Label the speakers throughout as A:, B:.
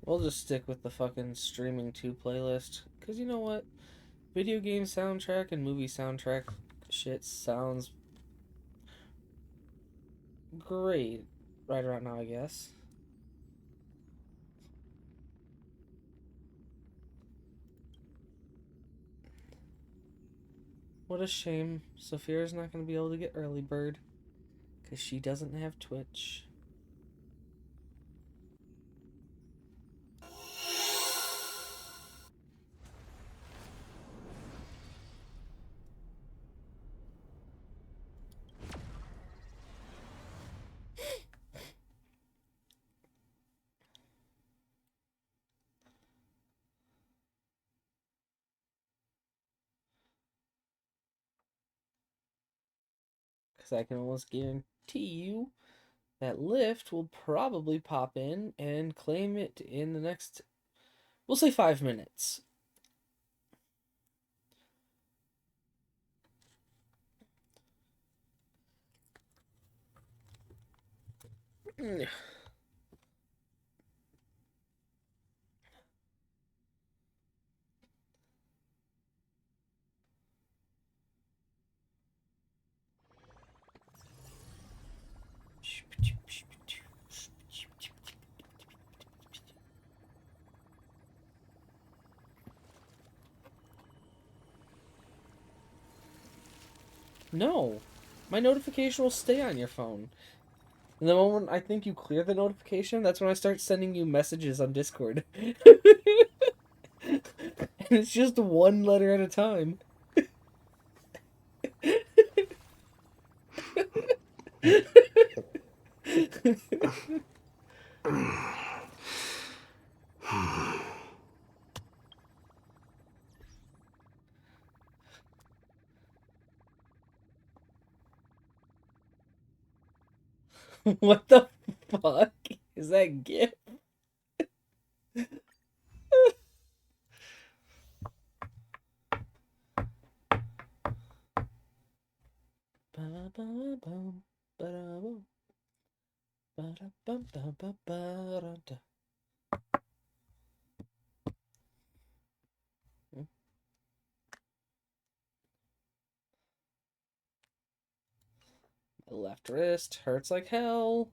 A: We'll just stick with the fucking streaming 2 playlist. Because you know what? Video game soundtrack and movie soundtrack shit sounds great right around now, I guess. What a shame. Sophia's not going to be able to get early bird. Because she doesn't have Twitch. Because I can almost guarantee you that Lyft will probably pop in and claim it in the next, we'll say 5 minutes. No. My notification will stay on your phone. And the moment I think you clear the notification, that's when I start sending you messages on Discord. And it's just one letter at a time. What the fuck is that GIF? My left wrist hurts like hell.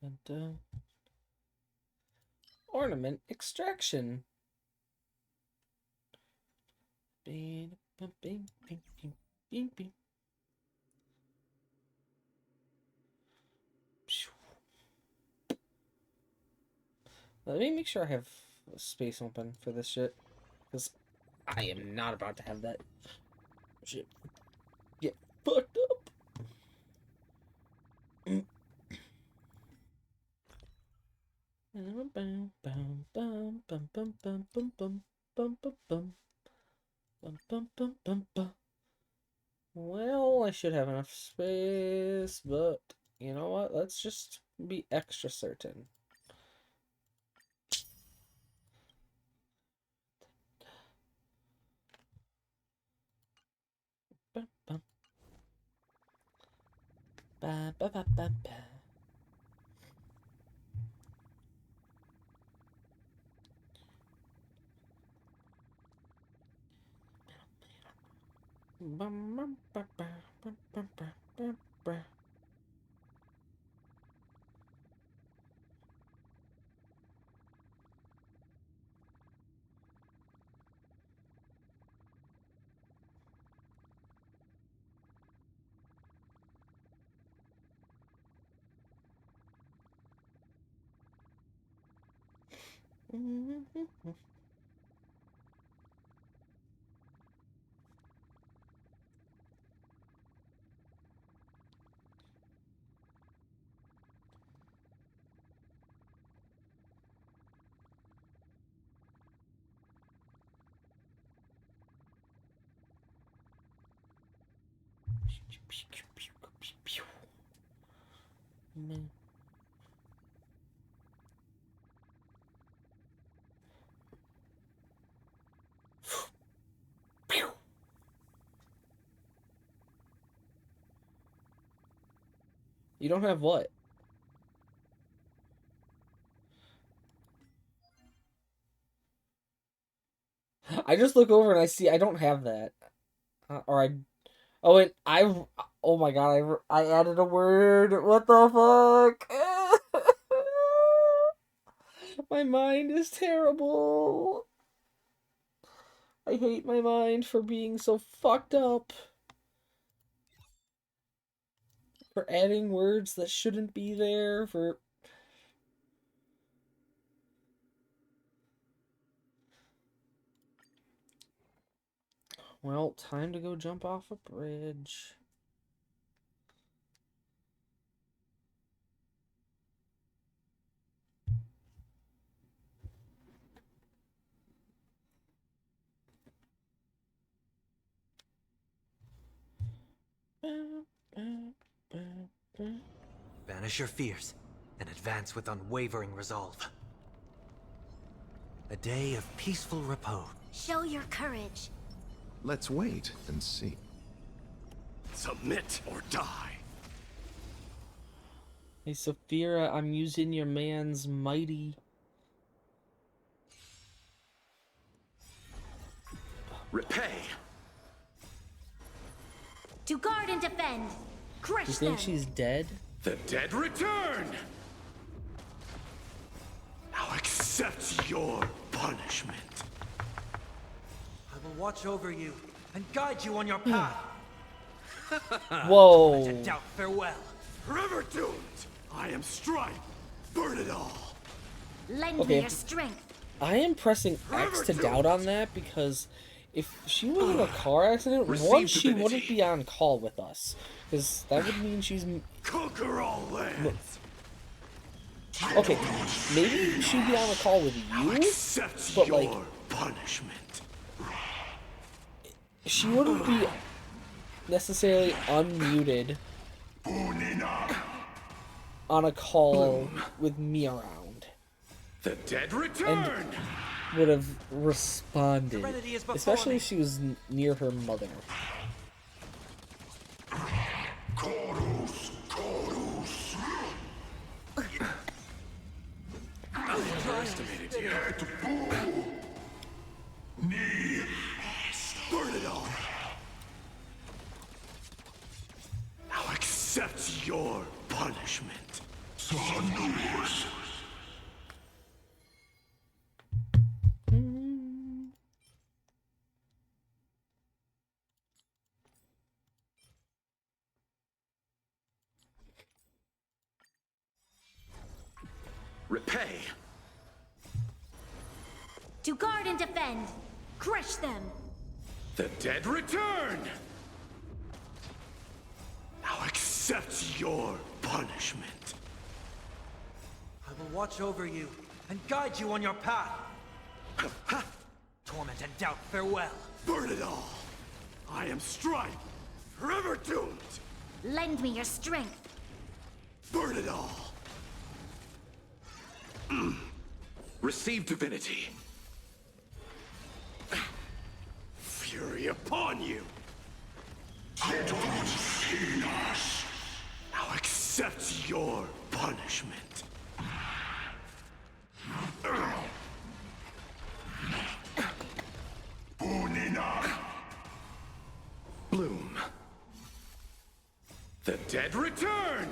A: Dun, dun. Ornament extraction. Bing, bing, bing, bing, bing, bing. Let me make sure I have space open for this shit. Because I am not about to have that shit get fucked up. Well, I should have enough space, but you know what? Let's just be extra certain. Ba, ba, ba, ba, ba. Bum, bum, ba, ba, bum, bum, ba, ba, ba. You don't have what? I just look over and I see I don't have that. Or I... Oh, wait, Oh my god, I added a word. What the fuck? My mind is terrible. I hate my mind for being so fucked up. For adding words that shouldn't be there, for... Well, time to go jump off a bridge.
B: Banish your fears and advance with unwavering resolve. A day of peaceful repose.
C: Show your courage.
D: Let's wait and see.
E: Submit or die.
A: Hey, Saphira, I'm using your man's mighty.
E: Repay.
C: To guard and defend. Crush
A: You think
C: them.
A: she's dead?
E: The dead return. Now accept your punishment.
B: I will watch over you and guide you on your path.
A: Whoa.
B: To doubt farewell.
E: Forever doomed. I am Stripe. Burn it all.
C: Lend
A: Okay.
C: me your strength.
A: I am pressing X to doubt on that because if she was in a car accident,
E: Receive
A: one, she
E: divinity.
A: wouldn't be on call with us. Because that would mean she's...
E: Conquer all lands.
A: Okay, maybe she'd be on a call with
E: Now
A: you,
E: accept
A: but,
E: your
A: like,
E: punishment.
A: she wouldn't be necessarily unmuted on a call with me around.
E: The dead return.
A: Would have responded,
B: Serenity is before
A: especially
B: me.
A: if she was near her mother.
E: Underestimated you. Burn it all. Now accept your punishment. Repay.
C: To guard and defend. Crush them.
E: The dead return. Now accept your punishment.
B: I will watch over you and guide you on your path. Torment and doubt farewell.
E: Burn it all. I am Stripe. Forever doomed.
C: Lend me your strength.
E: Burn it all. Receive divinity. Fury upon you. Now accept your punishment. Bloom. The dead return.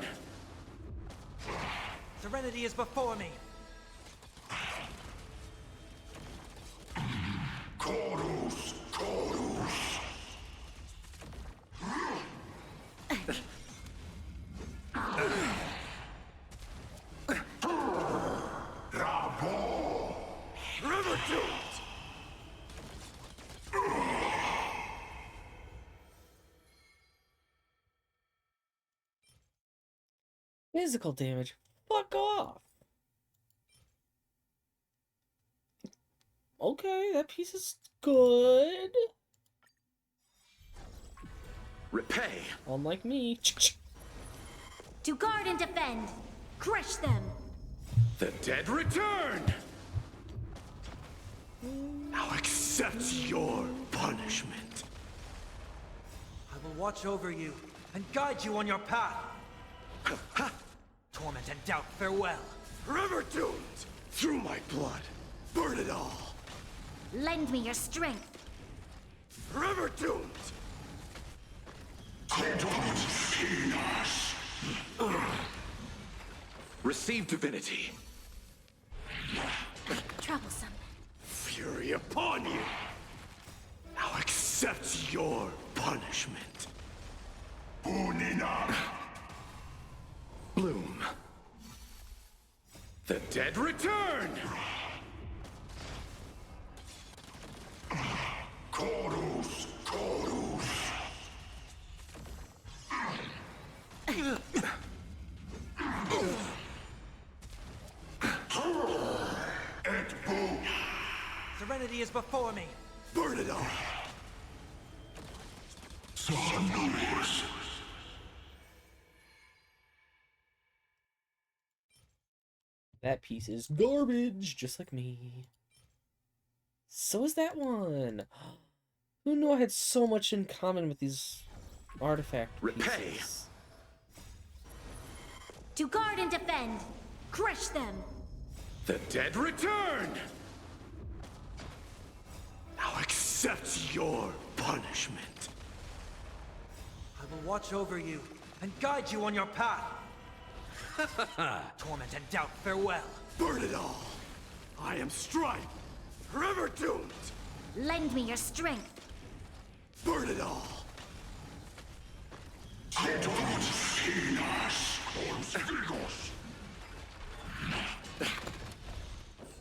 B: Serenity is before me.
E: Forever doomed.
A: Physical damage. Fuck off. Okay, that piece is good.
E: Repay.
A: Unlike me.
C: To guard and defend. Crush them.
E: The dead return. Now accept your punishment.
B: I will watch over you and guide you on your path. Torment and doubt, farewell.
E: Forever doomed! Through my blood. Burn it all.
C: Lend me your strength.
E: Forever doomed!
F: Receive divinity.
C: Troublesome.
E: Fury upon you! Now accept your punishment.
F: Bloom.
E: The dead return!
F: Chorus, chorus.
B: Serenity is before me.
E: Burn it all!
A: That piece is garbage, just like me. So is that one. Who knew I had so much in common with these artifact
F: Repay.
A: pieces?
C: To guard and defend. Crush them.
E: The dead return! Now accept your punishment.
B: I will watch over you and guide you on your path. Torment and doubt, farewell.
E: Burn it all! I am Strife! Forever doomed!
C: Lend me your strength.
E: Burn it all!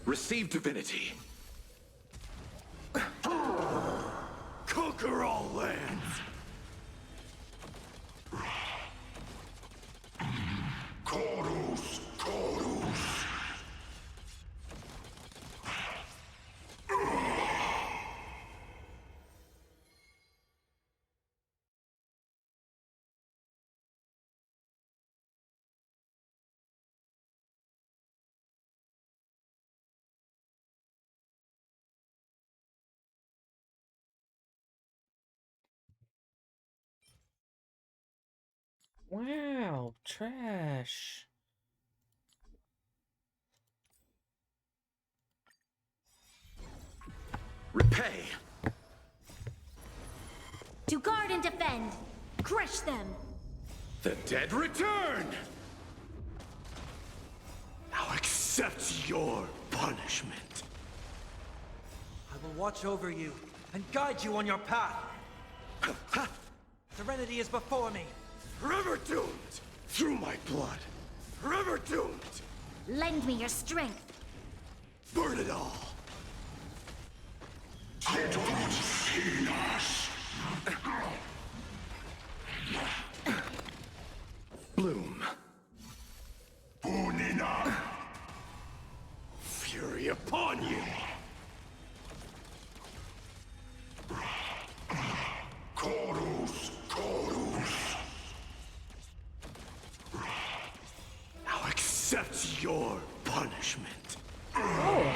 F: Receive divinity.
E: Conquer all lands!
F: Chorus, chorus.
A: Wow, trash.
F: Repay.
C: To guard and defend. Crush them.
E: The dead return! Now accept your punishment.
B: I will watch over you and guide you on your path. Serenity is before me.
E: Forever doomed! Through my blood. Forever doomed!
C: Lend me your strength.
E: Burn it all!
F: Bloom.
E: Fury upon you!
F: Chorus, chorus.
E: Now accept your punishment.
A: Oh.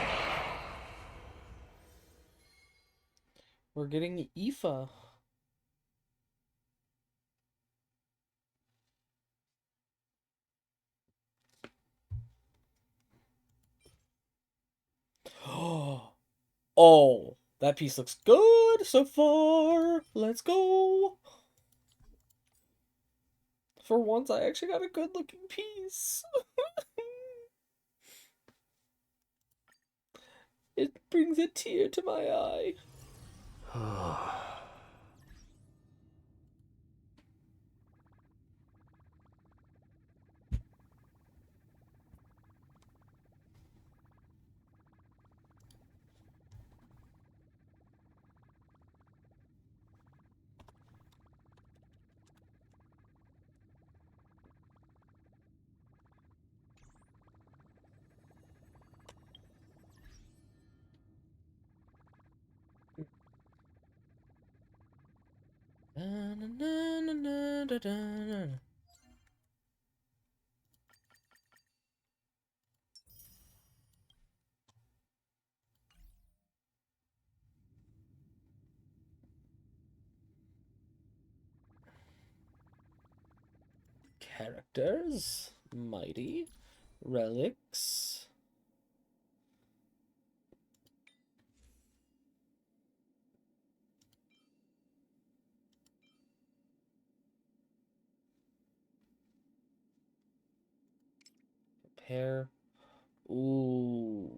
A: We're getting Aoife. Oh, that piece looks good so far. Let's go. For once, I actually got a good looking piece. It brings a tear to my eye. Na, na, na, na, na, da, da, na. Characters. Mighty. Relics. Prepare. Ooh.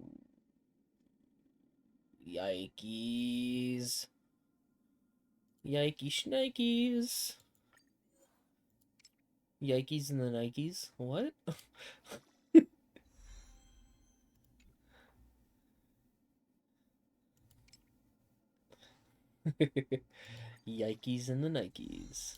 A: Yikes. Yikey shnikes. Yikes and the Nikes. What? Yikes and the Nikes.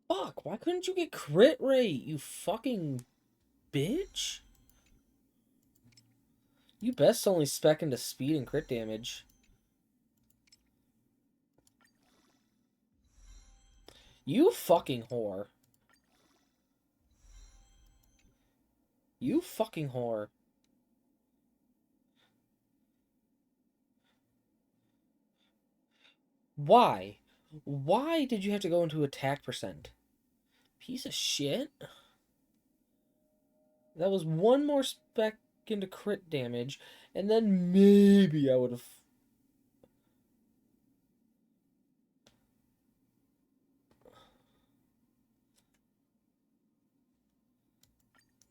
A: Fuck, why couldn't you get crit rate, you fucking bitch? You best only spec into speed and crit damage. You fucking whore. You fucking whore. Why? Why did you have to go into attack percent? Piece of shit. That was one more spec into crit damage, and then maybe I would have...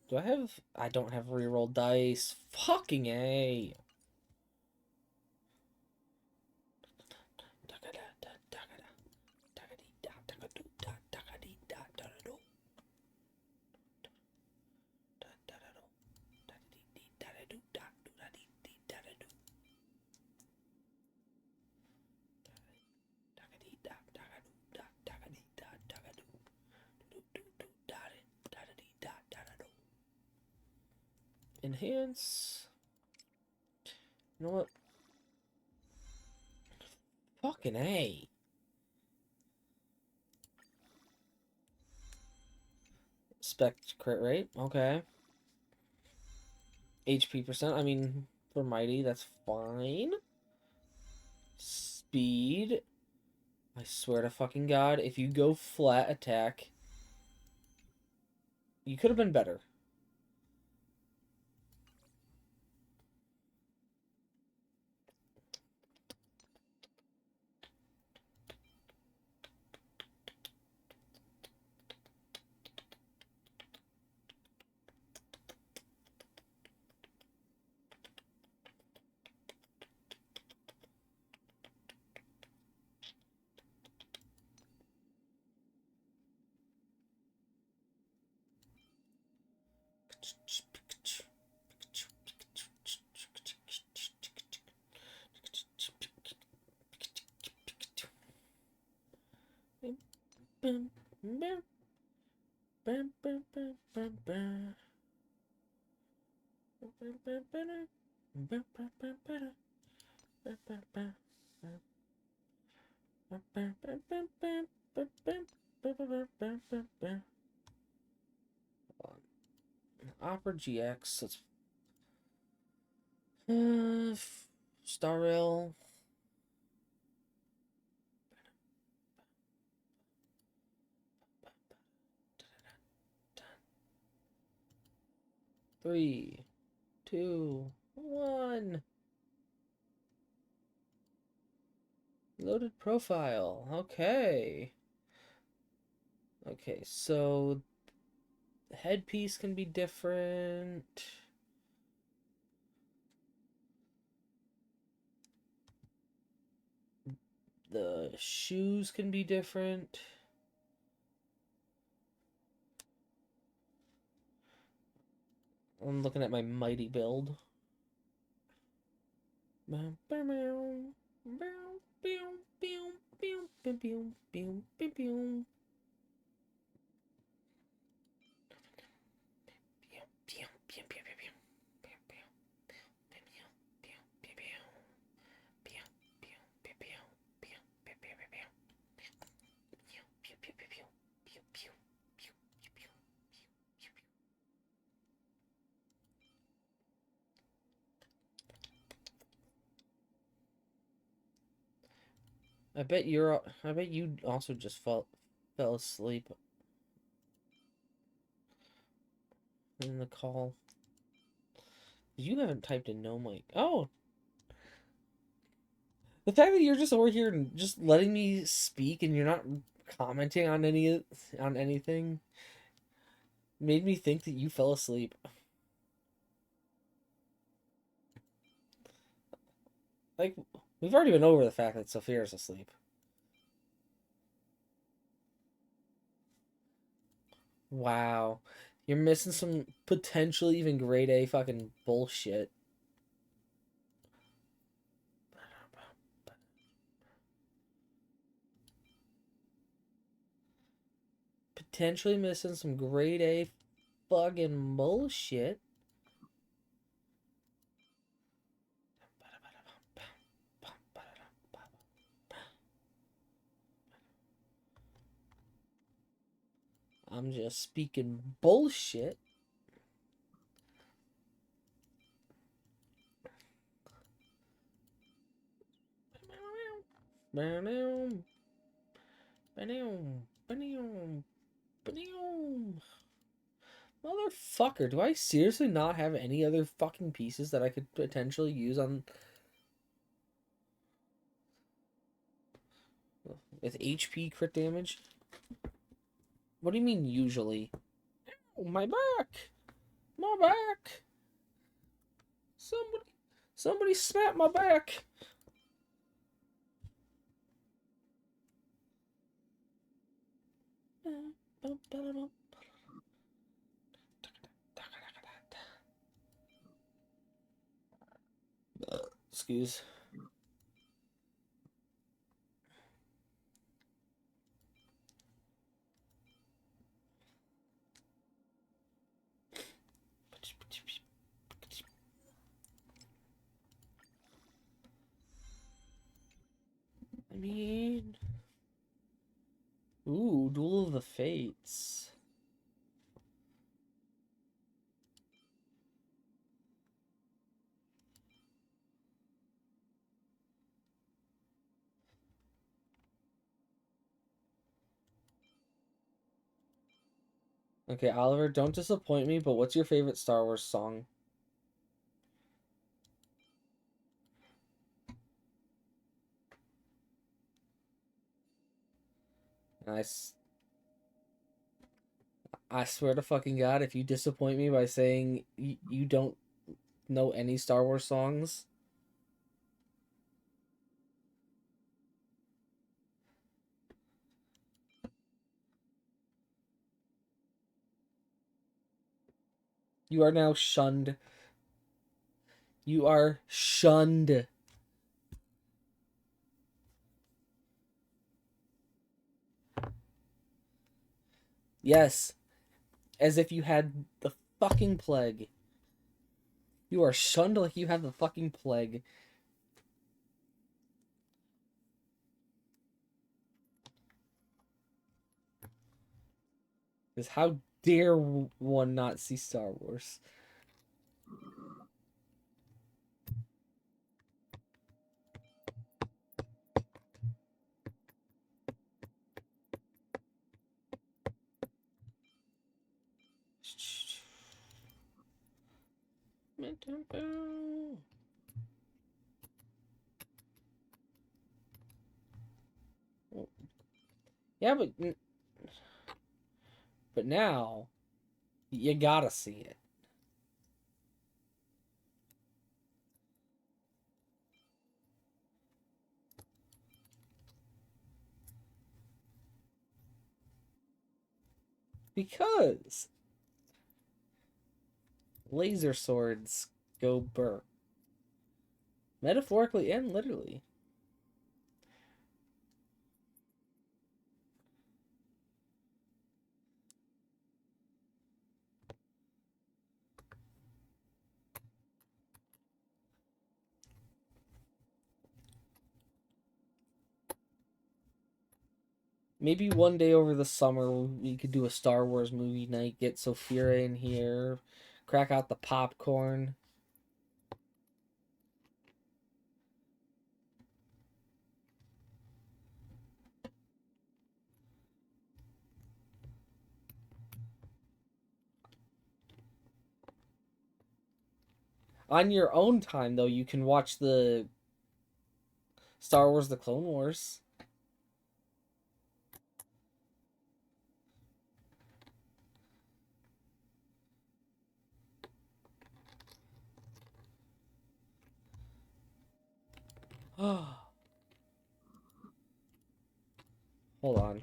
A: Do I have... I don't have reroll dice. Fucking A. Enhance. You know what? Fucking A. Spec crit rate. Okay. HP percent. I mean, for Mighty, that's fine. Speed. I swear to fucking God, if you go flat attack, you could have been better. Opera GX. Let's Star Rail. Three, two, one. Loaded profile. Okay. Okay, so the headpiece can be different. The shoes can be different. I'm looking at my Mighty build. Pew, pew, pew, pew, pew, pew. I bet you also just fell asleep in the call. You haven't typed in no mic. Oh, the fact that you're just over here and just letting me speak and you're not commenting on anything made me think that you fell asleep. Like, we've already been over the fact that Sophia's asleep. Wow. You're missing some potentially even grade A fucking bullshit. Potentially missing some grade A fucking bullshit. I'm just speaking bullshit. Motherfucker, do I seriously not have any other fucking pieces that I could potentially use on with HP crit damage? What do you mean usually? Oh, my back! My back! Somebody snap my back! Excuse. I mean... Ooh, Duel of the Fates. Okay, Oliver, don't disappoint me, but what's your favorite Star Wars song? And I swear to fucking God, if you disappoint me by saying you don't know any Star Wars songs... You are now shunned. You are shunned. Yes. As if you had the fucking plague. You are shunned like you have the fucking plague. Because how dare one not see Star Wars? Yeah, but now you gotta see it. Because laser swords go burr. Metaphorically and literally. Maybe one day over the summer we could do a Star Wars movie night, get Sophia in here, crack out the popcorn. On your own time, though, you can watch the Star Wars The Clone Wars. Hold on.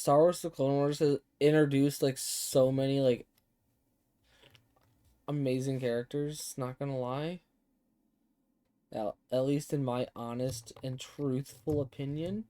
A: Star Wars The Clone Wars has introduced like so many like amazing characters, not gonna lie. At least in my honest and truthful opinion.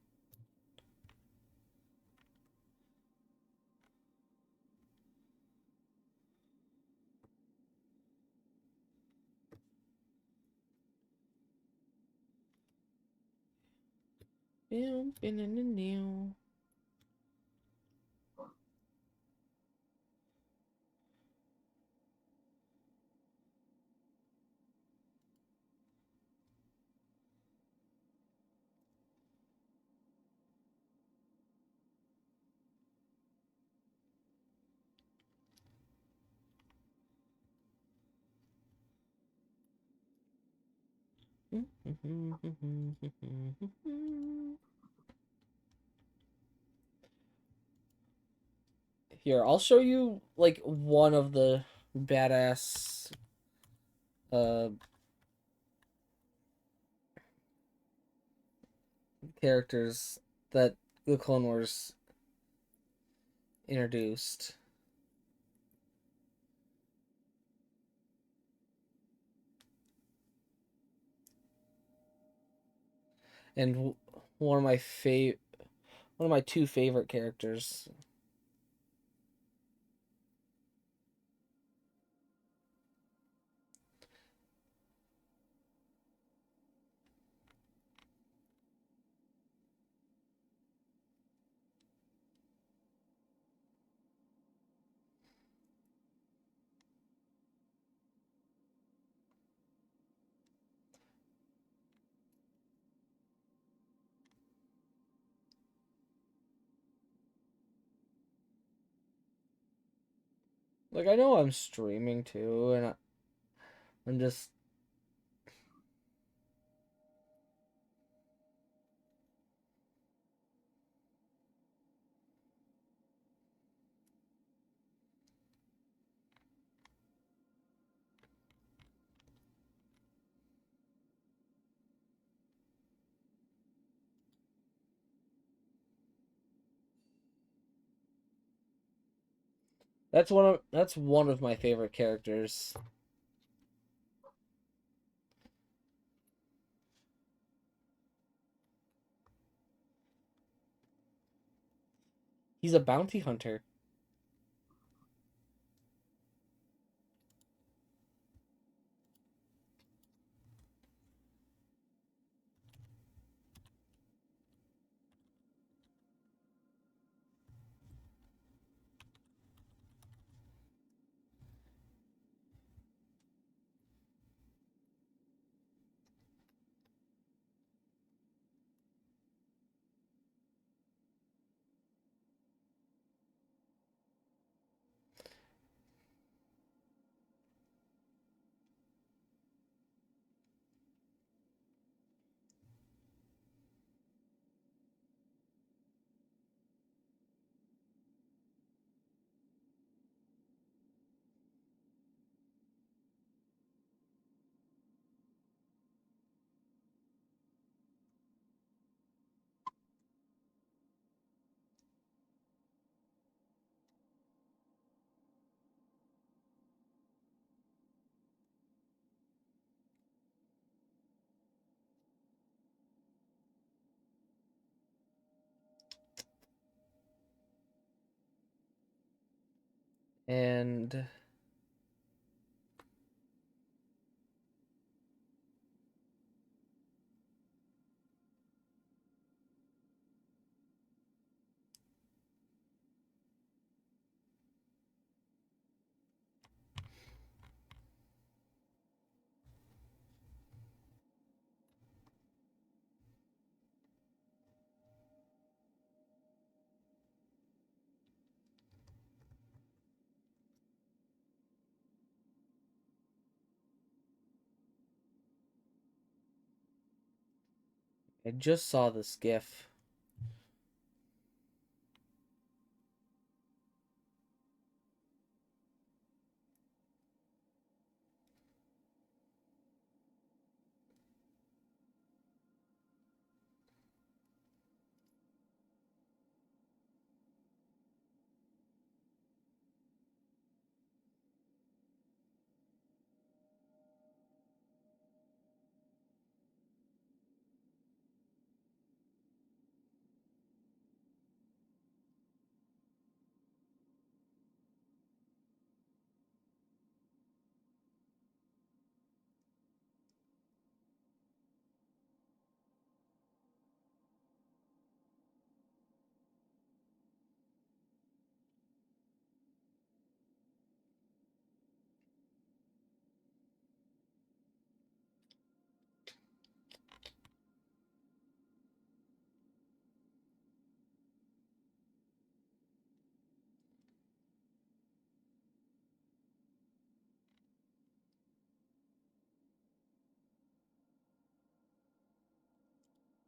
A: Here, I'll show you like one of the badass uh characters that the Clone Wars introduced. And one of my one of my two favorite characters. Like, I know I'm streaming too, and I'm just. That's one of my favorite characters. He's a bounty hunter. And I just saw this GIF.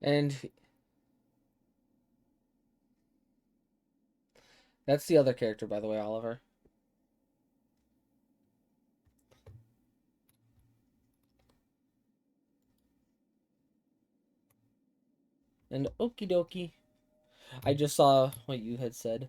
A: And that's the other character, by the way, Oliver. And okie dokie. I just saw what you had said.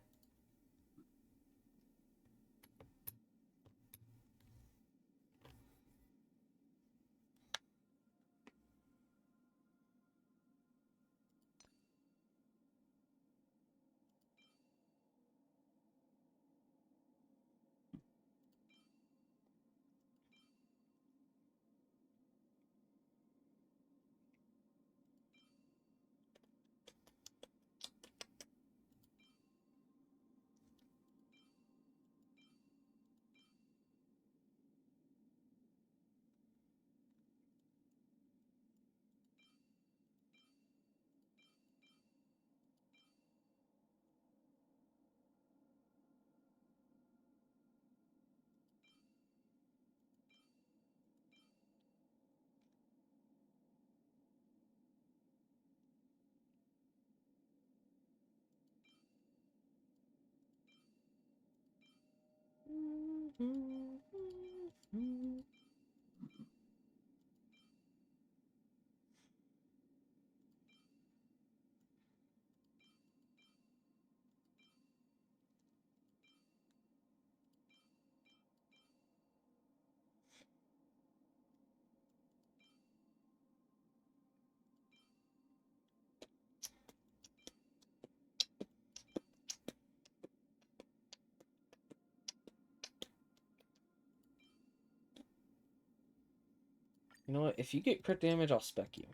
A: You know what? If you get crit damage, I'll spec you.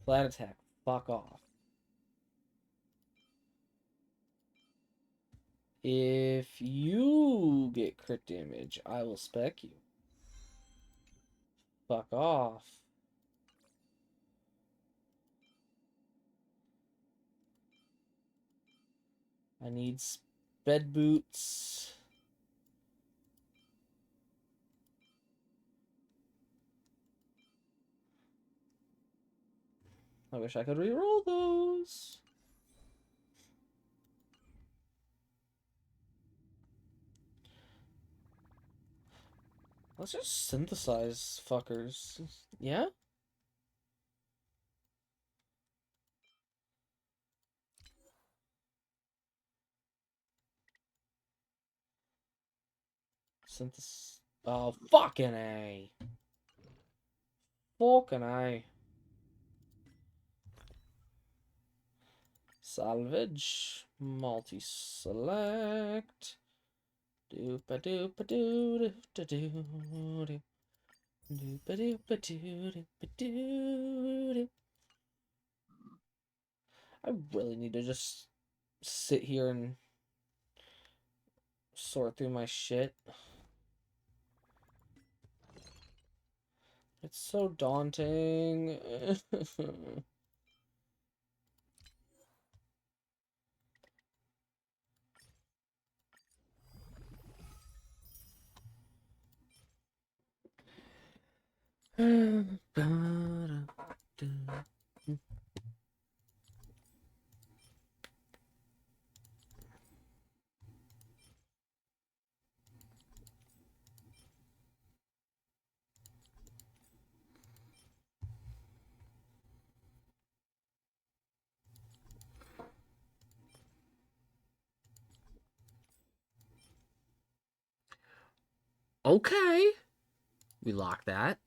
A: Flat attack. Fuck off. If you get crit damage, I will spec you. Fuck off. I need sped boots. I wish I could reroll those. Let's just synthesize fuckers. Yeah? Synthesis. Oh, fucking A. Fucking A. Salvage. Multi-select. Doopa doopa doo doo doo doo. Doopa doopa doo doopa doo doo. I really need to just sit here and sort through my shit. It's so daunting. Okay. We lock that.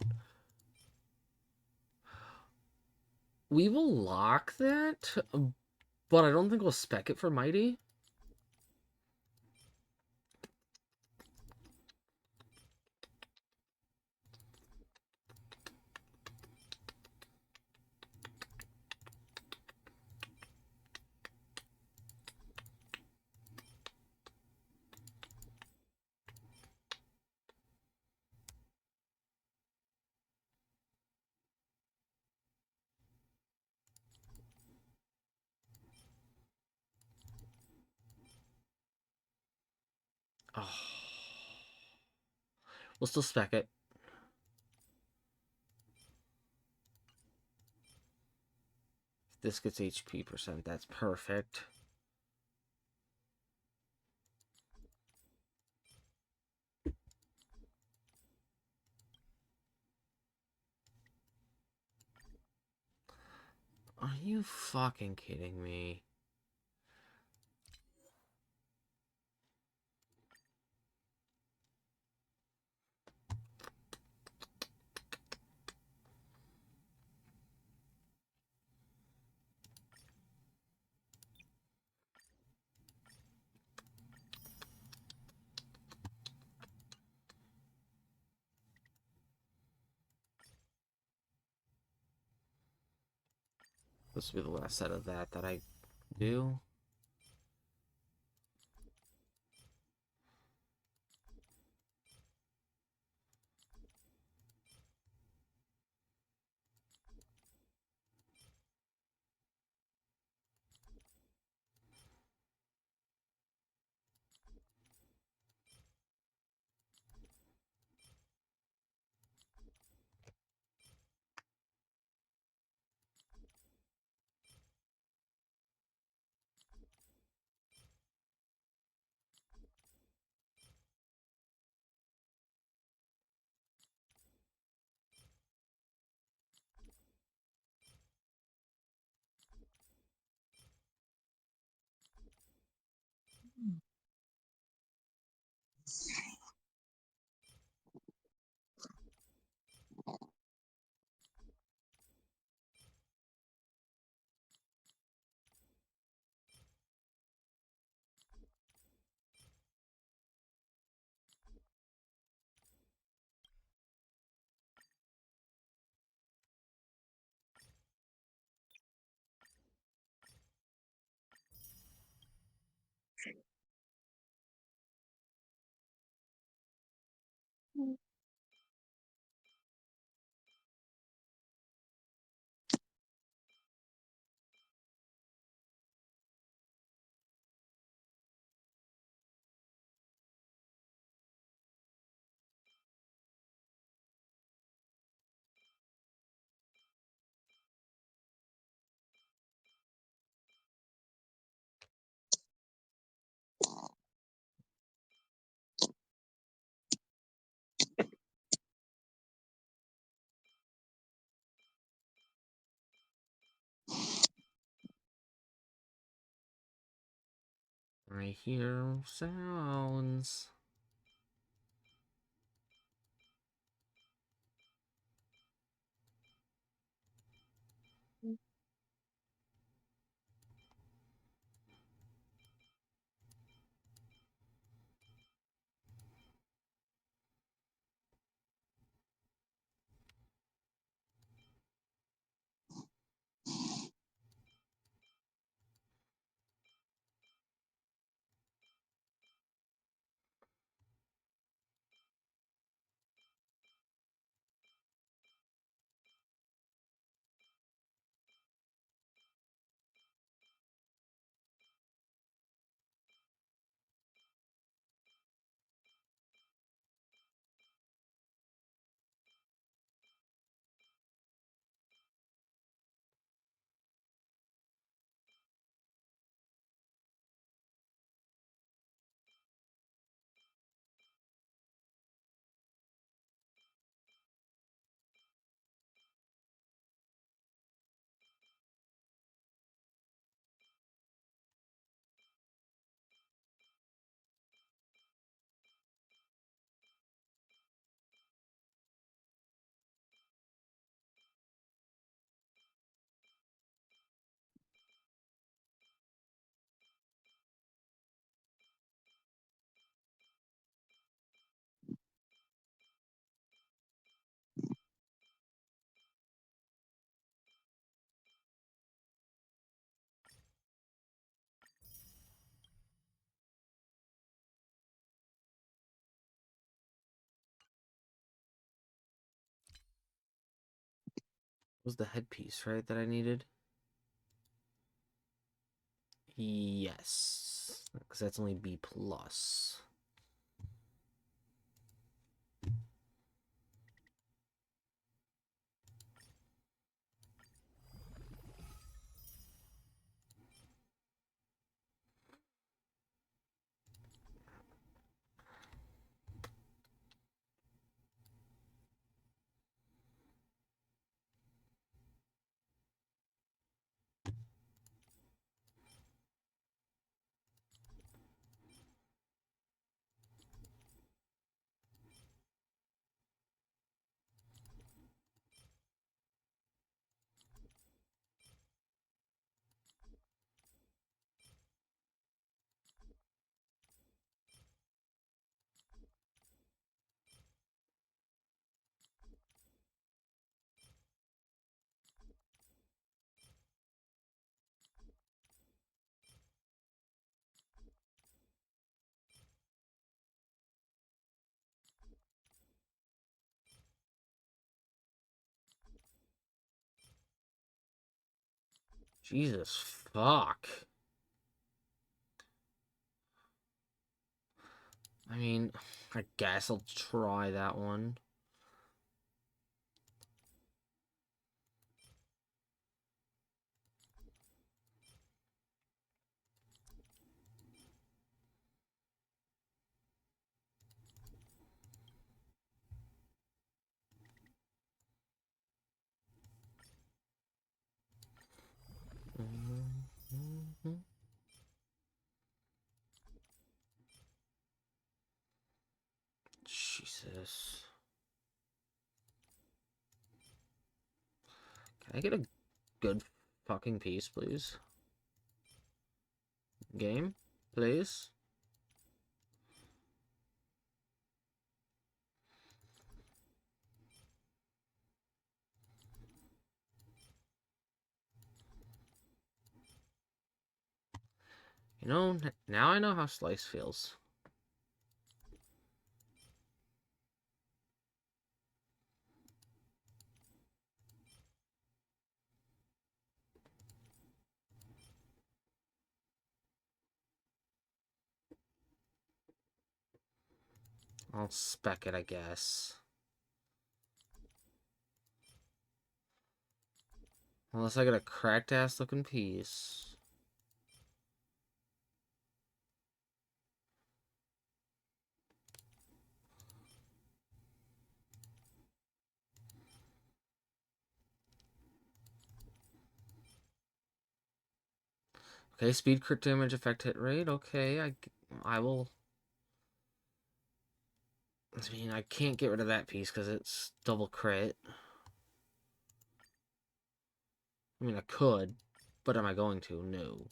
A: We will lock that, but I don't think we'll spec it for Mighty. Oh. We'll still spec it. This gets HP percent. That's perfect. Are you fucking kidding me? This will be the last set of that I do. I hear sounds. Was the headpiece, right, that I needed? Yes. Because that's only B+. Jesus fuck. I mean, I guess I'll try that one. Jesus. Can I get a good fucking piece, please? Game, please? You know, now I know how Slice feels. I'll spec it, I guess. Unless I get a cracked ass looking piece. Okay, speed, crit damage, effect, hit rate. Okay, I will. I mean, I can't get rid of that piece because it's double crit. I mean, I could, but am I going to? No.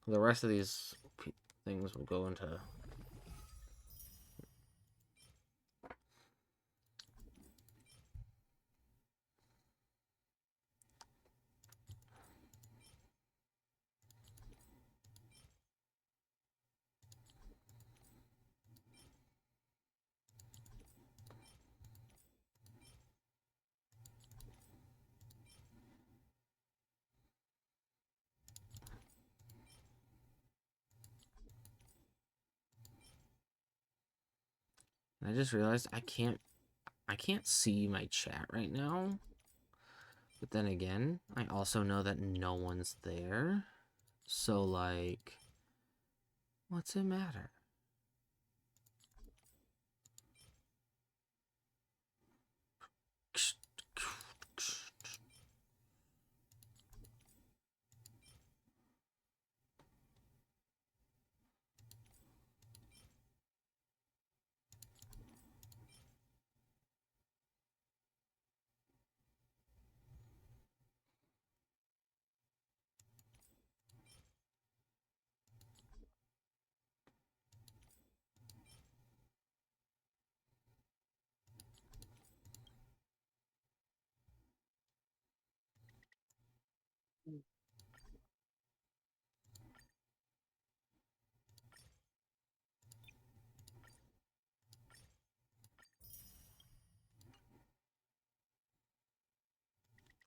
A: The rest of these things will go into... I just realized I can't see my chat right now. But then again, I also know that no one's there. So, like, what's it matter?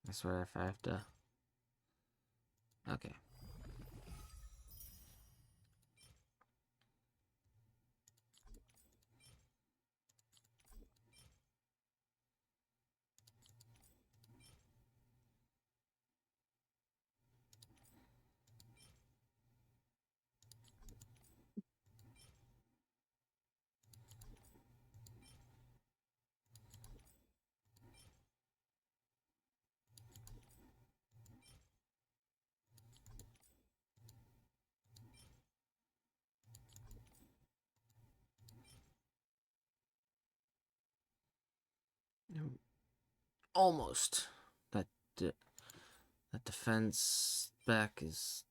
A: I swear if I have to... Okay. Almost. That that defense back is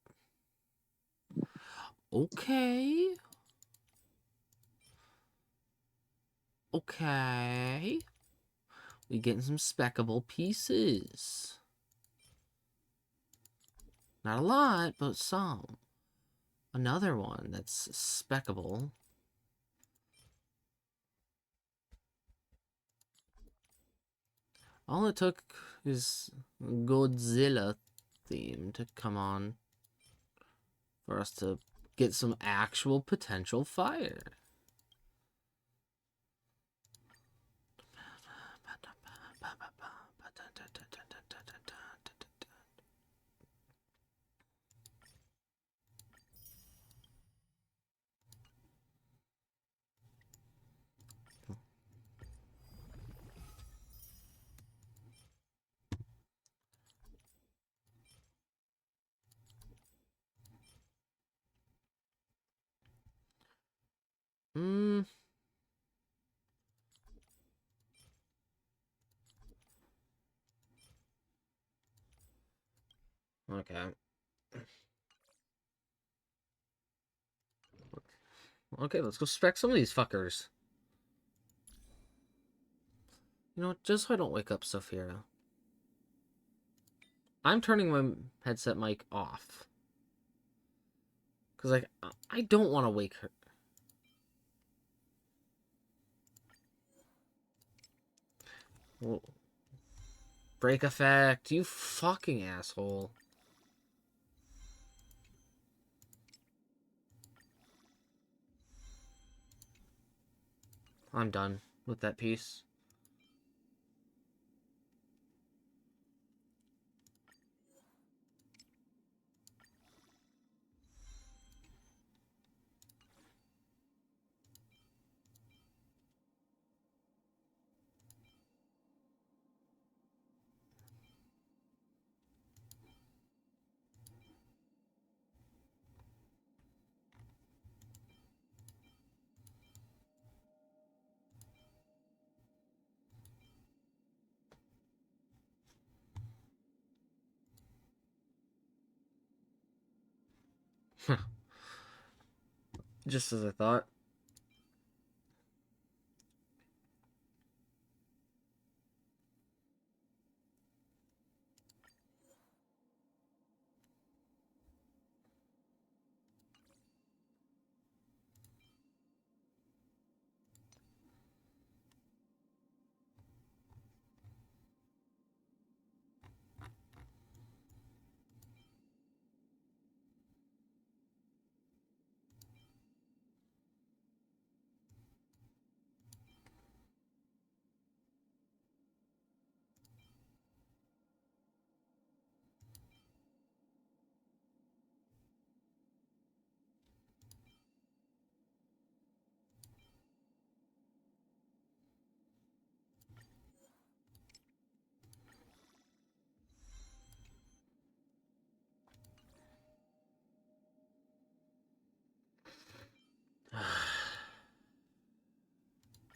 A: okay. Okay. We getting some speckable pieces. Not a lot, but some. Another one that's speckable. All it took is Godzilla theme to come on for us to get some actual potential fire. Hmm. Okay. Okay, let's go spec some of these fuckers. You know what? Just so I don't wake up Sophia. I'm turning my headset mic off. Because, like, I don't want to wake her. Whoa. Break effect, you fucking asshole. I'm done with that piece. Just as I thought.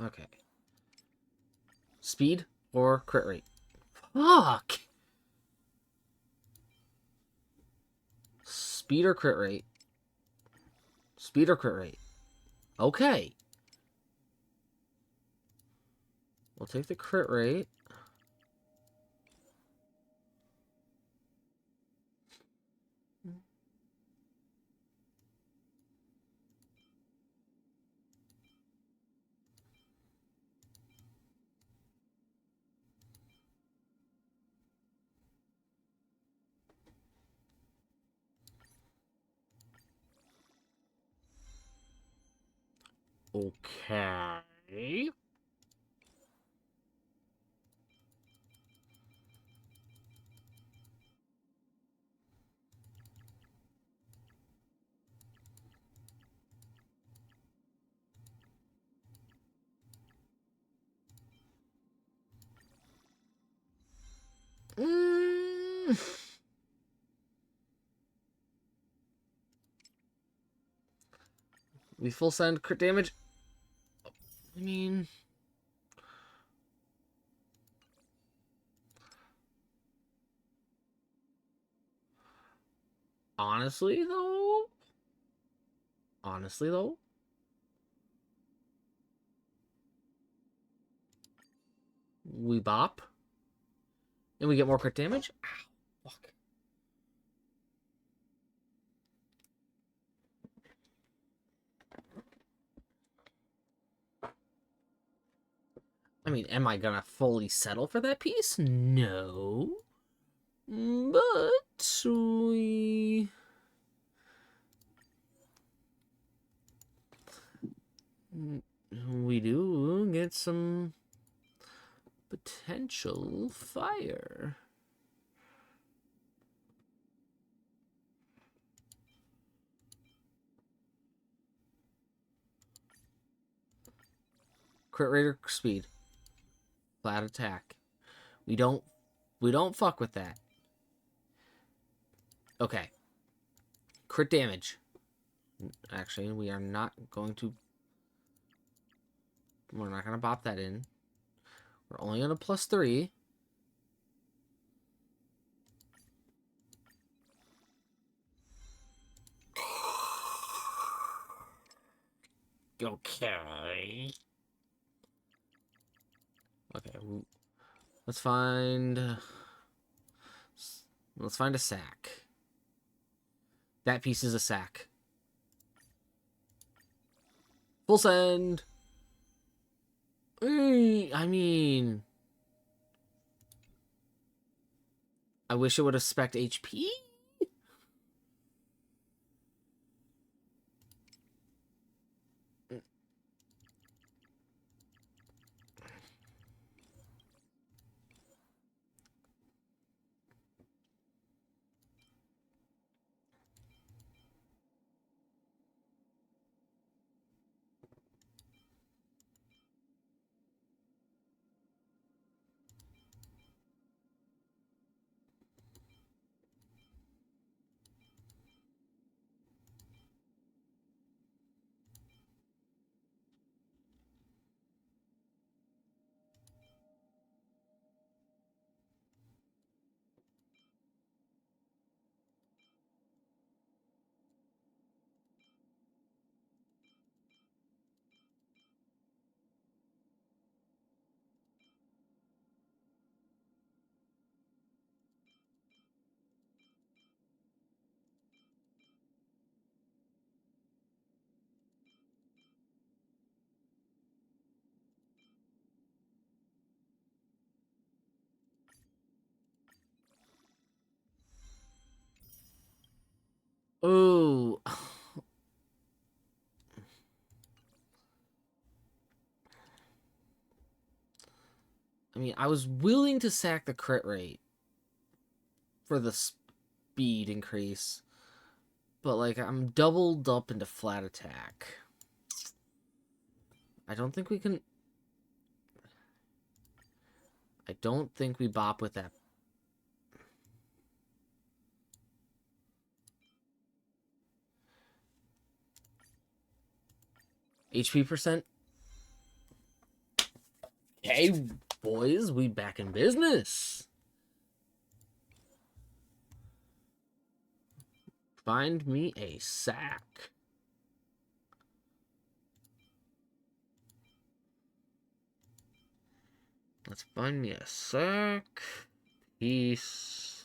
A: Okay. Speed or crit rate? Fuck! Speed or crit rate? Speed or crit rate? Okay. We'll take the crit rate. Okay. Mm. We full send crit damage. I mean, honestly though, honestly though, we bop and we get more crit damage. Ow, fuck. I mean, am I gonna fully settle for that piece? No. But we do get some potential fire. Crit rate or speed. Flat attack. We don't fuck with that. Okay. Crit damage. Actually, we're not going to bop that in. We're only on a +3. Okay. Okay. Let's find a sack. That piece is a sack. Full send. I mean, I wish it would have spec'd HP. Oh. I mean, I was willing to sack the crit rate for the speed increase, but like I'm doubled up into flat attack. I don't think we can. I don't think we bop with that. HP percent. Hey, boys, we back in business. Find me a sack. Let's find me a sack. Piece.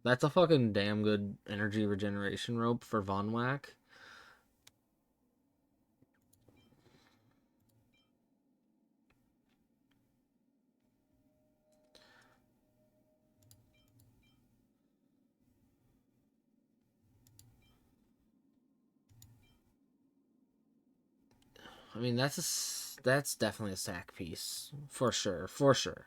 A: That's a fucking damn good energy regeneration rope for Von Whack. I mean, that's definitely a sack piece. For sure, for sure.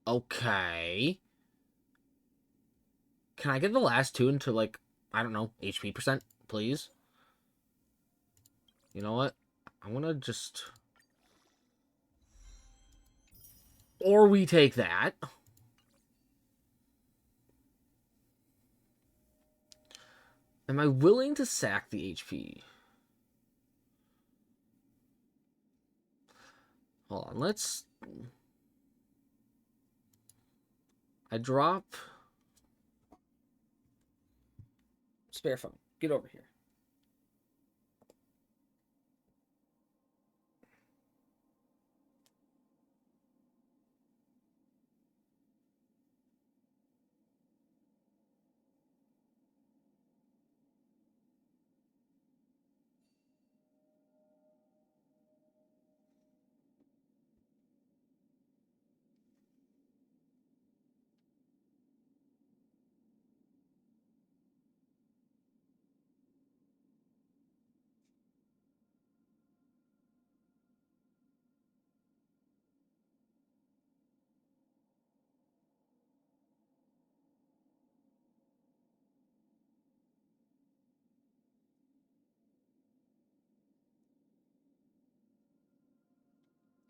A: Okay. Can I get the last two into, like, I don't know, HP percent, please? You know what? I'm gonna just... Or we take that. Am I willing to sack the HP? Hold on, let's... I drop... Spare phone. Get over here.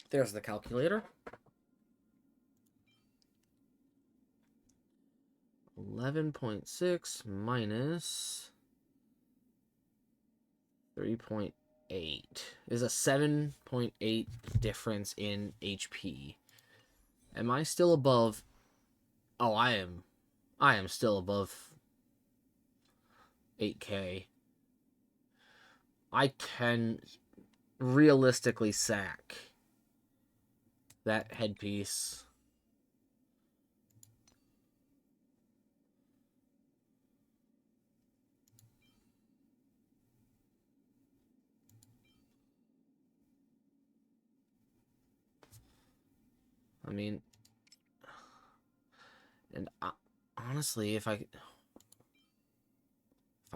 A: There's the calculator. 11.6 minus 3.8 is a 7.8 difference in HP. Am I still above? Oh, I am. I am still above 8K. I can realistically sack that headpiece. I mean, and honestly, if I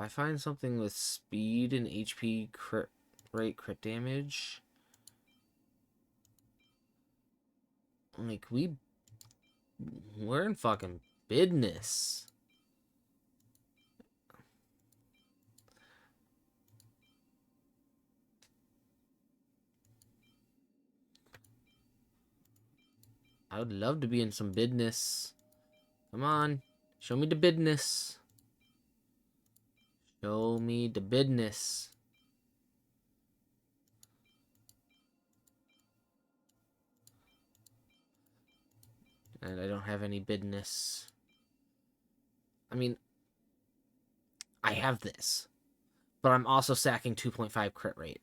A: find something with speed and HP crit rate, crit damage, like we're in fucking business. I would love to be in some business. Come on, show me the business. Show me the business. And I don't have any business. I mean, I have this, but I'm also sacking 2.5 crit rate.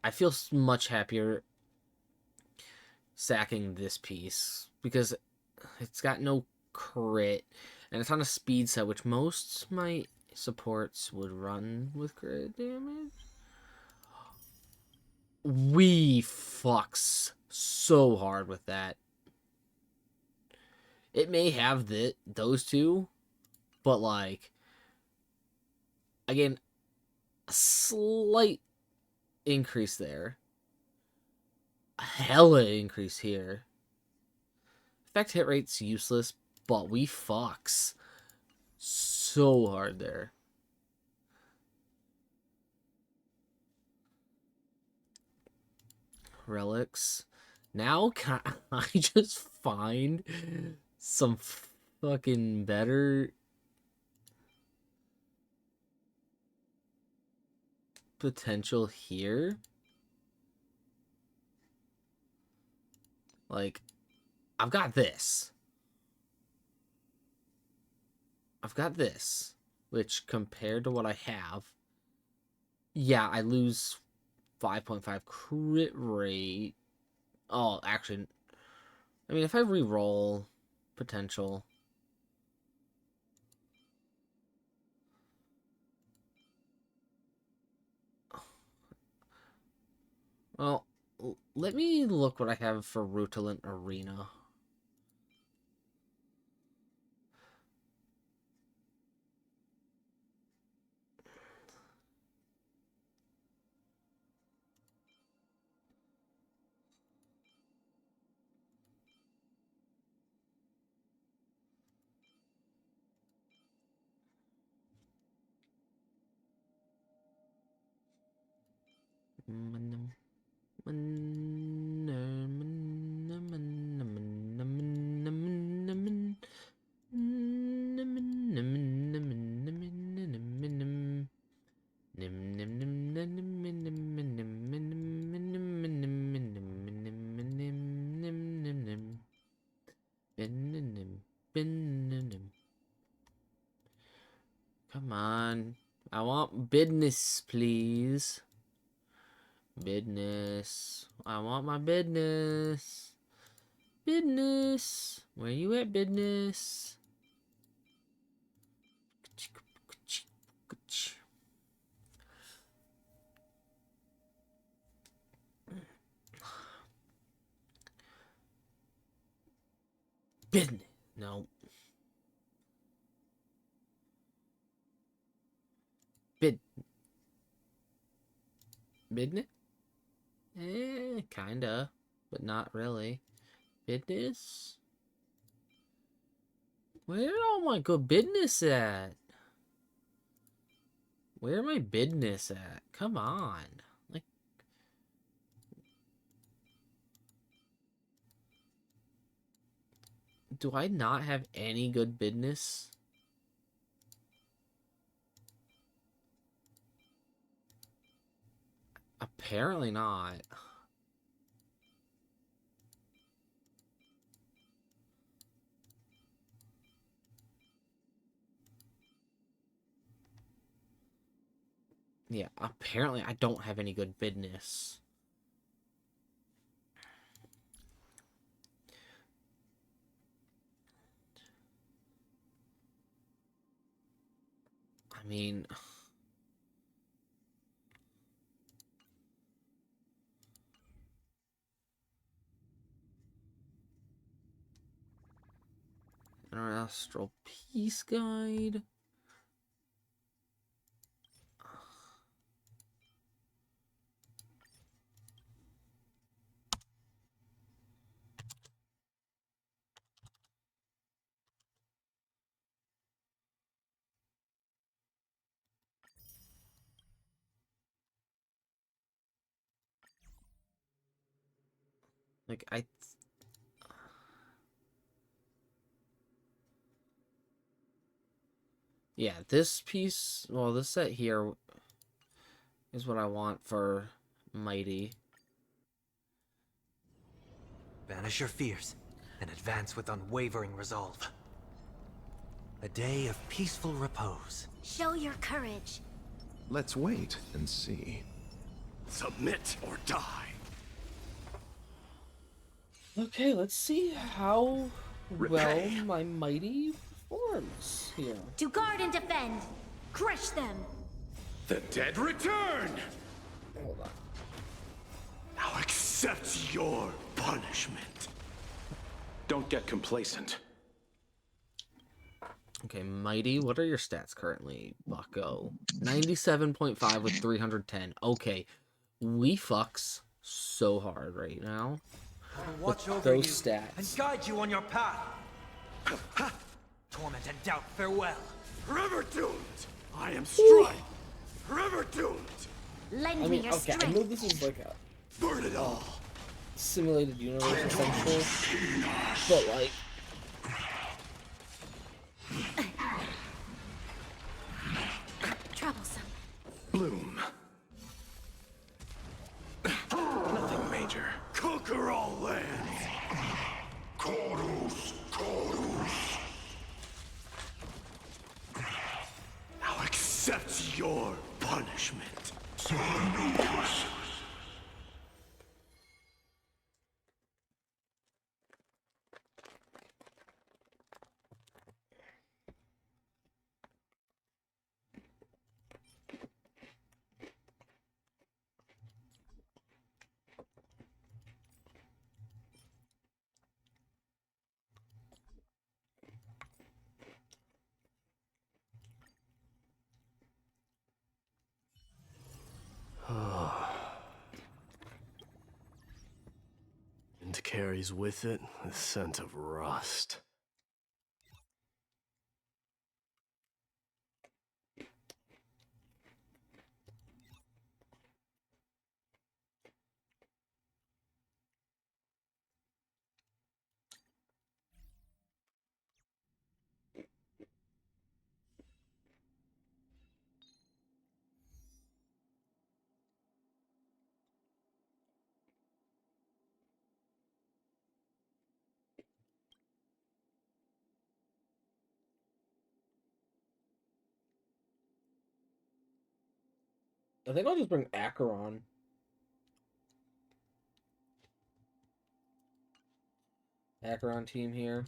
A: I feel much happier sacking this piece because it's got no crit and it's on a speed set, which most my supports would run with crit damage. We fucks so hard with that. It may have those two, but like, again, a slight increase there. A hella increase here. Effect hit rate's useless, but we fucks so hard there. Relics. Now can I just find some fucking better potential here? Like, I've got this. Which compared to what I have, yeah, I lose 5.5 crit rate. Oh, actually, I mean, if I re-roll potential, well, let me look what I have for Rutilant Arena. Come on. I want business, please. Business. I want my business. Business. Where you at, business? Business. No. Business? Kinda, but not really. Business? Where all my good business at? Where my business at? Come on. Like, do I not have any good business? Apparently not. Yeah, apparently I don't have any good business. I mean, our Astral Peace Guide. Like, yeah, this piece, well, this set here is what I want for Mighty.
B: Banish your fears and advance with unwavering resolve. A day of peaceful repose.
C: Show your courage.
D: Let's wait and see.
E: Submit or die.
A: Okay, let's see how
E: Repay.
A: well my Mighty performs here.
C: To guard and defend. Crush them.
E: The dead return!
A: Hold on.
E: Now accept your punishment.
F: Don't get complacent.
A: Okay, Mighty, what are your stats currently, Bucko? 97.5 with 310. Okay, we fucks so hard right now.
B: I will watch over
A: those
B: you
A: stats.
B: and guide you on your path. Torment and doubt, farewell.
E: Forever doomed! I am Strife! Forever doomed!
C: Lend
A: I
C: me
A: mean,
C: your
A: okay, I
C: strength.
A: know this is like a
E: Burn it all!
A: simulated universe, essentially, but like,
C: Troublesome.
D: Bloom. Nothing major.
E: Conquer all lands!
F: Chorus, chorus.
E: Now accept your punishment.
F: Sanus.
E: And carries with it the scent of rust.
A: I think I'll just bring Acheron. Acheron team here.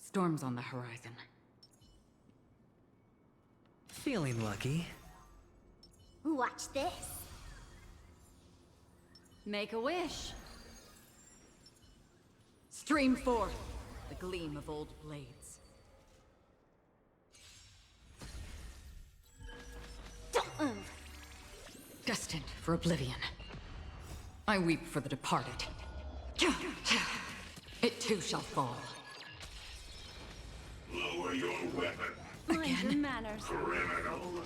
G: Storm's on the horizon.
B: Feeling lucky.
C: Watch this.
G: Make a wish. Stream forth the gleam of old blades.
C: Don't move.
G: Destined for oblivion. I weep for the departed. It too shall fall.
F: Lower your weapon,
C: Mind your manners.
F: criminal.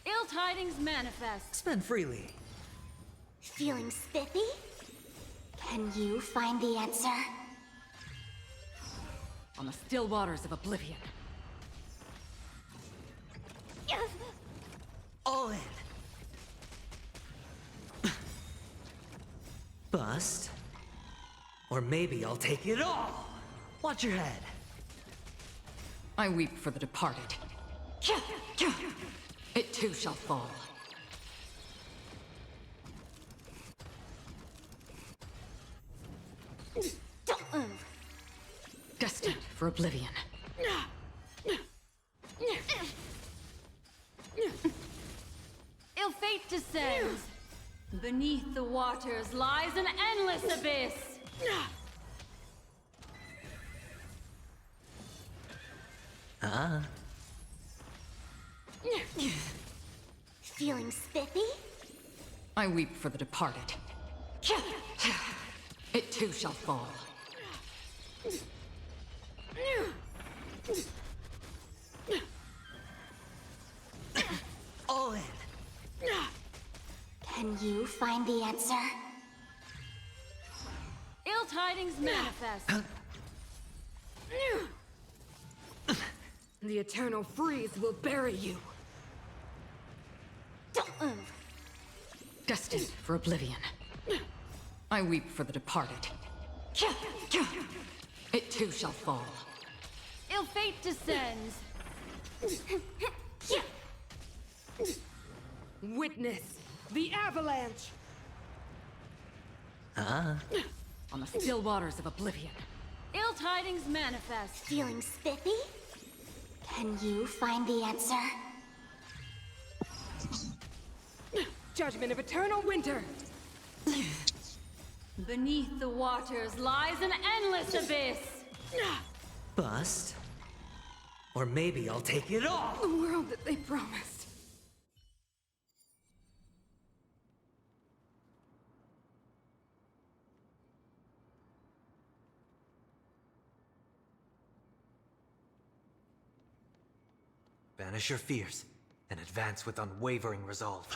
G: Ill tidings manifest.
B: Spend freely.
C: Feeling spiffy? Can you find the answer?
G: On the still waters of oblivion.
B: All in. Bust. Or maybe I'll take it all. Watch your head.
G: I weep for the departed. It too shall fall.
C: Don't move.
G: Destined for oblivion. Ill fate descends. Beneath the waters lies an endless abyss.
C: Feeling spiffy?
G: I weep for the departed. It too shall fall.
B: All in.
C: Can you find the answer?
G: Ill tidings manifest. The eternal freeze will bury you.
C: Don't move.
G: Destined for oblivion. I weep for the departed. It too shall fall.
C: Ill fate descends.
H: Witness the avalanche!
G: On the still waters of oblivion.
C: Ill tidings manifest.
I: Feeling spiffy? Can you find the answer?
H: Judgment of eternal winter!
C: Beneath the waters lies an endless abyss.
B: Bust? Or maybe I'll take it all!
H: The world that they promised.
B: Banish your fears, and advance with unwavering resolve.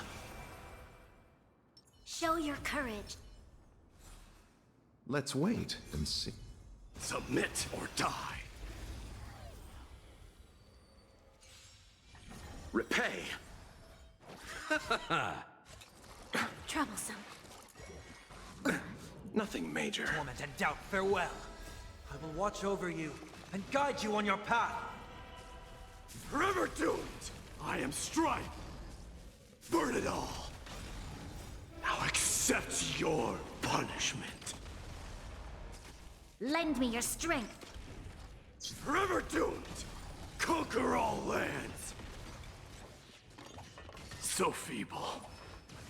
I: Show your courage.
D: Let's wait and see.
E: Submit or die. Repay.
I: Troublesome.
D: Nothing major.
B: Torment and doubt, farewell. I will watch over you and guide you on your path.
E: Forever doomed! I am Strife! Burn it all! Now accept your punishment.
C: Lend me your strength.
E: Forever doomed! Conquer all lands! So feeble.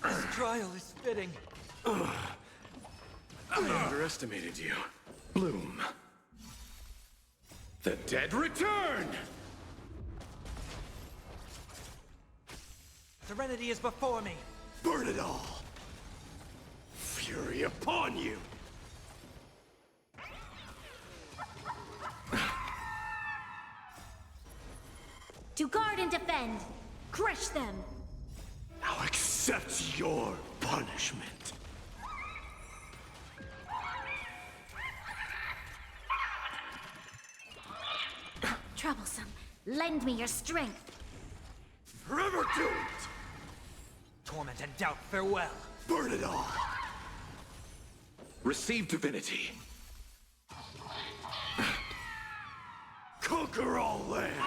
B: This trial is fitting.
D: I underestimated you. Bloom.
E: The dead return!
B: Serenity is before me.
E: Burn it all! Fury upon you!
C: To guard and defend. Crush them.
E: Now accept your punishment.
C: Troublesome. Lend me your strength.
E: Forever doomed!
B: Torment and doubt, farewell.
E: Burn it all!
D: Receive divinity.
E: Conquer all lands!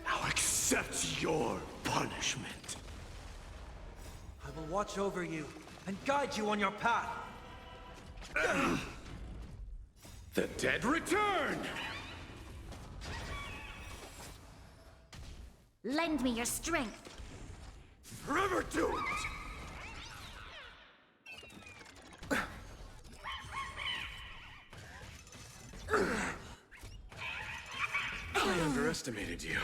E: Now accept your punishment.
B: I will watch over you and guide you on your path.
E: The dead return!
C: Lend me your strength.
E: Forever doomed!
D: I underestimated you.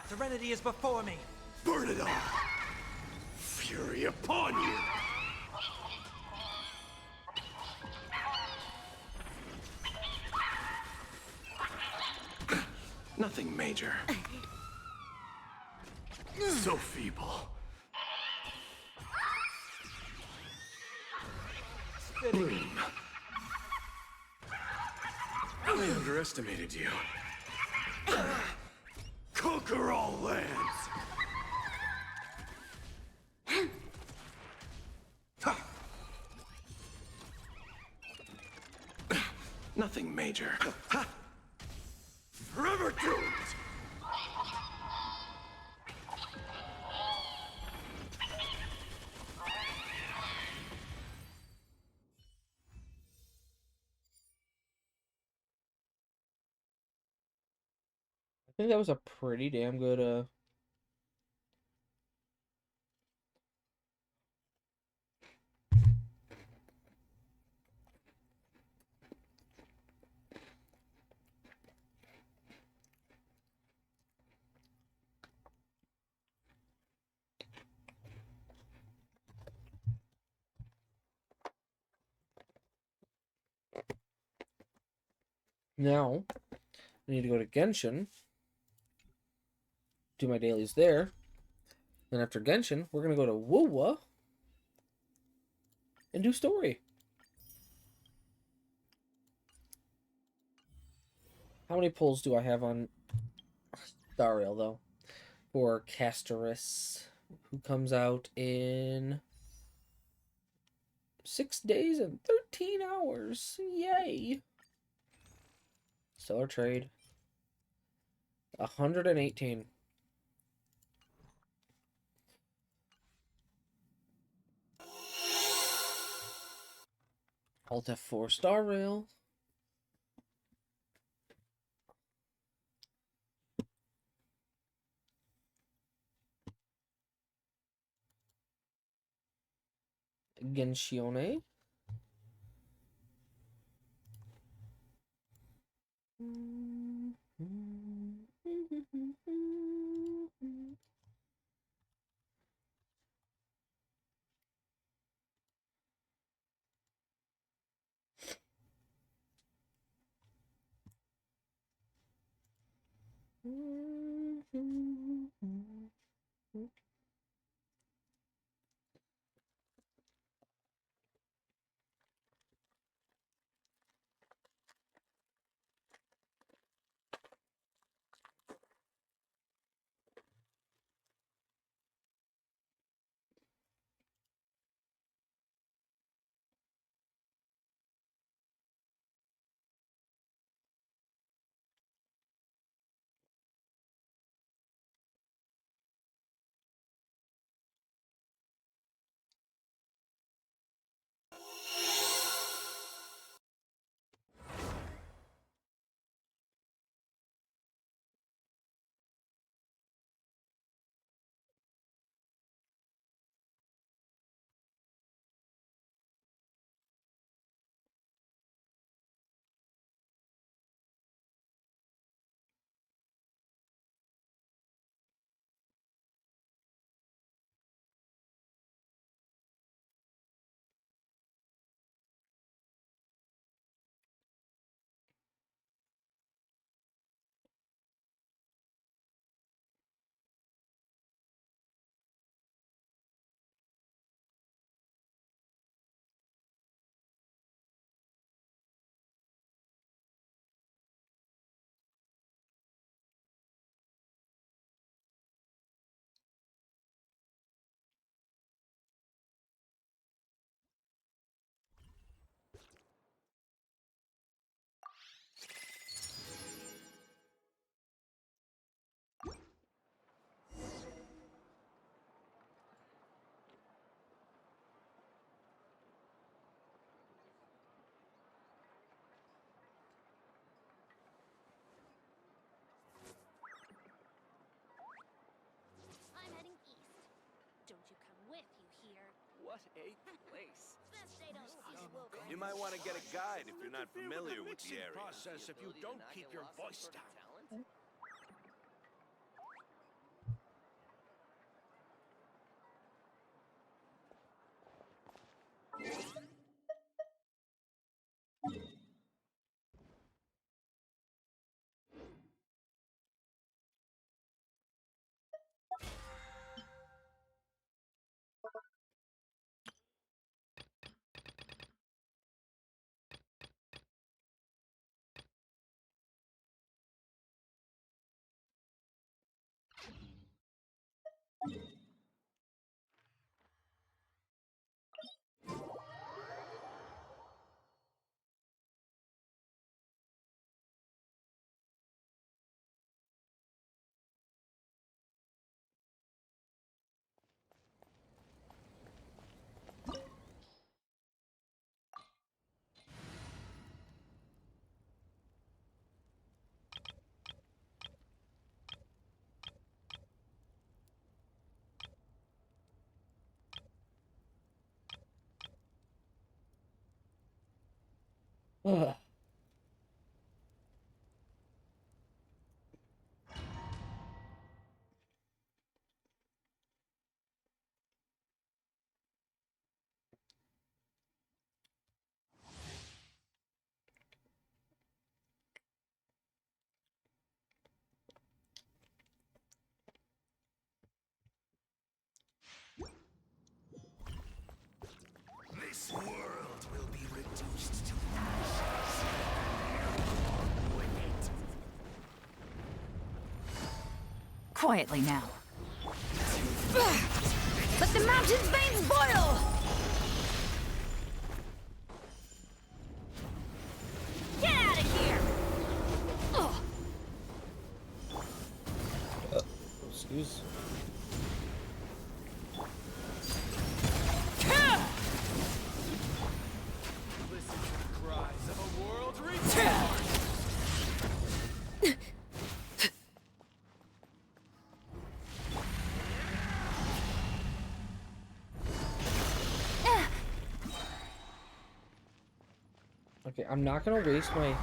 B: Serenity is before me.
E: Burn it all! Fury upon you!
D: Nothing major.
E: So feeble.
D: Bloom. I underestimated you.
E: Conquer all lands!
D: Nothing major.
E: Forever doomed!
A: I think that was a pretty damn good Now, I need to go to Genshin, do my dailies there. Then after Genshin, we're going to go to Wuwa and do story. How many pulls do I have on Stariel, though? For Castoris, who comes out in 6 days and 13 hours. Yay. Stellar trade. 118. Alt F4 Star Rail. Genshione.
C: I'm heading east. Don't you come with, you hear?
E: What a place.
C: Best they don't see you over.
J: You might want to get a guide if you're not familiar with the area.
E: Process if you don't keep your voice down.
A: Ugh.
E: This world will be reduced to ashes. Along with it.
G: Quietly now. Let the mountain's veins boil!
A: Use. Okay, I'm not gonna waste my...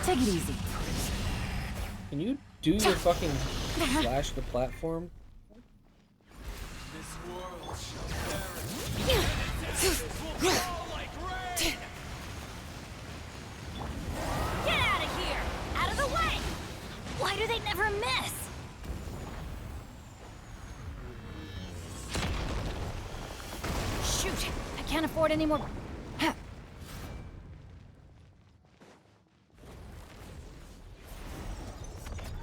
G: Take it easy.
A: Can you do your fucking slash the platform?
C: Get out of here! Out of the way! Why do they never miss? Shoot! I can't afford any more.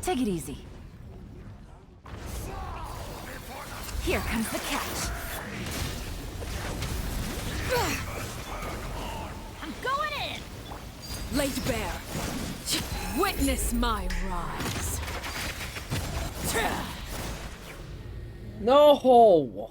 G: Take it easy. Here comes the catch.
C: I'm going in!
H: Laid bare. Witness my rise.
A: No!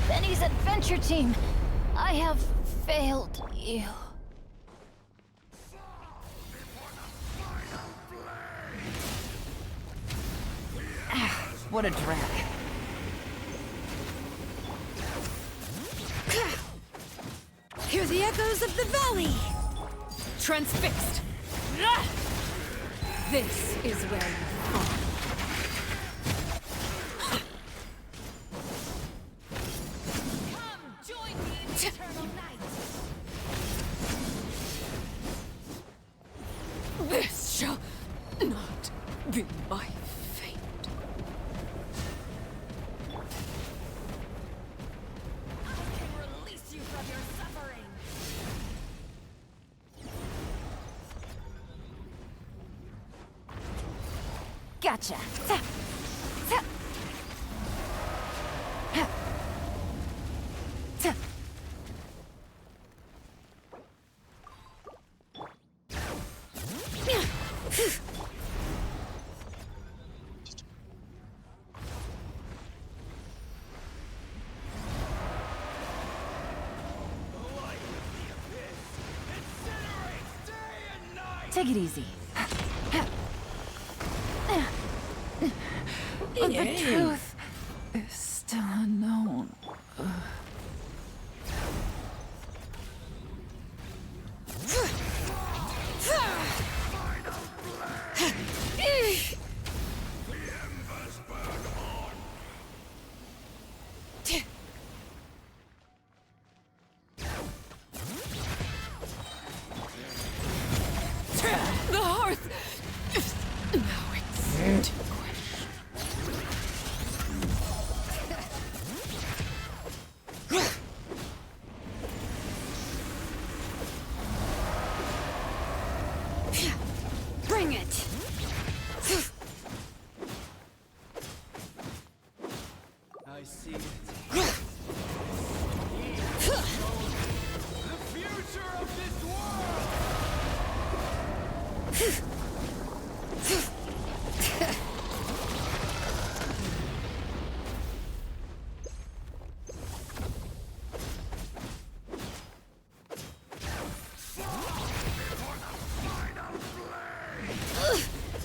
C: Benny's adventure team, I have failed you.
G: What a drag.
H: Hear the echoes of the valley. Transfixed. This is where you fall.
C: Come, join me in the eternal night.
H: This shall not be my fate.
C: I can release you from your suffering.
G: Gotcha. Take it easy. But the truth is still unknown.
H: The hearth is now extinguished. Bring it!
J: I see it. The future of this world!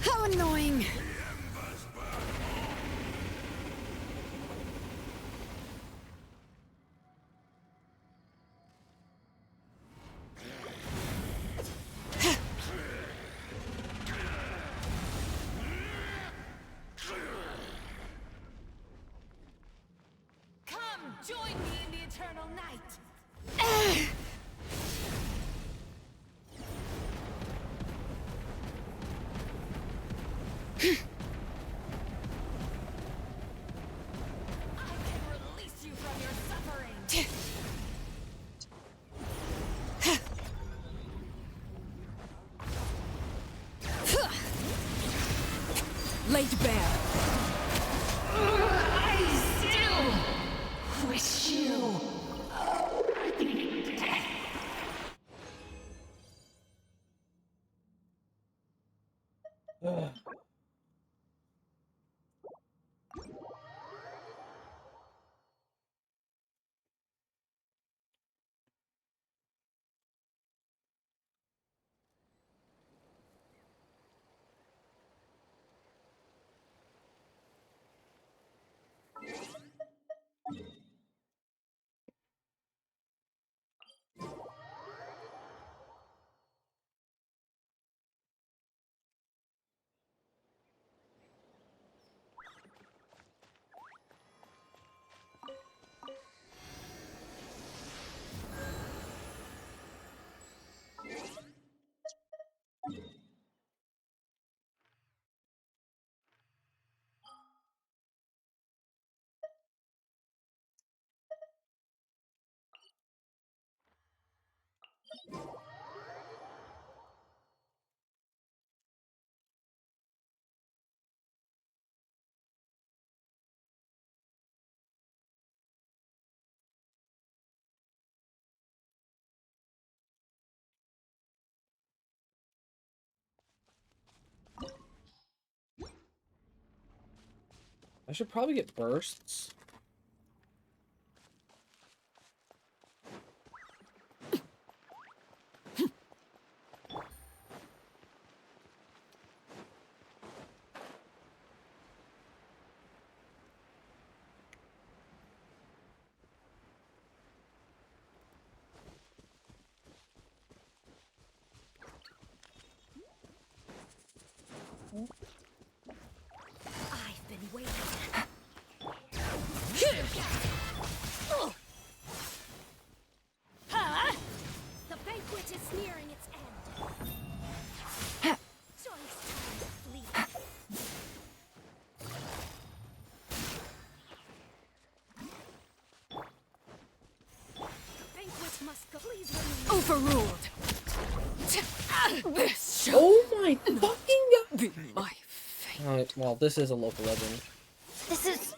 H: How annoying!
C: eternal night. I can release you from your suffering.
H: Laid bare.
C: I still wish you.
A: I should probably get bursts.
C: I've been waiting. Huh? The banquet is nearing its end. Choice time to flee. The banquet must go. Please remain.
H: Overruled. This shall
A: Oh my fucking god!
H: be my fate.
A: Well, this is a local legend.
C: This is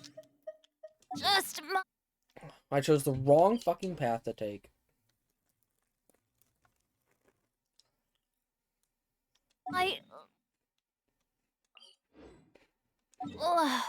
C: just
A: I chose the wrong fucking path to take.
C: my. Ugh.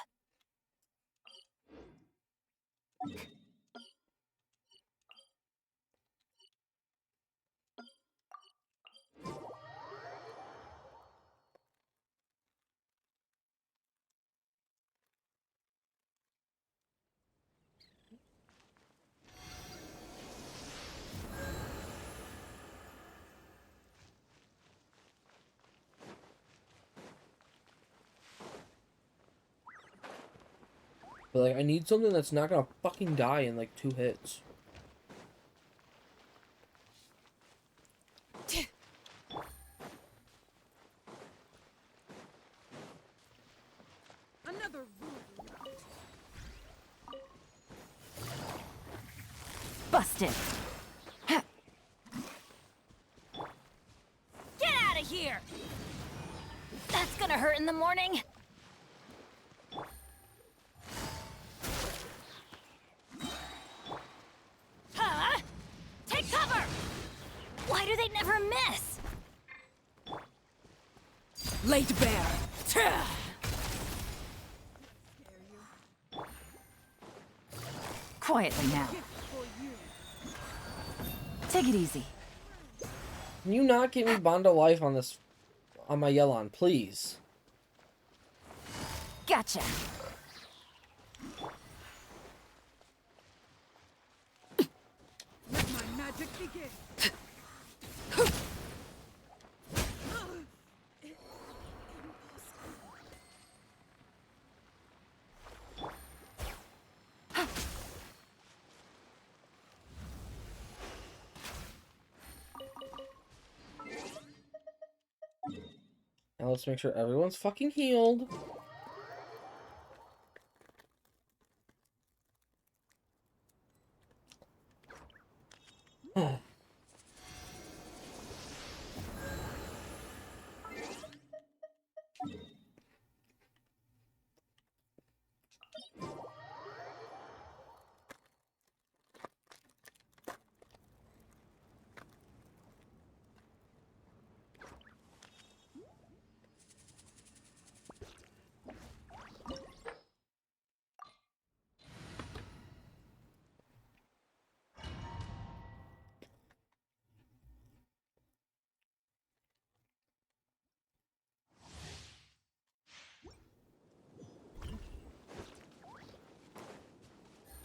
A: But like, I need something that's not gonna fucking die in like 2 hits.
H: Another
C: Busted. Get out of here! That's gonna hurt in the morning. Huh? Take cover! Why do they never miss?
H: laid bare.
G: Quietly now. Take it easy.
A: Can you not get me Bond of Life on this, on my Yellon, please?
G: Gotcha.
H: Let my magic begin.
A: Now let's make sure everyone's fucking healed.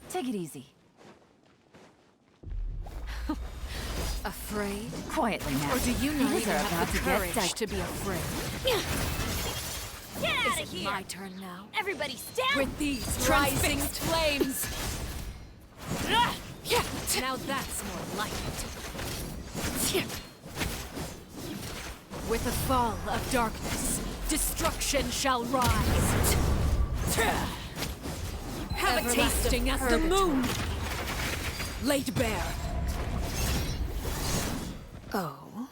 C: Take it easy.
H: Afraid?
C: Quietly now.
H: Or do you not
C: These
H: even
C: are
H: have
C: about
H: the
C: to get
H: courage
C: dicey.
H: to be afraid?
C: Get out
H: Is
C: of
H: it
C: here!
H: my turn now?
C: Everybody stand!
H: With these rising flames! Now that's more like it. With the fall of darkness, destruction shall rise. Have a tasting as the moon laid bare.
C: Oh?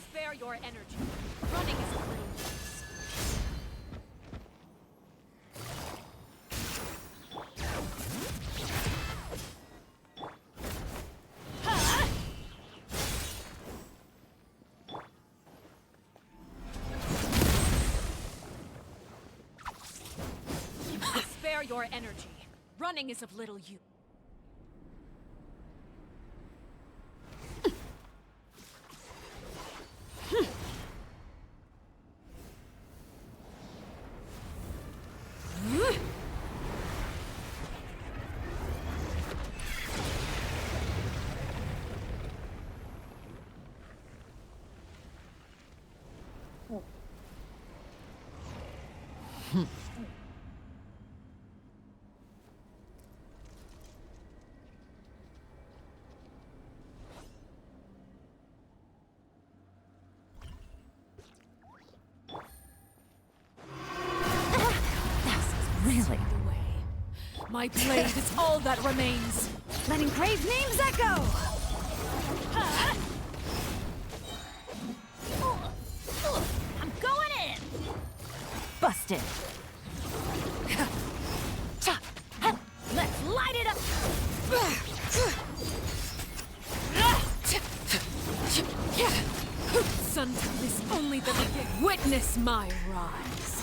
H: Spare your energy. Running is a little use. Spare your energy. Running is of little use.
C: Really?
H: My blade is all that remains.
C: Letting brave names echo! I'm going in! Busted. Let's light it up!
H: Sundown is only the beginning. Witness my rise.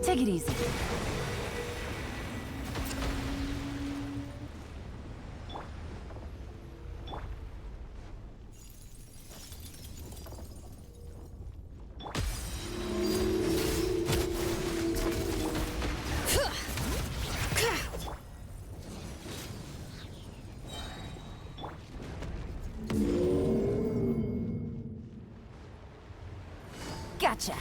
C: Take it easy. Gotcha.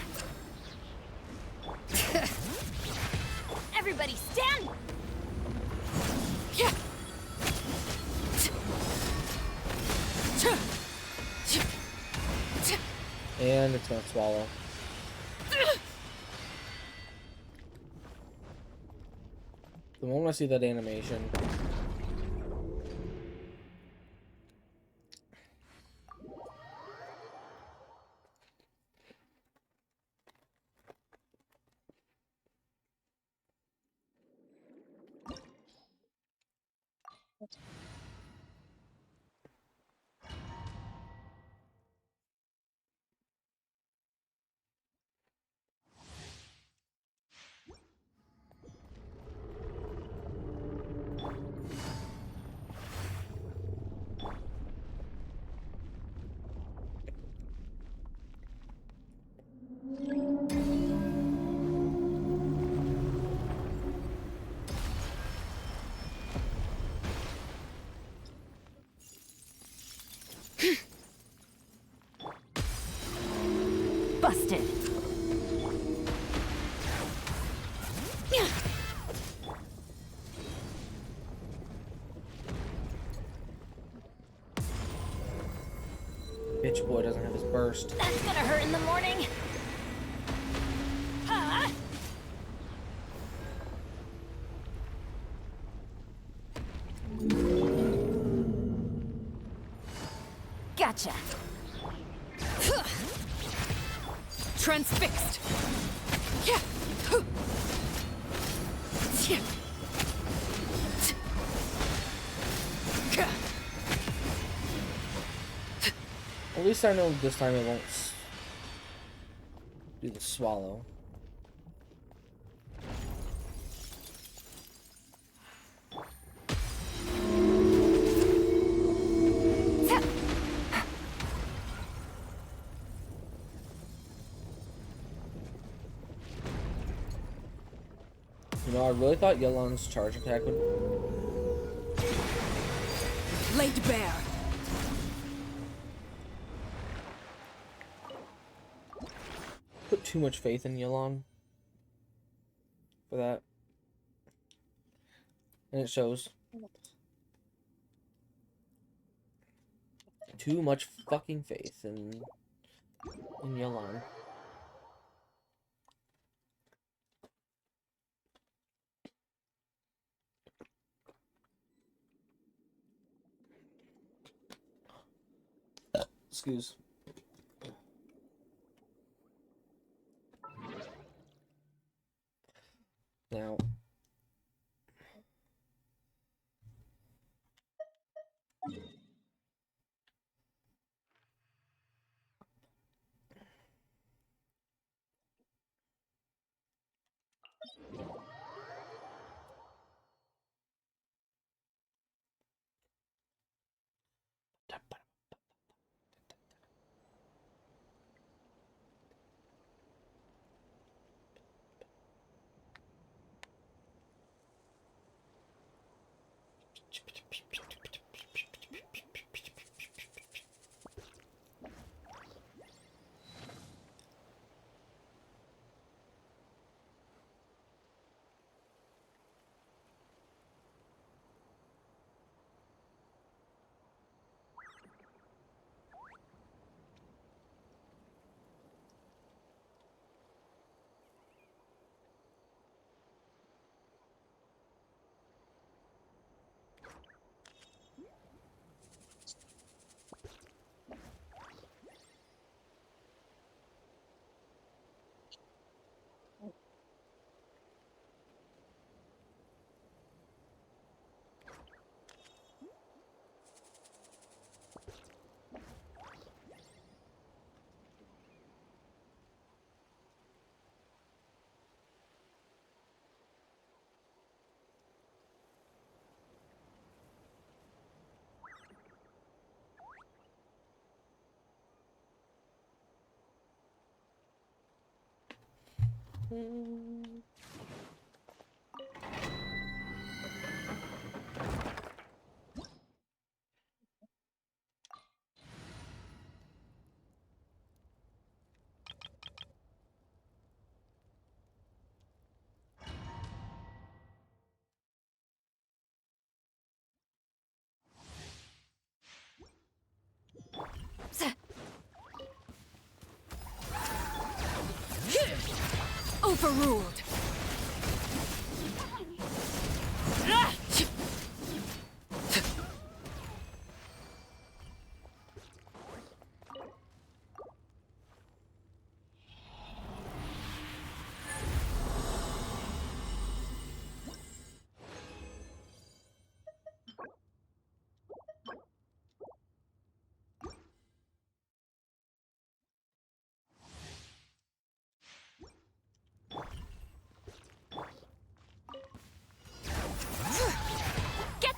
A: And it's gonna swallow. The moment I see that animation.
C: Busted.
A: Bitch boy doesn't have his burst.
C: That's gonna hurt in the morning. Huh? Gotcha.
H: Transfixed. Yeah.
A: At least I know this time it won't do the swallow. You know, I really thought Yelan's charge attack would
H: Laid bare.
A: put too much faith in Yelan for that. And it shows. Too much fucking faith in Yelan. Excuse. Now,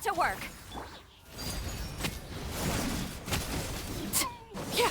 C: to work. Yeah.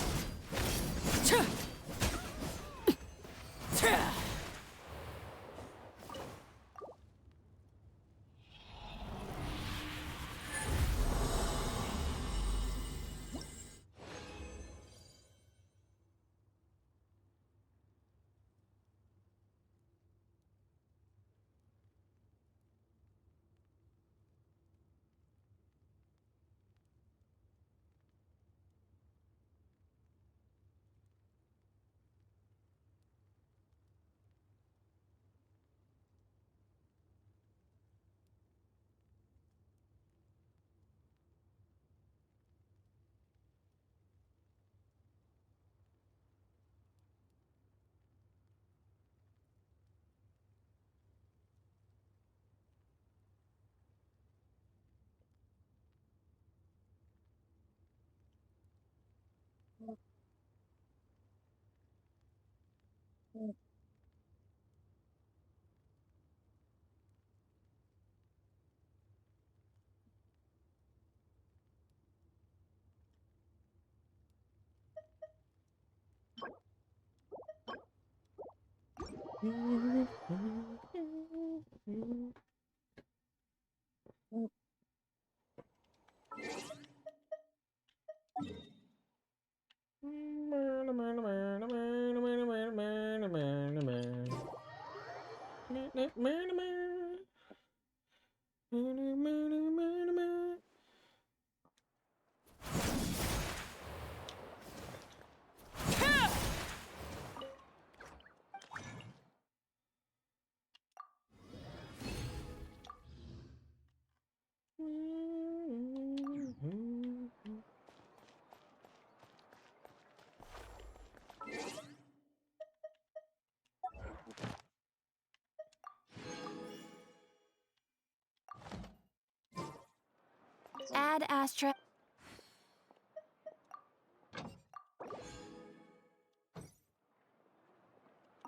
C: Ad Astra.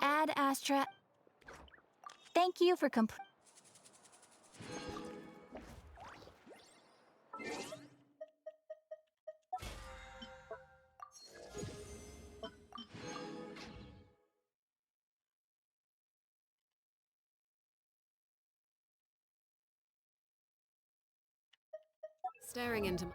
C: Ad Astra. Thank you for
H: Staring into my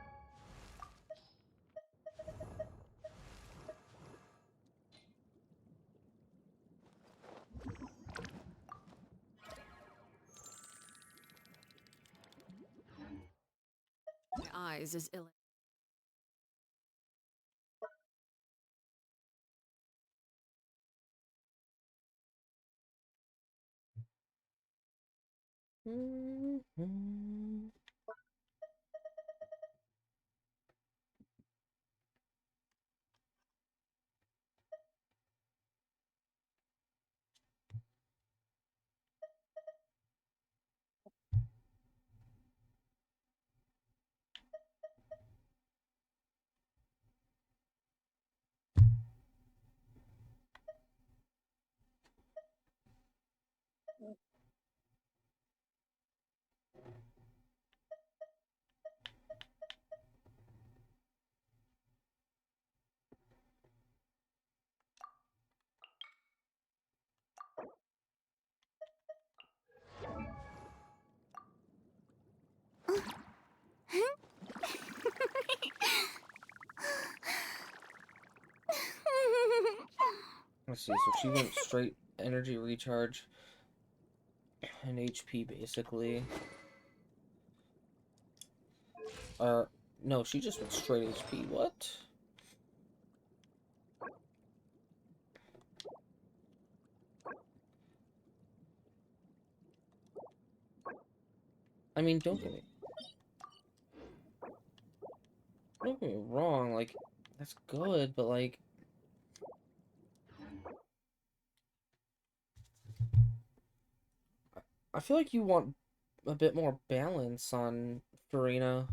H: eyes is ill.
A: Let's see, so she went straight energy recharge and HP basically. No, she just went straight HP. What? I mean, don't get me wrong, like, that's good, but like, I feel like you want a bit more balance on Furina.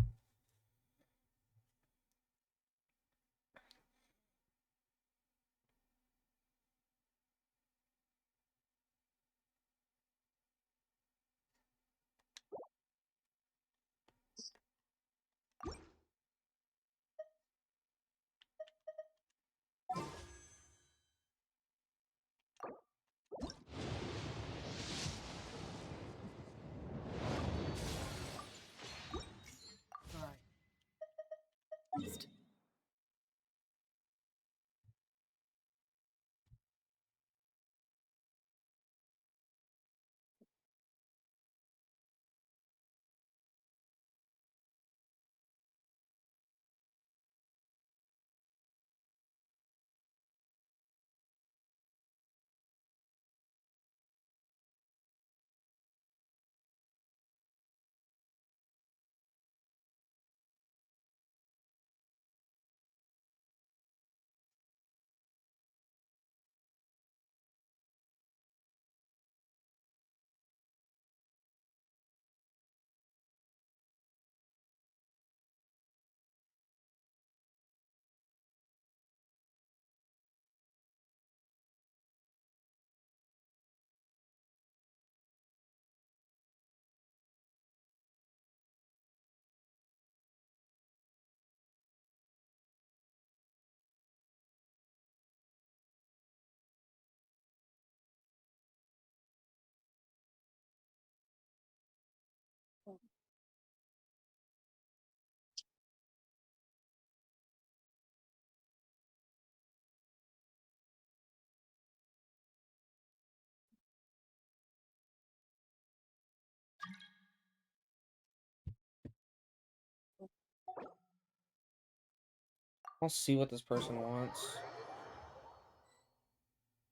A: I'll see what this person wants.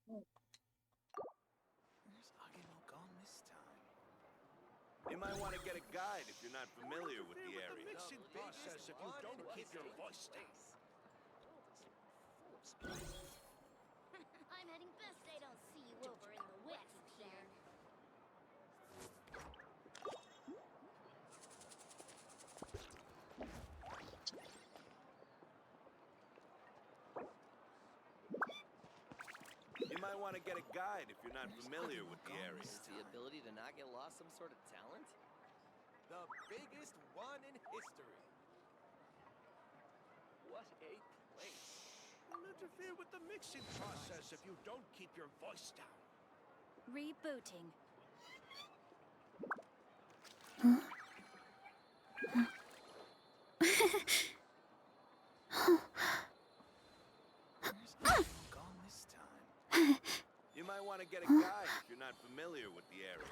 E: Where's Agemo gone this time? You might want to get a guide if you're not familiar with the area.
J: The mixing process if you don't keep your voice down.
C: I'm heading best they don't see you over in the west there.
E: You might want to get a guide if you're not familiar with the area.
J: Is the ability to not get lost some sort of talent? The biggest one in history. What a place. You'll interfere with the mixing process if you don't keep your voice down.
C: Rebooting.
E: Where's Agemo gone this time? You might want to get a guide if you're not familiar with the area.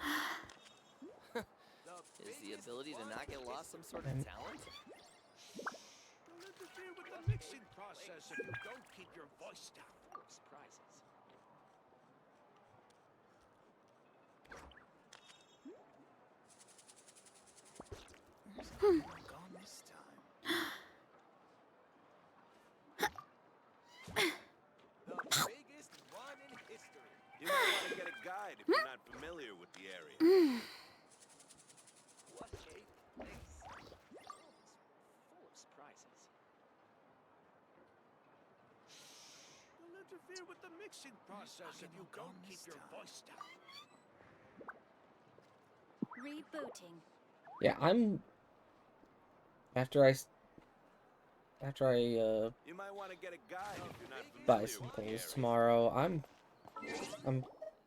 J: Is the ability to not get lost some sort of talent? You'll interfere with the mixing process if you don't keep your voice down. Surprises.
E: Where's Agemo gone this time?
J: The biggest one in history.
E: You might want to get a guide if you're not familiar with the area.
J: What a place. Full of surprises. You'll interfere with the mixing process if you don't keep your voice down.
C: Rebooting.
A: Yeah, I'm. After I
E: You might want to get a guide if you're not familiar
A: buy
E: with
A: some
E: the
A: things
E: area.
A: tomorrow,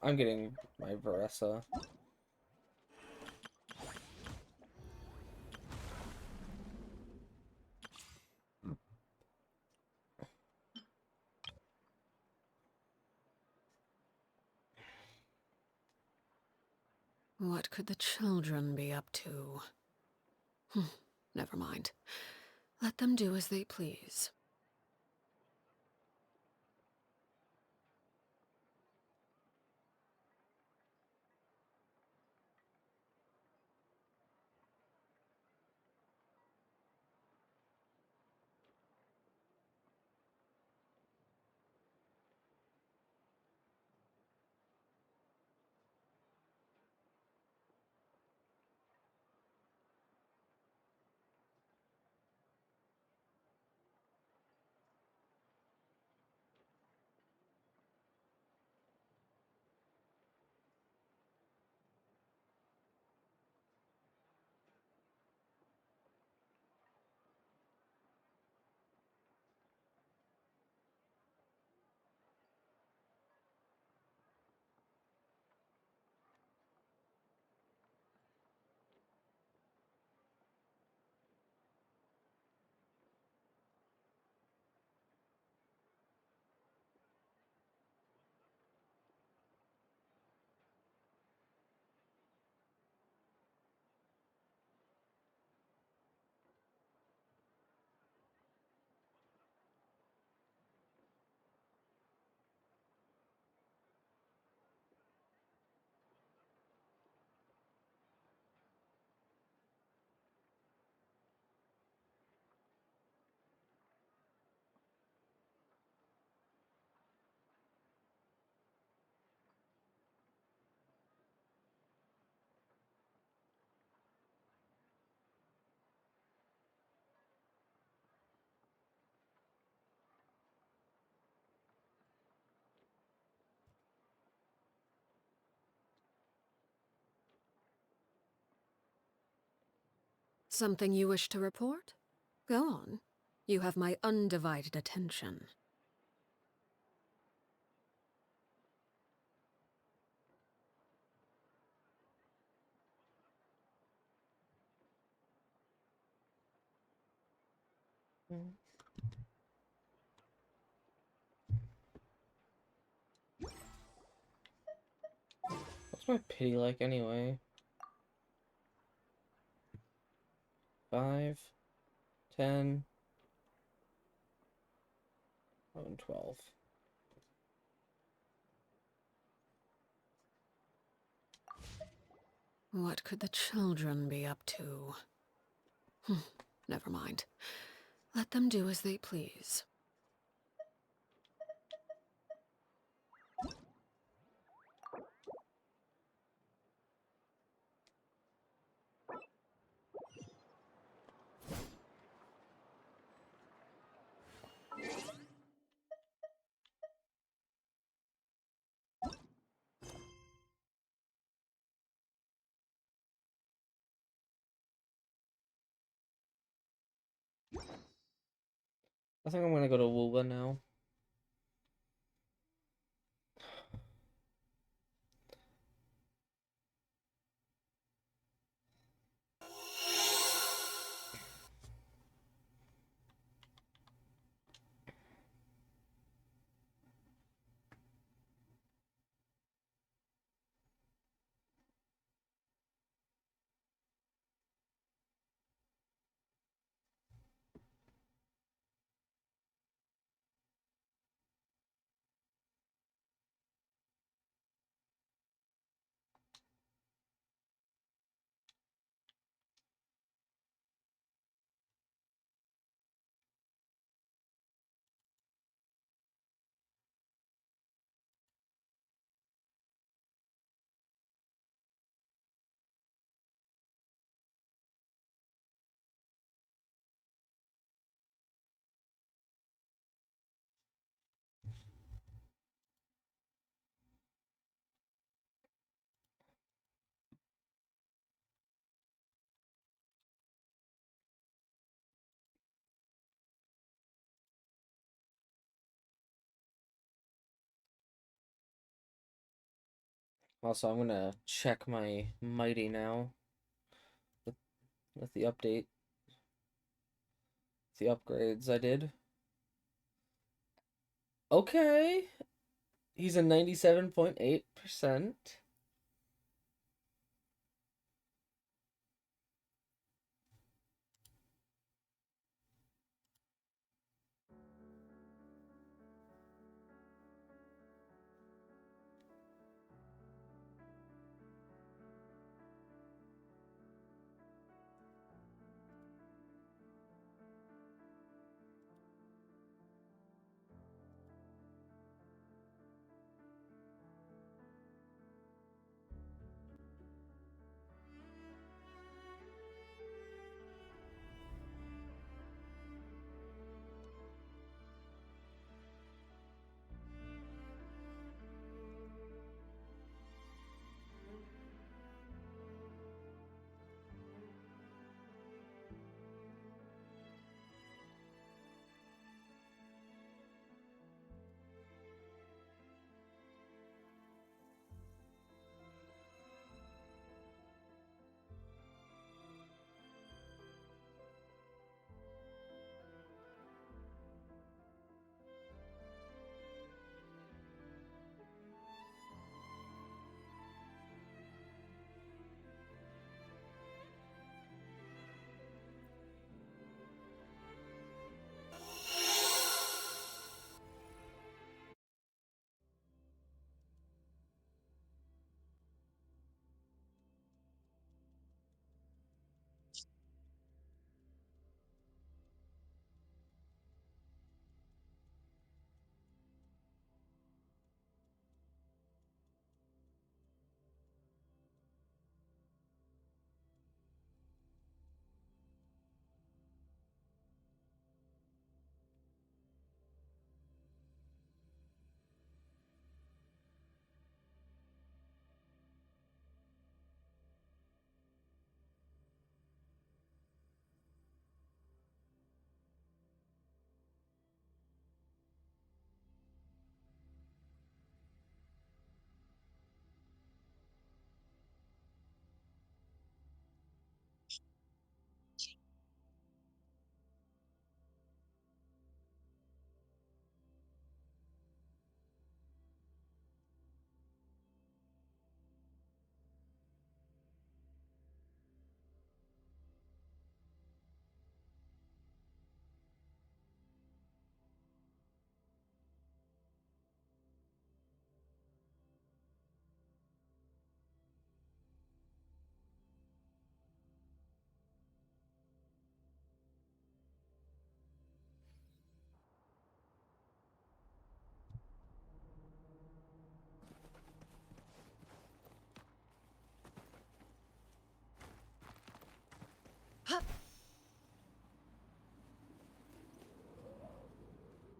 A: I'm getting my Veressa.
H: What could the children be up to? Never mind. Let them do as they please. Something you wish to report? Go on. You have my undivided attention.
A: What's my pity like anyway? 5, 10. 12.
H: What could the children be up to? Never mind. Let them do as they please.
A: I think I'm gonna go to Woola now. Also, I'm gonna check my mighty now with the update, the upgrades I did. Okay, he's a 97.8%.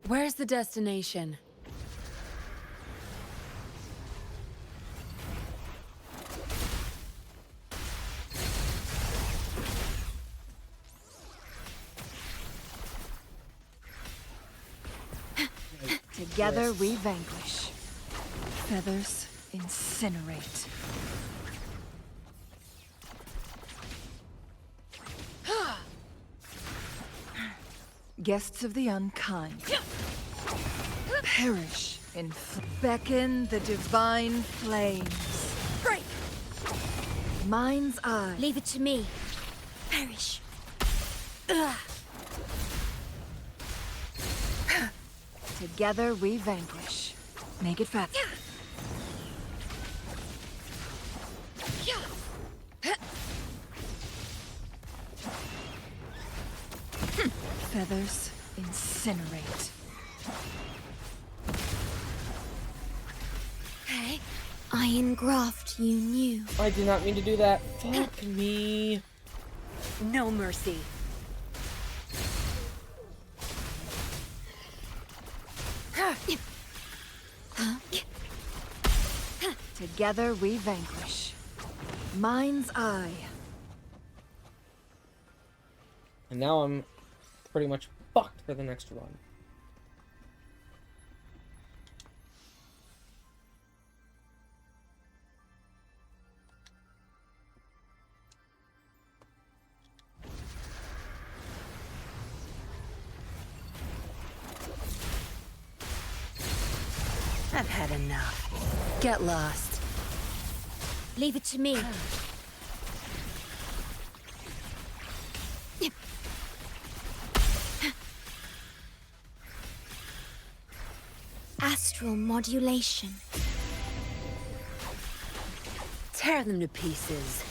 H: Where's the destination?
K: Together we vanquish. Feathers incinerate. Guests of the unkind. Perish in beckon the divine flames.
C: Break!
K: Mind's eye.
C: Leave it to me. Perish. Ugh.
K: Together we vanquish. Make it fast. Feathers incinerate.
C: Okay. Iron graft you knew.
A: I did not mean to do that. Fuck me.
C: No mercy.
K: Together we vanquish. Mind's eye.
A: And now I'm pretty much fucked for the next run.
H: I've had enough. Get lost.
C: Leave it to me. Astral modulation.
H: Tear them to pieces.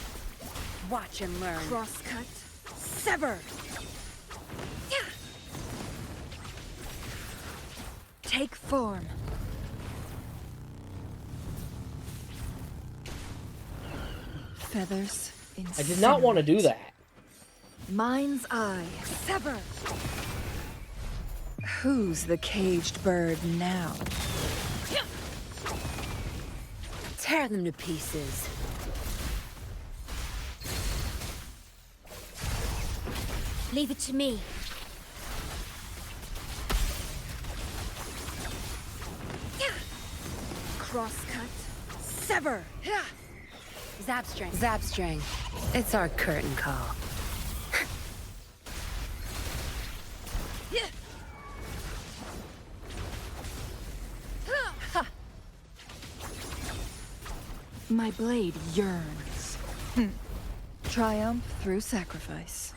H: Watch and learn.
K: Crosscut. Sever. Take form. Feathers incinerate.
A: I did not want to do that.
K: Mind's eye. Sever. Who's the caged bird now?
H: Tear them to pieces.
C: Leave it to me.
K: Crosscut. Sever.
H: Zapstring. Zapstring. It's our curtain call.
K: My blade yearns. Triumph through sacrifice.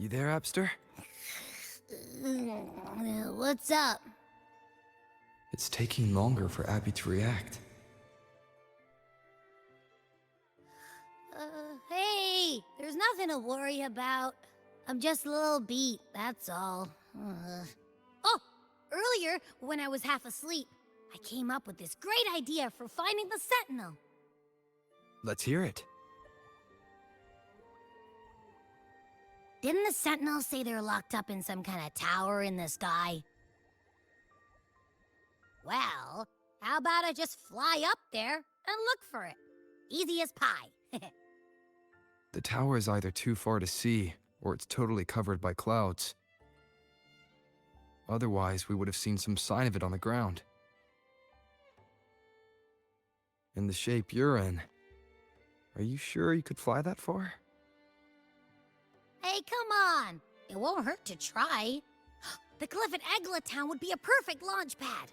E: You there, Abster?
C: What's up?
E: It's taking longer for Abby to react.
C: Hey, there's nothing to worry about. I'm just a little beat, that's all. Oh, earlier, when I was half asleep, I came up with this great idea for finding the Sentinel.
E: Let's hear it.
C: Didn't the Sentinel say they're locked up in some kind of tower in the sky? Well, how about I just fly up there and look for it? Easy as pie.
E: The tower is either too far to see, or it's totally covered by clouds. Otherwise, we would have seen some sign of it on the ground. In the shape you're in, are you sure you could fly that far?
C: Hey, come on! It won't hurt to try. The cliff at Egla Town would be a perfect launch pad.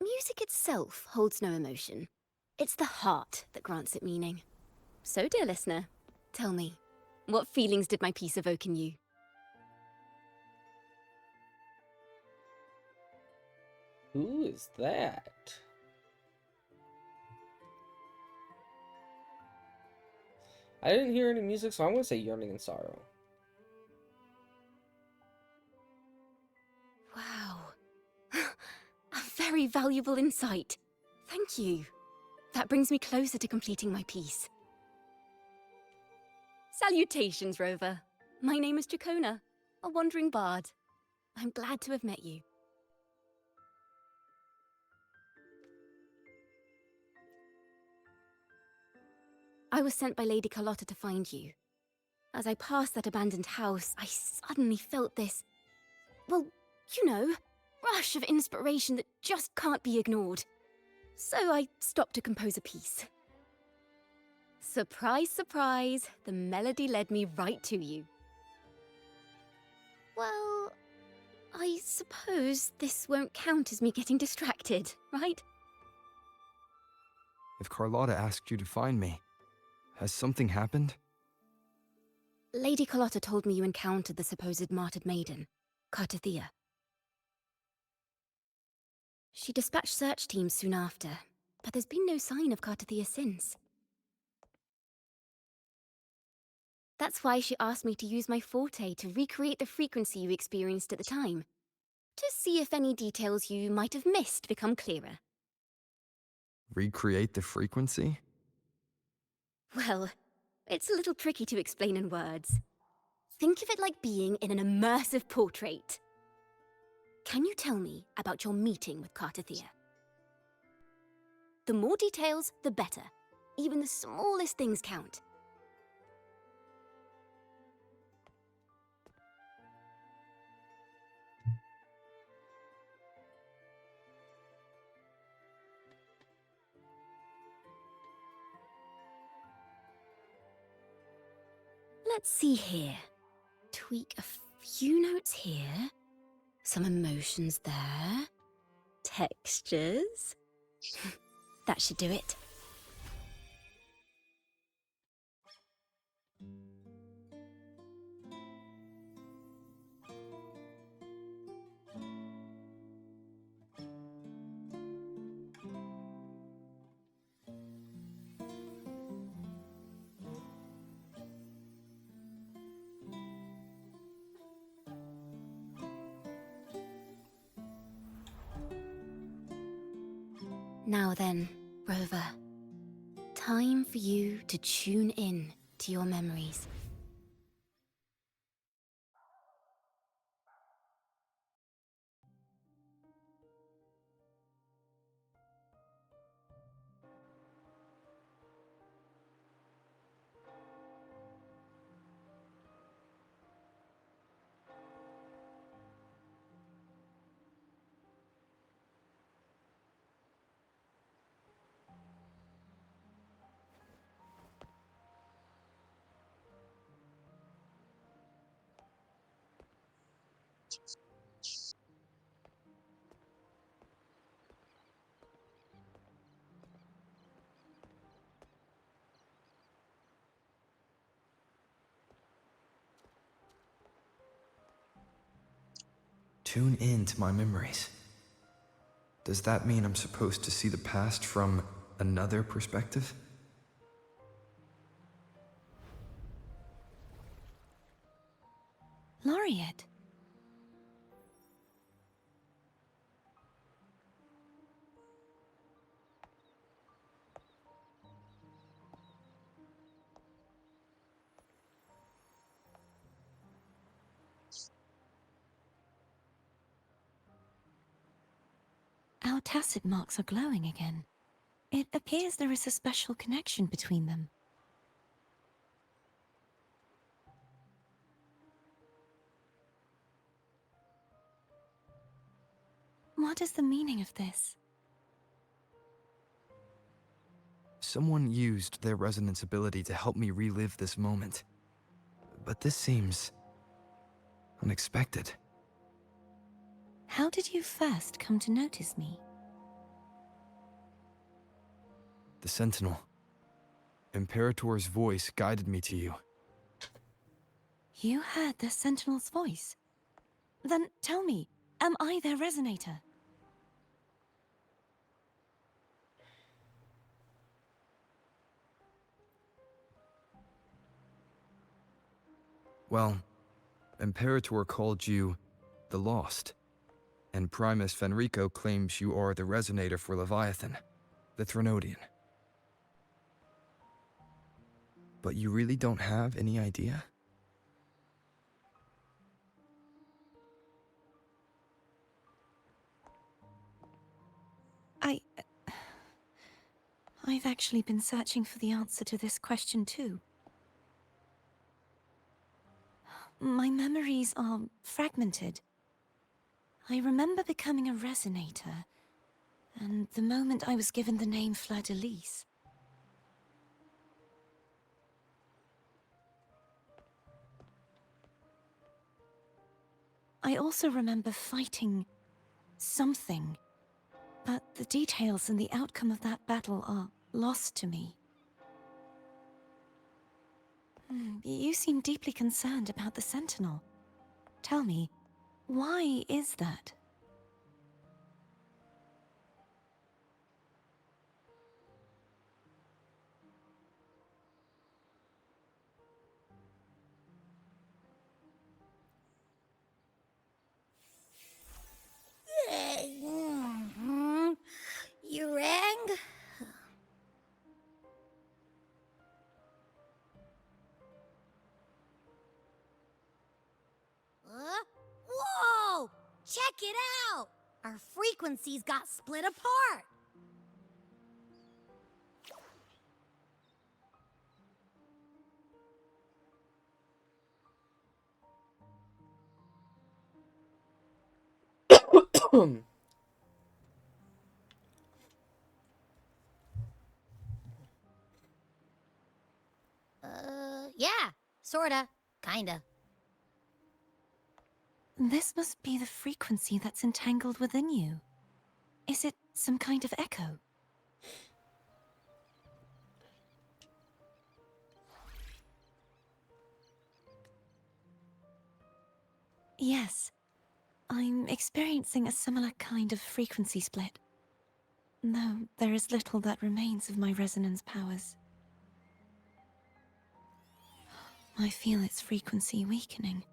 I: Music itself holds no emotion. It's the heart that grants it meaning. So, dear listener, tell me, what feelings did my piece evoke in you?
A: Who is that? I didn't hear any music, so I'm gonna say Yearning and Sorrow.
I: Wow. A very valuable insight. Thank you. That brings me closer to completing my piece. Salutations, Rover. My name is Dracona, a wandering bard. I'm glad to have met you. I was sent by Lady Carlotta to find you. As I passed that abandoned house, I suddenly felt this, well, you know, rush of inspiration that just can't be ignored. So I stopped to compose a piece. Surprise, surprise, the melody led me right to you. Well, I suppose this won't count as me getting distracted, right?
E: If Carlotta asked you to find me, has something happened?
I: Lady Carlotta told me you encountered the supposed martyred maiden, Cartathea. She dispatched search teams soon after, but there's been no sign of Cartathea since. That's why she asked me to use my forte to recreate the frequency you experienced at the time, to see if any details you might have missed become clearer.
E: Recreate the frequency?
I: Well, it's a little tricky to explain in words. Think of it like being in an immersive portrait. Can you tell me about your meeting with Cartathea? The more details, the better. Even the smallest things count. Let's see here. Tweak a few notes here. Some emotions there. Textures. That should do it. Now then, Rover. Time for you to tune in to your memories.
L: Tune in to my memories. Does that mean I'm supposed to see the past from another perspective?
M: Laureate. Our tacit marks are glowing again. It appears there is a special connection between them. What is the meaning of this?
L: Someone used their resonance ability to help me relive this moment. But this seems unexpected.
M: How did you first come to notice me?
L: The Sentinel. Imperator's voice guided me to you.
M: You heard the Sentinel's voice? Then tell me, am I their resonator?
L: Well, Imperator called you the Lost, and Primus Fenrico claims you are the resonator for Leviathan, the Threnodian. But you really don't have any idea?
M: I've actually been searching for the answer to this question too. My memories are fragmented. I remember becoming a resonator, and the moment I was given the name Fleur-de-Lis. I also remember fighting something, but the details and the outcome of that battle are lost to me. You seem deeply concerned about the Sentinel. Tell me, why is that?
C: You rang? Whoa! Check it out! Our frequencies got split apart! Yeah, sorta, kinda.
M: This must be the frequency that's entangled within you. Is it some kind of echo? Yes. I'm experiencing a similar kind of frequency split. Though there is little that remains of my resonance powers. I feel its frequency weakening.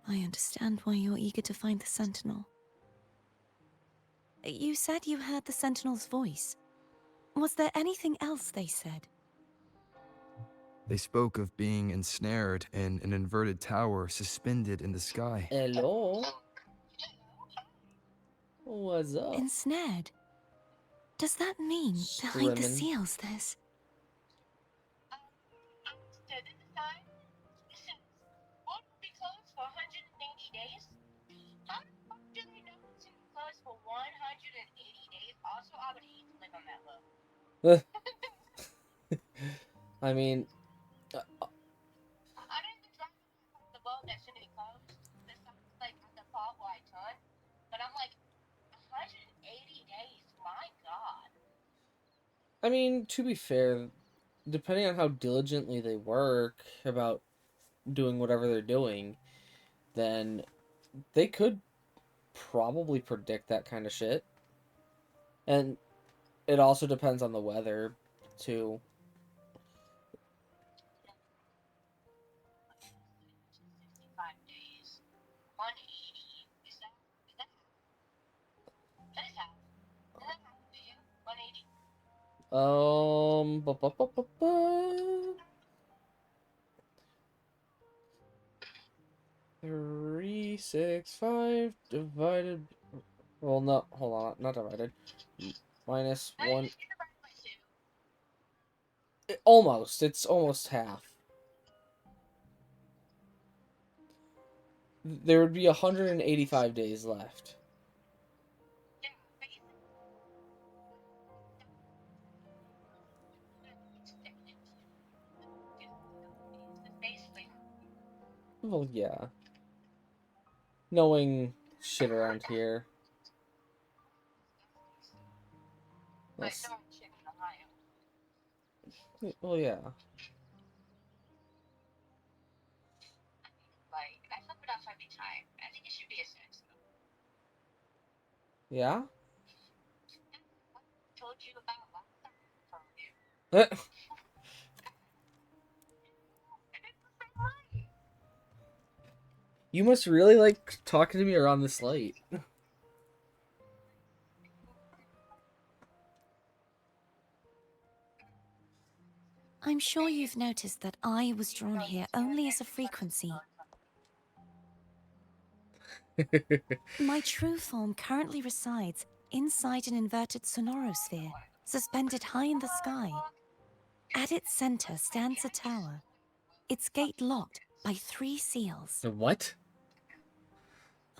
M: I understand why you're eager to find the Sentinel. You said you heard the Sentinel's voice. Was there anything else they said?
L: They spoke of being ensnared in an inverted tower suspended in the sky.
A: Hello? What's up?
M: Ensnared? Does that mean behind the
A: Streaming.
M: seals there's...
A: I mean, I mean, to be fair, depending on how diligently they work about doing whatever they're doing, then they could probably predict that kind of shit. And it also depends on the weather, too. Ba, ba, ba, ba, ba. 365 divided. Well, no, hold on, not divided. Minus 1. Almost. It's almost half. There would be 185 days left. Well, yeah. Knowing shit around here. That's... Well, yeah. Yeah? You must really like talking to me around this late.
M: I'm sure you've noticed that I was drawn here only as a frequency. My true form currently resides inside an inverted sonorosphere, suspended high in the sky. At its center stands a tower, its gate locked by 3 seals.
A: What?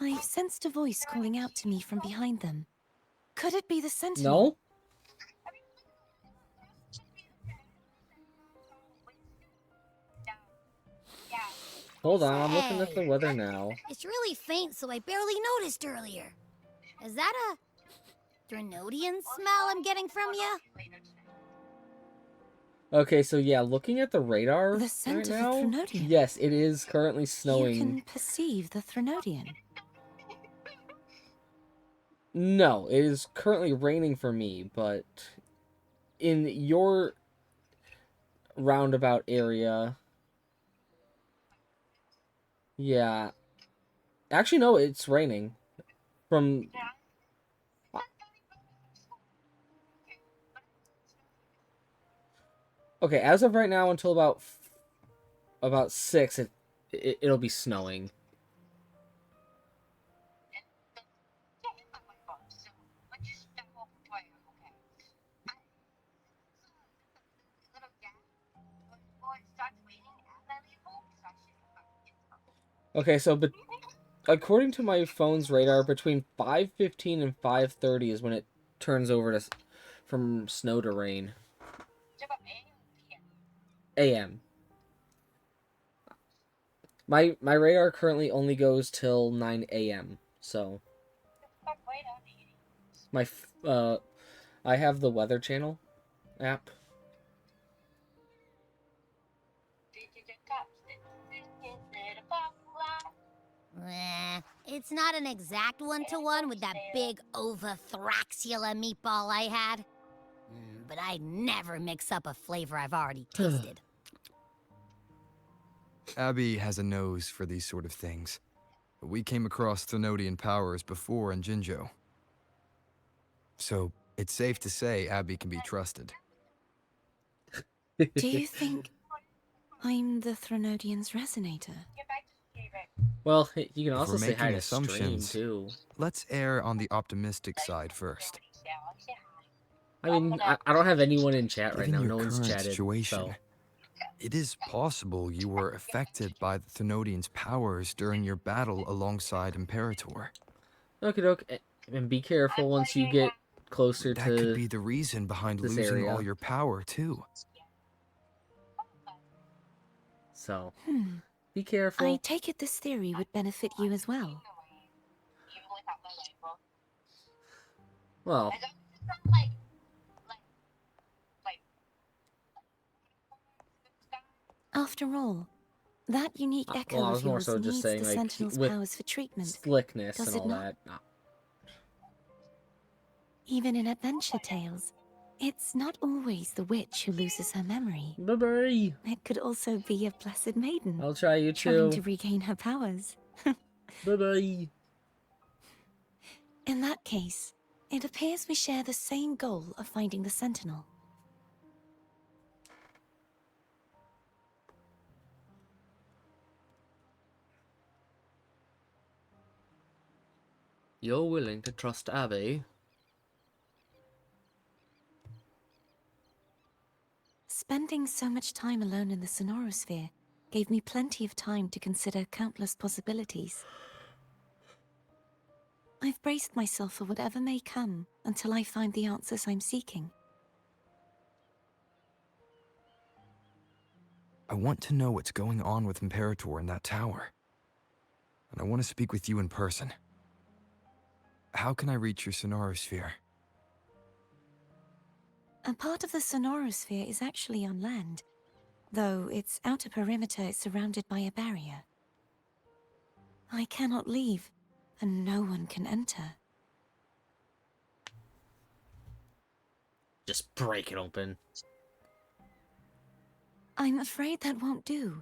M: I've sensed a voice calling out to me from behind them. Could it be the Sentinel?
A: No? Hold on, I'm looking at the weather now.
C: It's really faint, so I barely noticed earlier. Is that a Threnodian smell I'm getting from you?
A: Okay, so yeah, looking at the radar
M: The scent
A: right
M: of a
A: now,
M: Threnodian.
A: yes, it is currently snowing.
M: You can perceive the Threnodian.
A: No, it is currently raining for me, but in your roundabout area, yeah. Actually, no, it's raining. From... Okay, as of right now, until about 6, it'll be snowing. Okay, so but according to my phone's radar, between 5:15 and 5:30 is when it turns over to from snow to rain. AM. My radar currently only goes till 9 AM. So I have the Weather Channel app.
C: It's not an exact one-to-one with that big Ovathraxula meatball I had. But I never mix up a flavor I've already tasted.
L: Abby has a nose for these sort of things. We came across Threnodian powers before in Jinzhou. So it's safe to say Abby can be trusted.
M: Do you think I'm the Threnodian's resonator.
A: Well, you can
L: If
A: also
L: we're
A: say hi
L: making
A: to Stream,
L: assumptions,
A: too.
L: let's err on the optimistic side first.
A: I mean, I don't have anyone in chat right
L: Given
A: now.
L: your
A: No one's
L: current
A: chatted,
L: situation,
A: so...
L: it is possible you were affected by the Thenodian's powers during your battle alongside Imperator.
A: Okay, doke. And be careful once you get closer
L: That
A: to
L: could be the reason behind
A: this
L: losing
A: area.
L: all your power, too.
A: So, be careful.
M: I take it this theory would benefit you as well.
A: Well,
M: After all, that unique echo
A: well, I was
M: of
A: more
M: yours
A: so just
M: needs
A: saying,
M: the
A: like,
M: Sentinel's
A: with
M: powers for treatment.
A: slickness
M: Does
A: and
M: it
A: all
M: not?
A: that. No.
M: Even in adventure tales, it's not always the witch who loses her memory.
A: Bye-bye.
M: It could also be a blessed maiden.
A: I'll try you
M: trying
A: too.
M: to regain her powers.
A: Bye-bye.
M: In that case, it appears we share the same goal of finding the Sentinel.
A: You're willing to trust Abby?
M: Spending so much time alone in the Sonorosphere gave me plenty of time to consider countless possibilities. I've braced myself for whatever may come until I find the answers I'm seeking.
L: I want to know what's going on with Imperator in that tower. And I want to speak with you in person. How can I reach your Sonorosphere?
M: A part of the Sonorosphere is actually on land, though its outer perimeter is surrounded by a barrier. I cannot leave, and no one can enter.
A: Just break it open.
M: I'm afraid that won't do.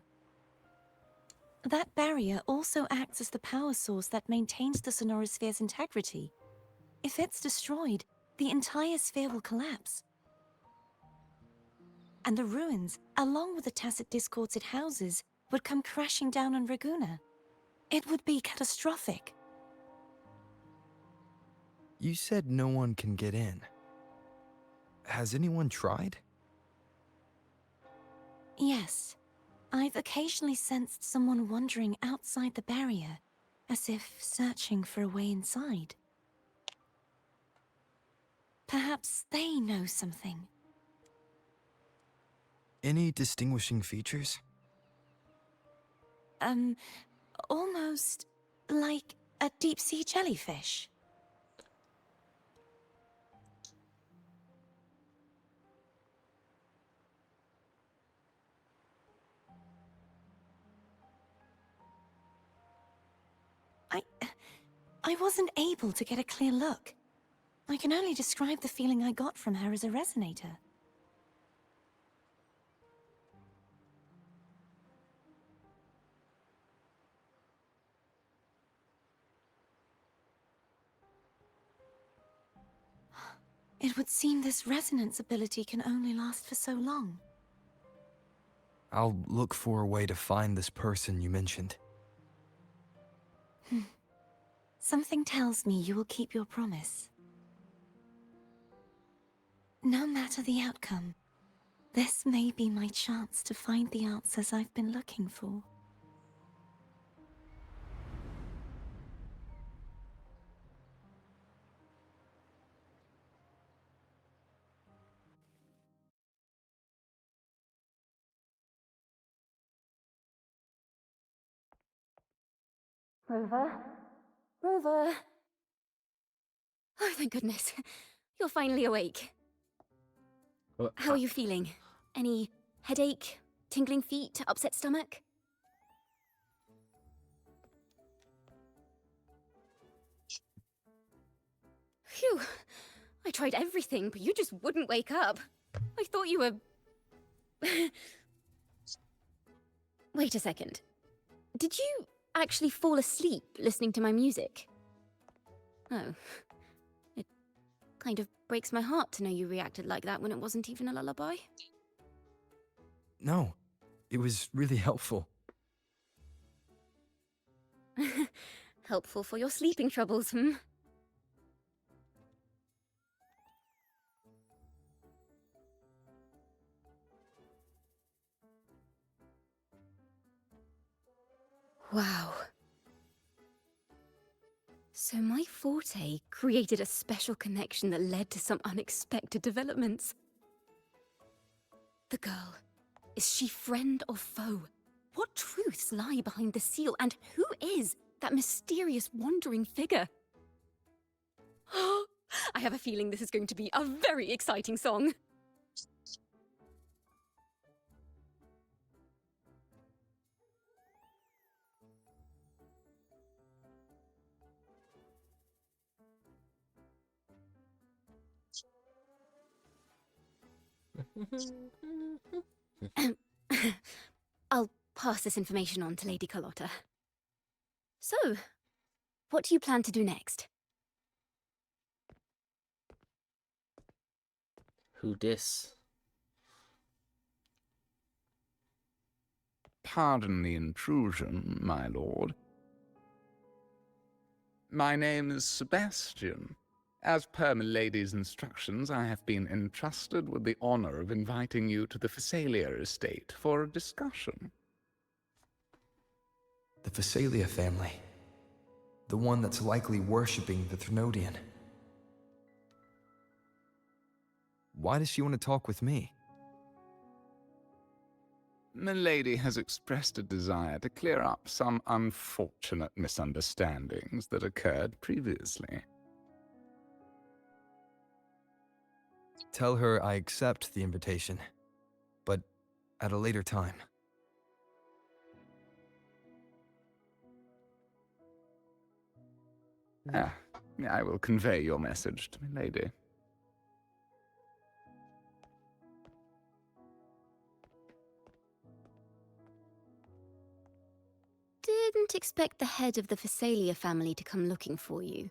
M: That barrier also acts as the power source that maintains the Sonorosphere's integrity. If it's destroyed, the entire sphere will collapse. And the ruins, along with the tacit discords it houses, would come crashing down on Raguna. It would be catastrophic.
L: You said no one can get in. Has anyone tried?
M: Yes. I've occasionally sensed someone wandering outside the barrier, as if searching for a way inside. Perhaps they know something.
L: Any distinguishing features?
M: Almost like a deep-sea jellyfish. I wasn't able to get a clear look. I can only describe the feeling I got from her as a resonator. It would seem this resonance ability can only last for so long.
L: I'll look for a way to find this person you mentioned.
M: Something tells me you will keep your promise. No matter the outcome, this may be my chance to find the answers I've been looking for.
I: Rover? Rover? Oh, thank goodness. You're finally awake. How are you feeling? Any headache, tingling feet, upset stomach? Phew. I tried everything, but you just wouldn't wake up. I thought you were... Wait a second. Did you actually fall asleep listening to my music? Oh. It kind of breaks my heart to know you reacted like that when it wasn't even a lullaby.
L: No. It was really helpful.
I: Helpful for your sleeping troubles, hmm? Wow. So my forte created a special connection that led to some unexpected developments. The girl, is she friend or foe? What truths lie behind the seal, and who is that mysterious wandering figure? I have a feeling this is going to be a very exciting song. I'll pass this information on to Lady Carlotta. So, what do you plan to do next?
A: Who dis?
N: Pardon the intrusion, my lord. My name is Sebastian. As per milady's instructions, I have been entrusted with the honor of inviting you to the Phasalia estate for a discussion.
L: The Phasalia family. The one that's likely worshipping the Threnodian. Why does she want to talk with me?
N: Milady has expressed a desire to clear up some unfortunate misunderstandings that occurred previously.
L: Tell her I accept the invitation, but at a later time.
N: I will convey your message to Milady.
I: Didn't expect the head of the Phasalia family to come looking for you.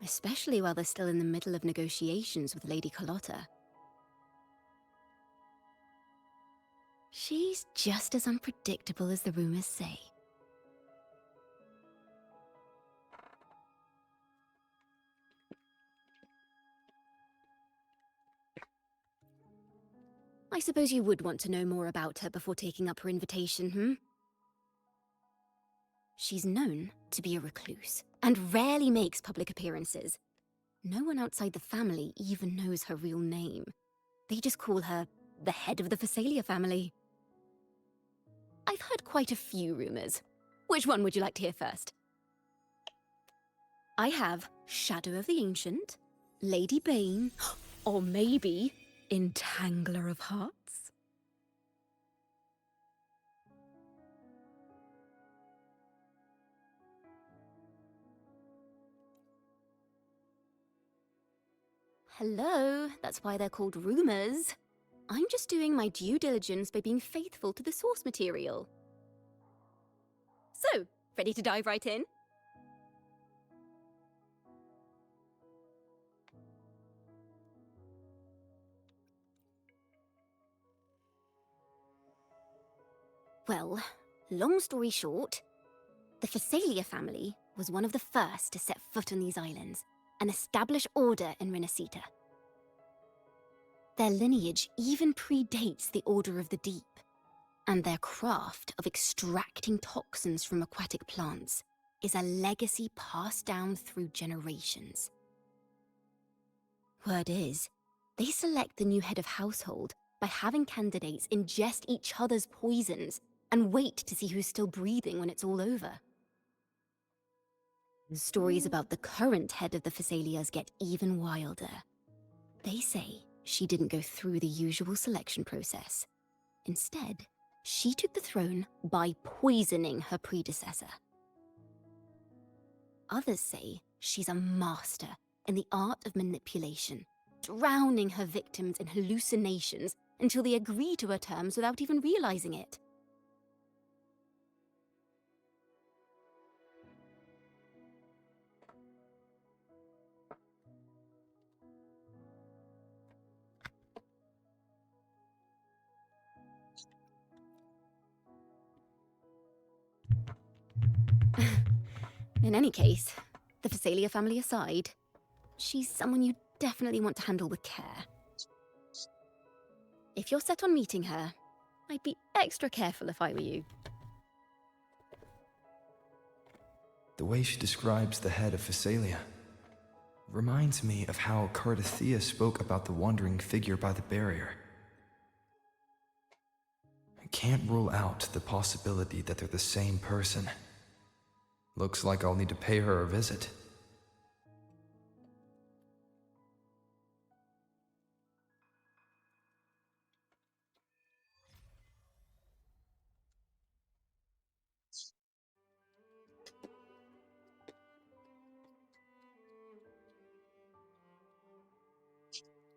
I: Especially while they're still in the middle of negotiations with Lady Carlotta. She's just as unpredictable as the rumors say. I suppose you would want to know more about her before taking up her invitation, hmm? She's known to be a recluse, and rarely makes public appearances. No one outside the family even knows her real name. They just call her the head of the Phasalia family. I've heard quite a few rumors. Which one would you like to hear first? I have Shadow of the Ancient, Lady Bane, or maybe Entangler of Hearts. Hello, that's why they're called rumors. I'm just doing my due diligence by being faithful to the source material. So, ready to dive right in? Well, long story short, the Phasalia family was one of the first to set foot on these islands and establish order in Renacita. Their lineage even predates the Order of the Deep, and their craft of extracting toxins from aquatic plants is a legacy passed down through generations. Word is, they select the new head of household by having candidates ingest each other's poisons and wait to see who's still breathing when it's all over. Stories about the current head of the Phasalias get even wilder. They say she didn't go through the usual selection process. Instead, she took the throne by poisoning her predecessor. Others say she's a master in the art of manipulation, drowning her victims in hallucinations until they agree to her terms without even realizing it. In any case, the Phasalia family aside, she's someone you definitely want to handle with care. If you're set on meeting her, I'd be extra careful if I were you.
L: The way she describes the head of Phasalia reminds me of how Cardathea spoke about the wandering figure by the barrier. I can't rule out the possibility that they're the same person. Looks like I'll need to pay her a visit.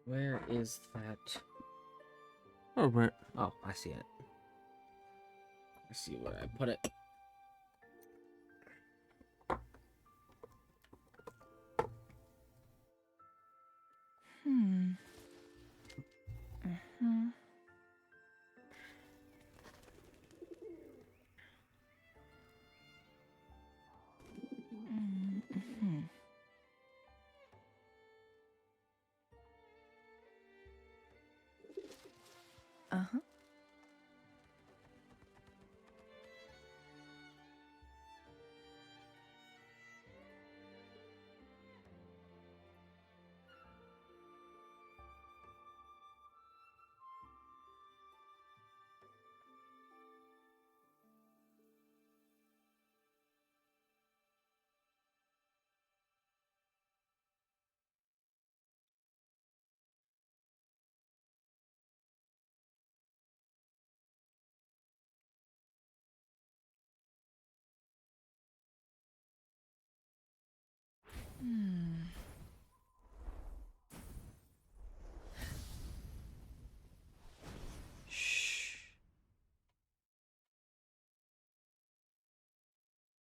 A: Where is that? Or where? Oh, I see it. I see where I put it.
K: Uh-huh.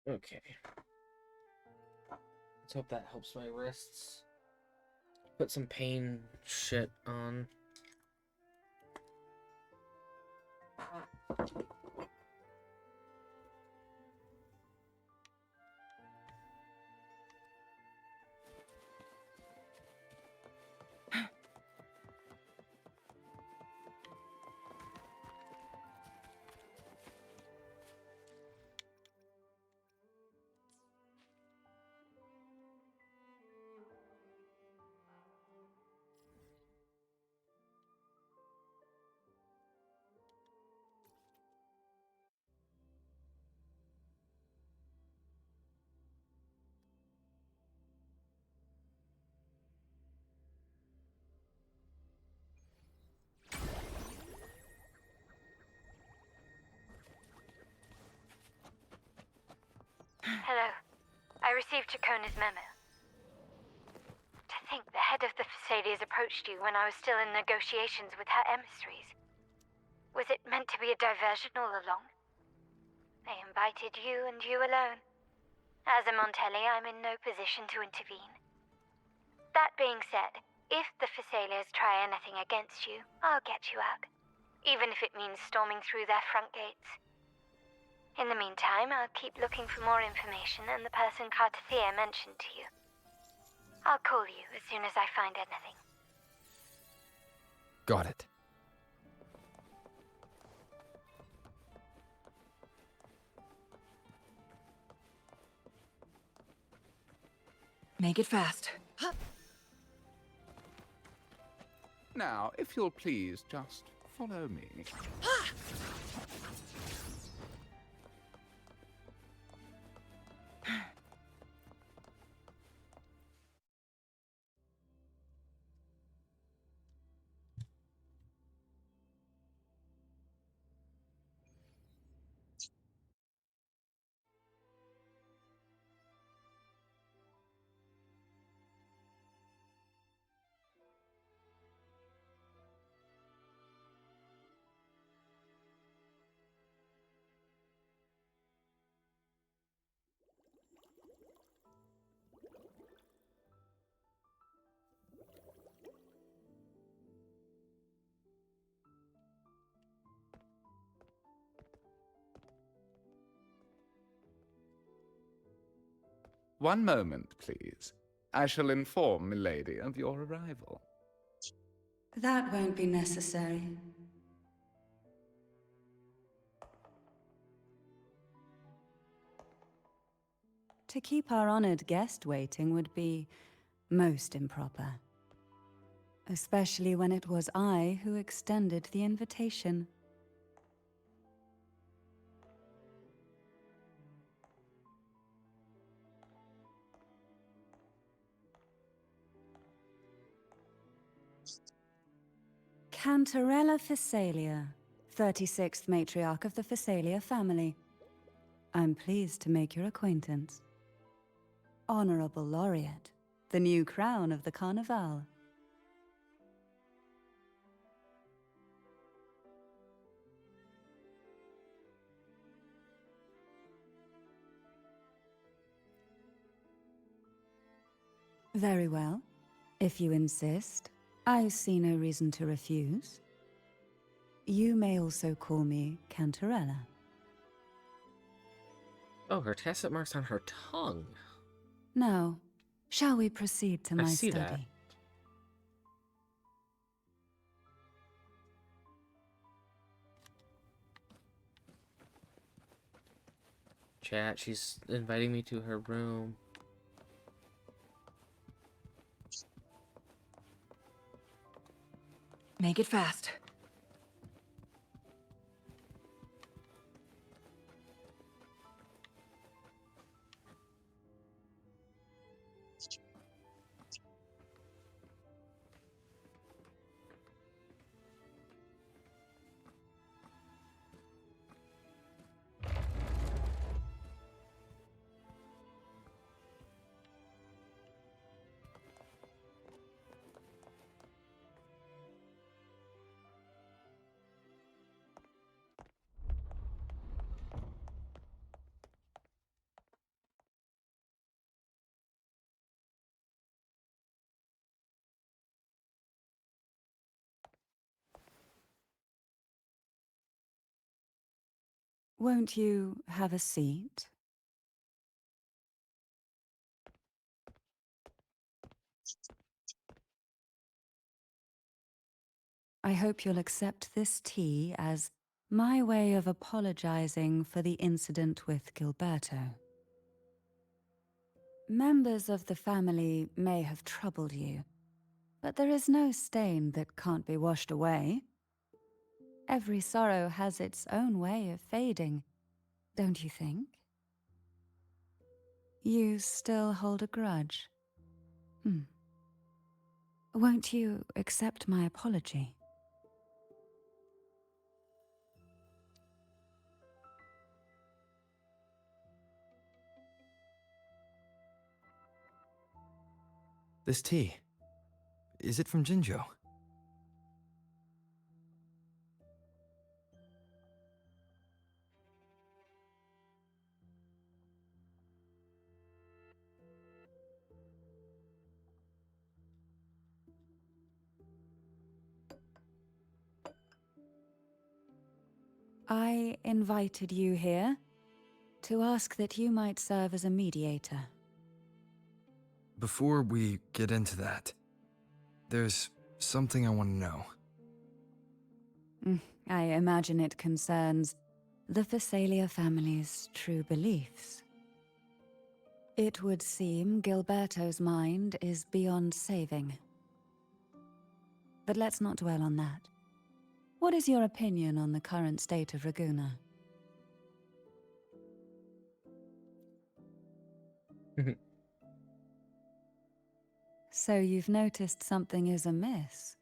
A: Okay. Let's hope that helps my wrists. Put some pain shit on.
O: Hello. I received Chacona's memo. To think the head of the Phasalias approached you when I was still in negotiations with her emissaries. Was it meant to be a diversion all along? They invited you and you alone. As a Montelli, I'm in no position to intervene. That being said, if the Phasalias try anything against you, I'll get you out. Even if it means storming through their front gates. In the meantime, I'll keep looking for more information and the person Cardathea mentioned to you. I'll call you as soon as I find anything.
L: Got it.
K: Make it fast.
N: Now, if you'll please, just follow me. One moment, please. I shall inform Milady of your arrival.
P: That won't be necessary. To keep our honored guest waiting would be most improper. Especially when it was I who extended the invitation. Cantarella Physalia, 36th matriarch of the Physalia family. I'm pleased to make your acquaintance. Honorable Laureate, the new crown of the Carnival. Very well. If you insist, I see no reason to refuse. You may also call me Cantarella.
A: Oh, her tacit marks on her tongue.
P: Now, shall we proceed to
A: I
P: my
A: see
P: study?
A: that. Chat, she's inviting me to her room.
K: Make it fast.
P: Won't you have a seat? I hope you'll accept this tea as my way of apologizing for the incident with Gilberto. Members of the family may have troubled you, but there is no stain that can't be washed away. Every sorrow has its own way of fading, don't you think? You still hold a grudge? Won't you accept my apology?
L: This tea. Is it from Jinzhou?
P: I invited you here to ask that you might serve as a mediator.
L: Before we get into that, there's something I want to know.
P: I imagine it concerns the Physalia family's true beliefs. It would seem Gilberto's mind is beyond saving. But let's not dwell on that. What is your opinion on the current state of Raguna? So you've noticed something is amiss.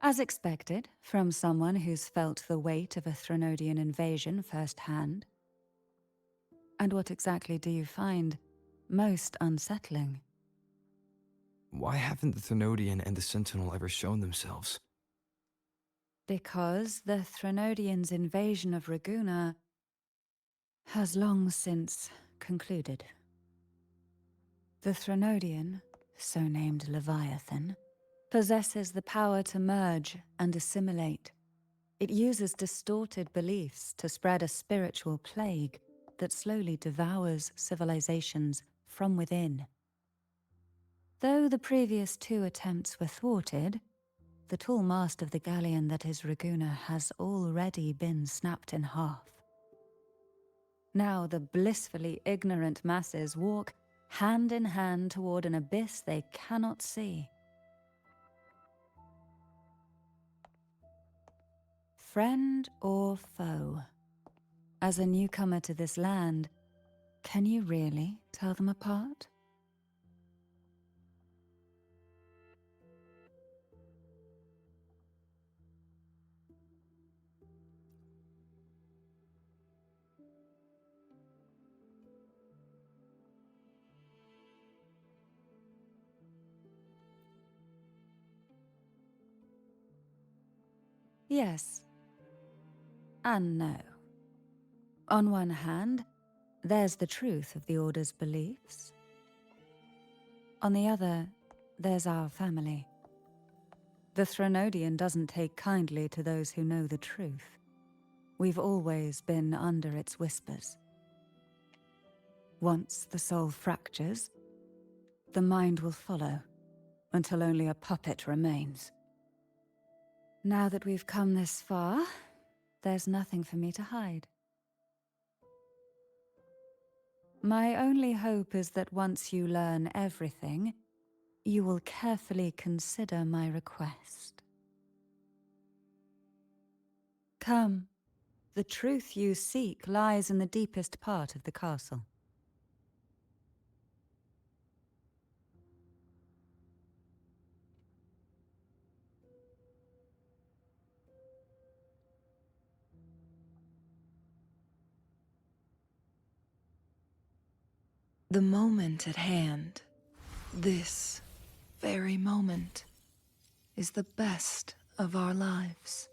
P: As expected, from someone who's felt the weight of a Threnodian invasion firsthand. And what exactly do you find most unsettling?
L: Why haven't the Threnodian and the Sentinel ever shown themselves?
P: Because the Threnodians' invasion of Raguna has long since concluded. The Threnodian, so named Leviathan, possesses the power to merge and assimilate. It uses distorted beliefs to spread a spiritual plague that slowly devours civilizations from within. Though the previous 2 attempts were thwarted, the tall mast of the galleon that is Raguna has already been snapped in half. Now the blissfully ignorant masses walk hand in hand toward an abyss they cannot see. Friend or foe? As a newcomer to this land, can you really tell them apart? Yes. And no. On one hand, there's the truth of the Order's beliefs. On the other, there's our family. The Threnodian doesn't take kindly to those who know the truth. We've always been under its whispers. Once the soul fractures, the mind will follow, until only a puppet remains. Now that we've come this far, there's nothing for me to hide. My only hope is that once you learn everything, you will carefully consider my request. Come, the truth you seek lies in the deepest part of the castle.
K: The moment at hand, this very moment, is the best of our lives.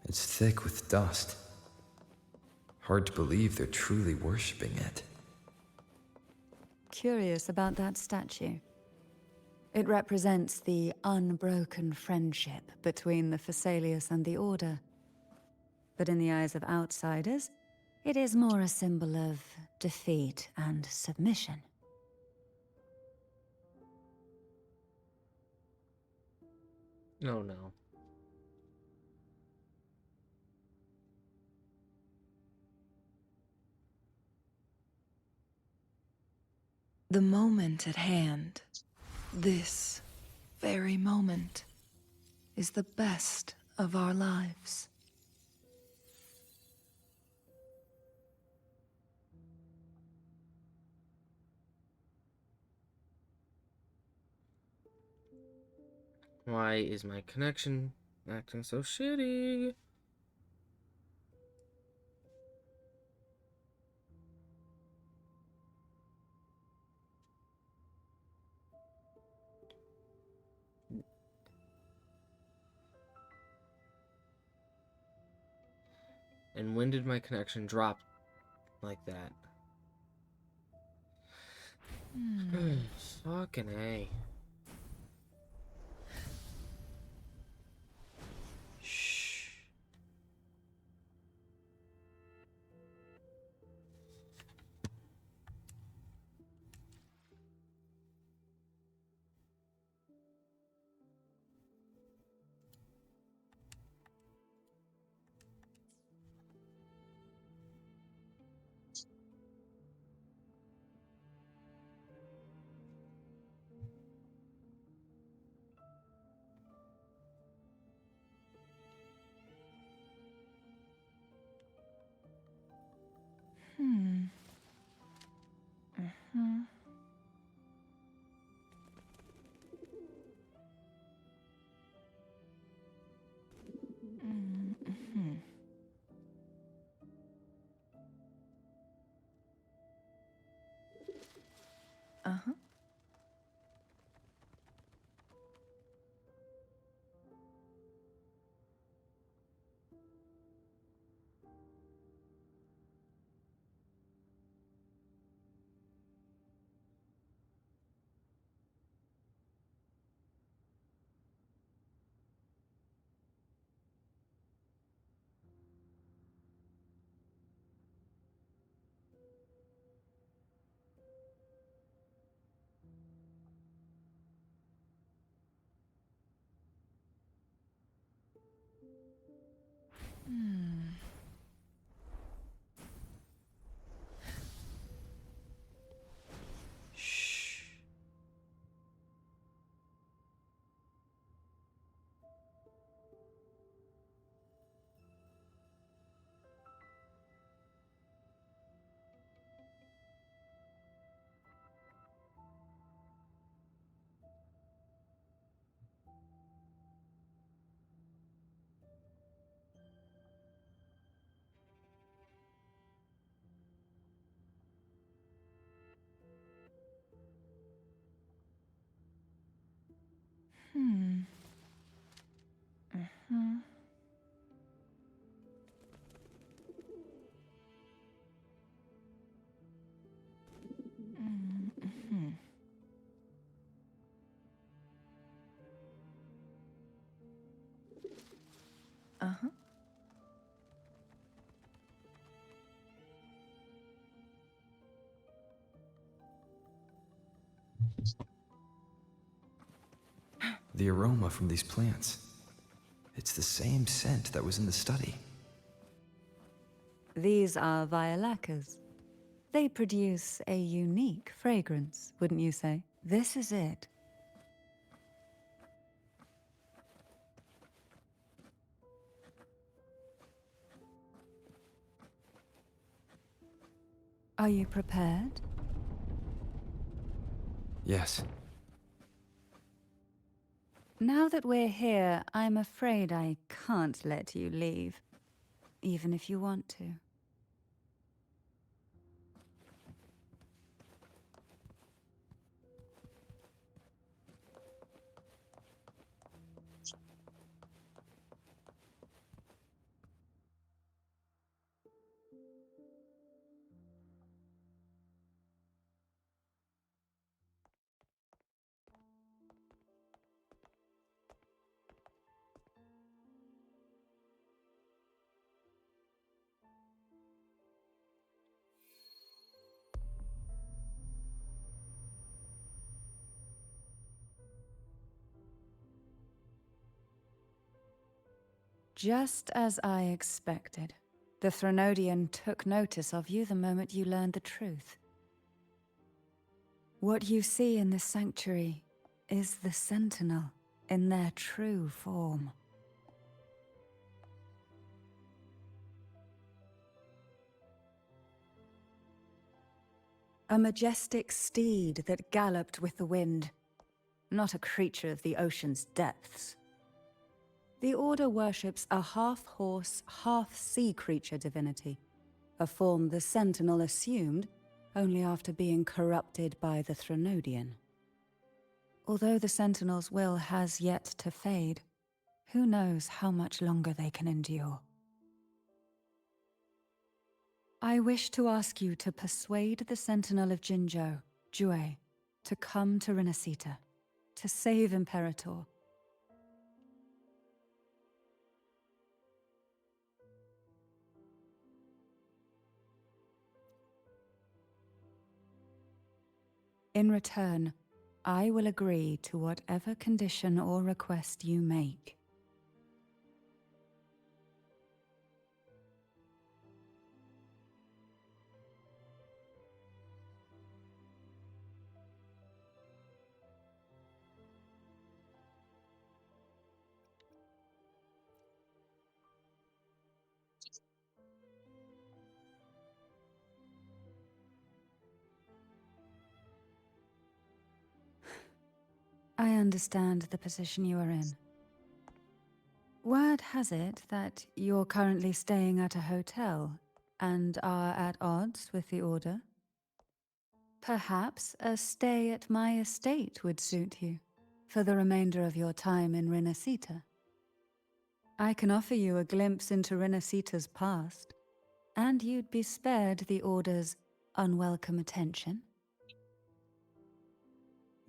L: It's thick with dust. Hard to believe they're truly worshipping it.
P: Curious about that statue. It represents the unbroken friendship between the Phasaelius and the Order. But in the eyes of outsiders, it is more a symbol of defeat and submission.
A: Oh no.
K: The moment at hand, this very moment, is the best of our lives.
A: Why is my connection acting so shitty? And when did my connection drop like that? Fucking A.
K: Uh-huh. Hmm. Shh. Hmm. Uh-huh. Mm-hmm. Uh-huh.
L: The aroma from these plants. It's the same scent that was in the study.
P: These are violacas. They produce a unique fragrance, wouldn't you say? This is it. Are you prepared?
L: Yes.
P: Now that we're here, I'm afraid I can't let you leave, even if you want to. Just as I expected. The Threnodian took notice of you the moment you learned the truth. What you see in this sanctuary is the Sentinel in their true form. A majestic steed that galloped with the wind, not a creature of the ocean's depths. The Order worships a half-horse, half-sea creature divinity, a form the Sentinel assumed only after being corrupted by the Threnodian. Although the Sentinel's will has yet to fade, who knows how much longer they can endure. I wish to ask you to persuade the Sentinel of Jinzhou, Jue, to come to Renacita, to save Imperator. In return, I will agree to whatever condition or request you make. I understand the position you are in. Word has it that you're currently staying at a hotel and are at odds with the Order. Perhaps a stay at my estate would suit you for the remainder of your time in Renacita. I can offer you a glimpse into Renacita's past, and you'd be spared the Order's unwelcome attention.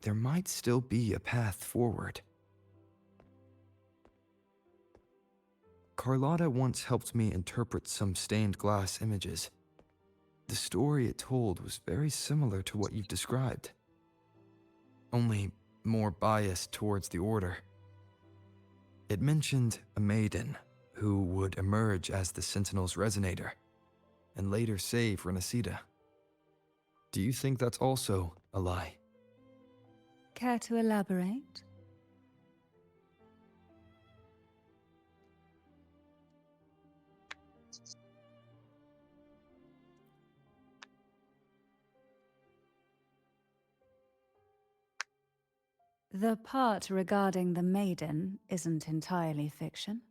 L: There might still be a path forward. Carlotta once helped me interpret some stained glass images. The story it told was very similar to what you've described, only more biased towards the Order. It mentioned a maiden who would emerge as the Sentinel's resonator and later save Renacita. Do you think that's also a lie?
P: Care to elaborate? The part regarding the maiden isn't entirely fiction.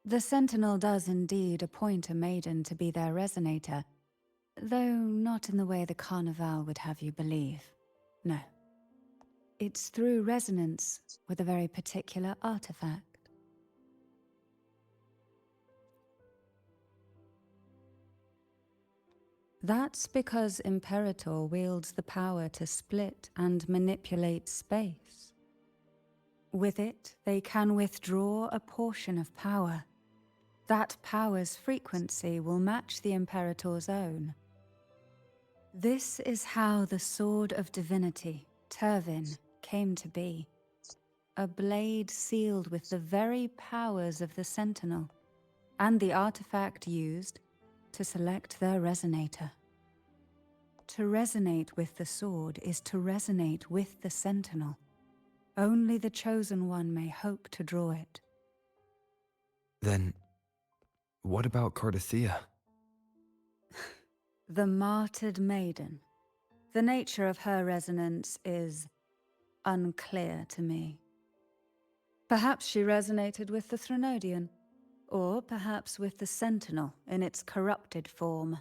P: The Sentinel does indeed appoint a maiden to be their resonator, though not in the way the Carnival would have you believe. No. It's through resonance with a very particular artifact. That's because Imperator wields the power to split and manipulate space. With it, they can withdraw a portion of power. That power's frequency will match the Imperator's own. This is how the Sword of Divinity, Turvin, came to be. A blade sealed with the very powers of the Sentinel, and the artifact used to select their resonator. To resonate with the sword is to resonate with the Sentinel. Only the Chosen One may hope to draw it.
L: Then, what about Cardathea?
P: The martyred maiden. The nature of her resonance is unclear to me. Perhaps she resonated with the Threnodian, or perhaps with the Sentinel in its corrupted form.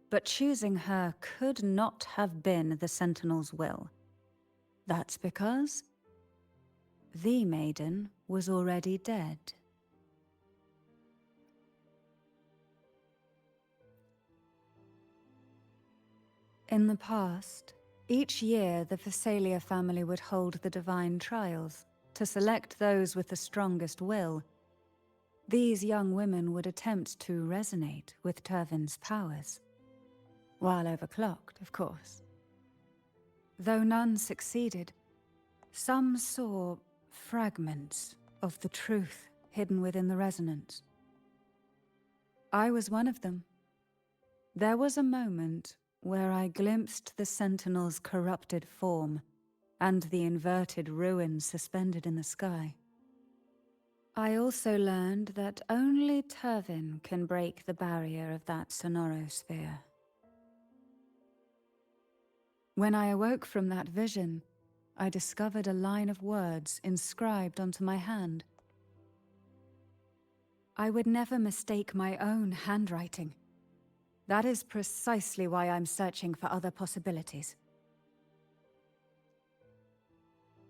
P: But choosing her could not have been the Sentinel's will. That's because the maiden was already dead. In the past, each year the Phasalia family would hold the Divine Trials to select those with the strongest will. These young women would attempt to resonate with Turvin's powers. While overclocked, of course. Though none succeeded, some saw fragments of the truth hidden within the resonance. I was one of them. There was a moment where I glimpsed the Sentinel's corrupted form and the inverted ruins suspended in the sky. I also learned that only Turvin can break the barrier of that sonorosphere. When I awoke from that vision, I discovered a line of words inscribed onto my hand. I would never mistake my own handwriting. That is precisely why I'm searching for other possibilities.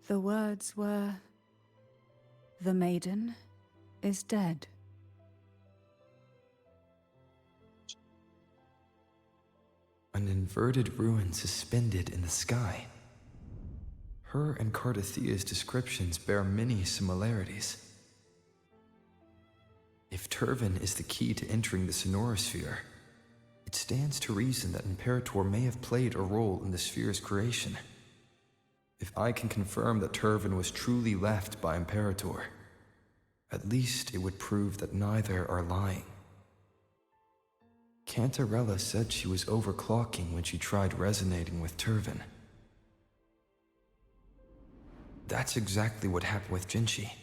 P: The words were, "The maiden is dead."
L: An inverted ruin suspended in the sky. Her and Cardathea's descriptions bear many similarities. If Turvin is the key to entering the Sonorosphere, it stands to reason that Imperator may have played a role in the sphere's creation. If I can confirm that Turvin was truly left by Imperator, at least it would prove that neither are lying. Cantarella said she was overclocking when she tried resonating with Turvin. That's exactly what happened with Jinchi.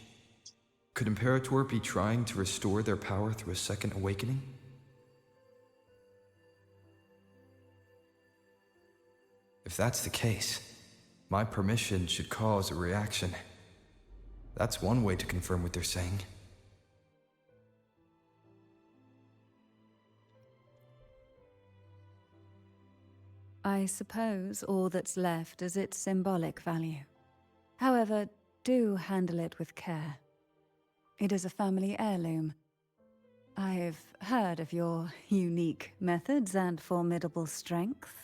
L: Could Imperator be trying to restore their power through a second awakening? If that's the case, my permission should cause a reaction. That's one way to confirm what they're saying.
P: I suppose all that's left is its symbolic value. However, do handle it with care. It is a family heirloom. I've heard of your unique methods and formidable strength.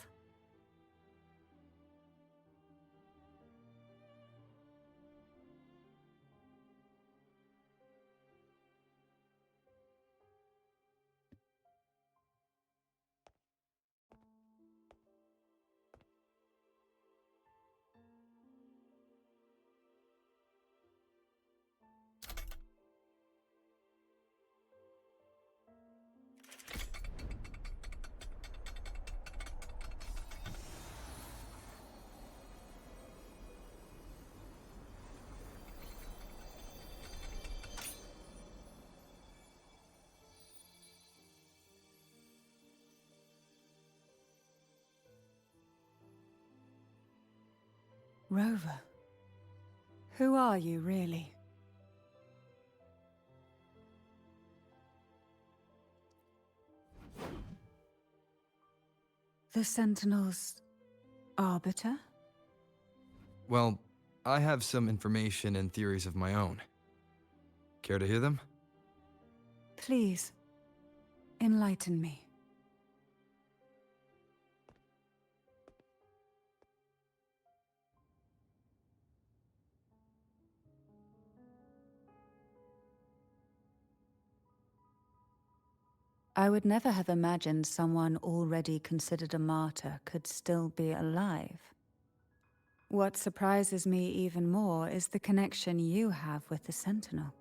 P: Rover, who are you really? The Sentinel's arbiter?
L: Well, I have some information and theories of my own. Care to hear them?
P: Please, enlighten me. I would never have imagined someone already considered a martyr could still be alive. What surprises me even more is the connection you have with the Sentinel.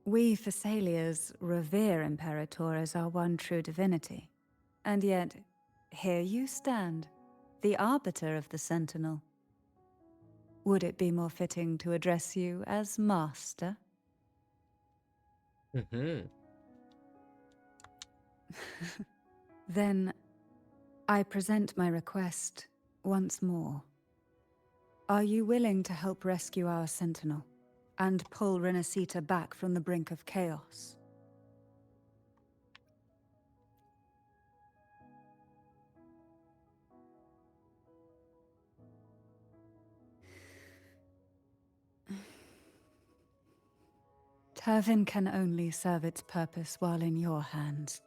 P: We Thessalians revere Imperator as our one true divinity, and yet here you stand, the arbiter of the Sentinel. Would it be more fitting to address you as Master? Then, I present my request once more. Are you willing to help rescue our Sentinel, and pull Renacita back from the brink of chaos? Turvin can only serve its purpose while in your hands.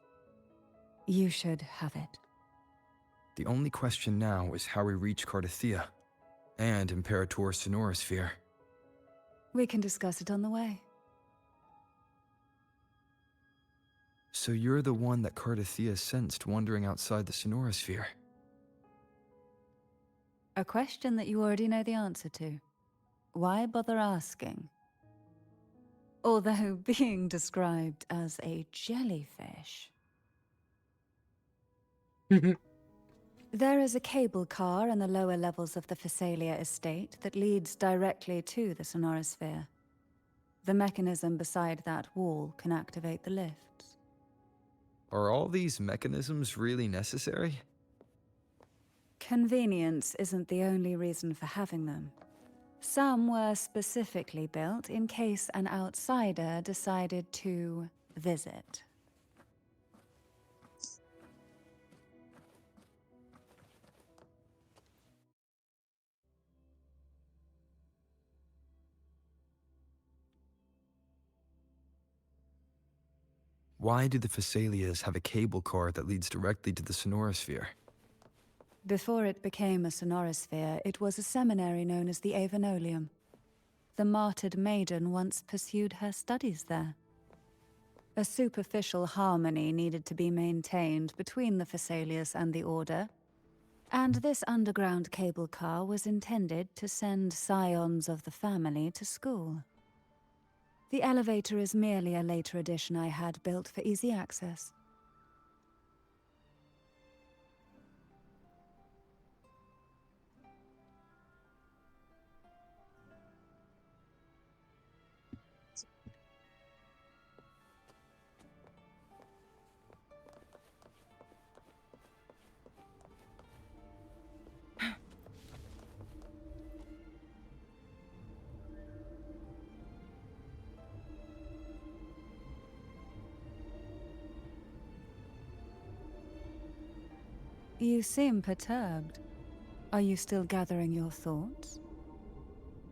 P: You should have it.
L: The only question now is how we reach Cardathia and Imperator Sonorosphere.
P: We can discuss it on the way.
L: So you're the one that Cardathia sensed wandering outside the Sonorosphere?
P: A question that you already know the answer to. Why bother asking? Although being described as a jellyfish. There is a cable car in the lower levels of the Phasalia estate that leads directly to the Sonorosphere. The mechanism beside that wall can activate the lifts.
L: Are all these mechanisms really necessary?
P: Convenience isn't the only reason for having them. Some were specifically built in case an outsider decided to visit.
L: Why do the Phasalias have a cable car that leads directly to the Sonorosphere?
P: Before it became a Sonorosphere, it was a seminary known as the Avenolium. The martyred maiden once pursued her studies there. A superficial harmony needed to be maintained between the Phasalias and the Order, and this underground cable car was intended to send scions of the family to school. The elevator is merely a later addition I had built for easy access. You seem perturbed. Are you still gathering your thoughts?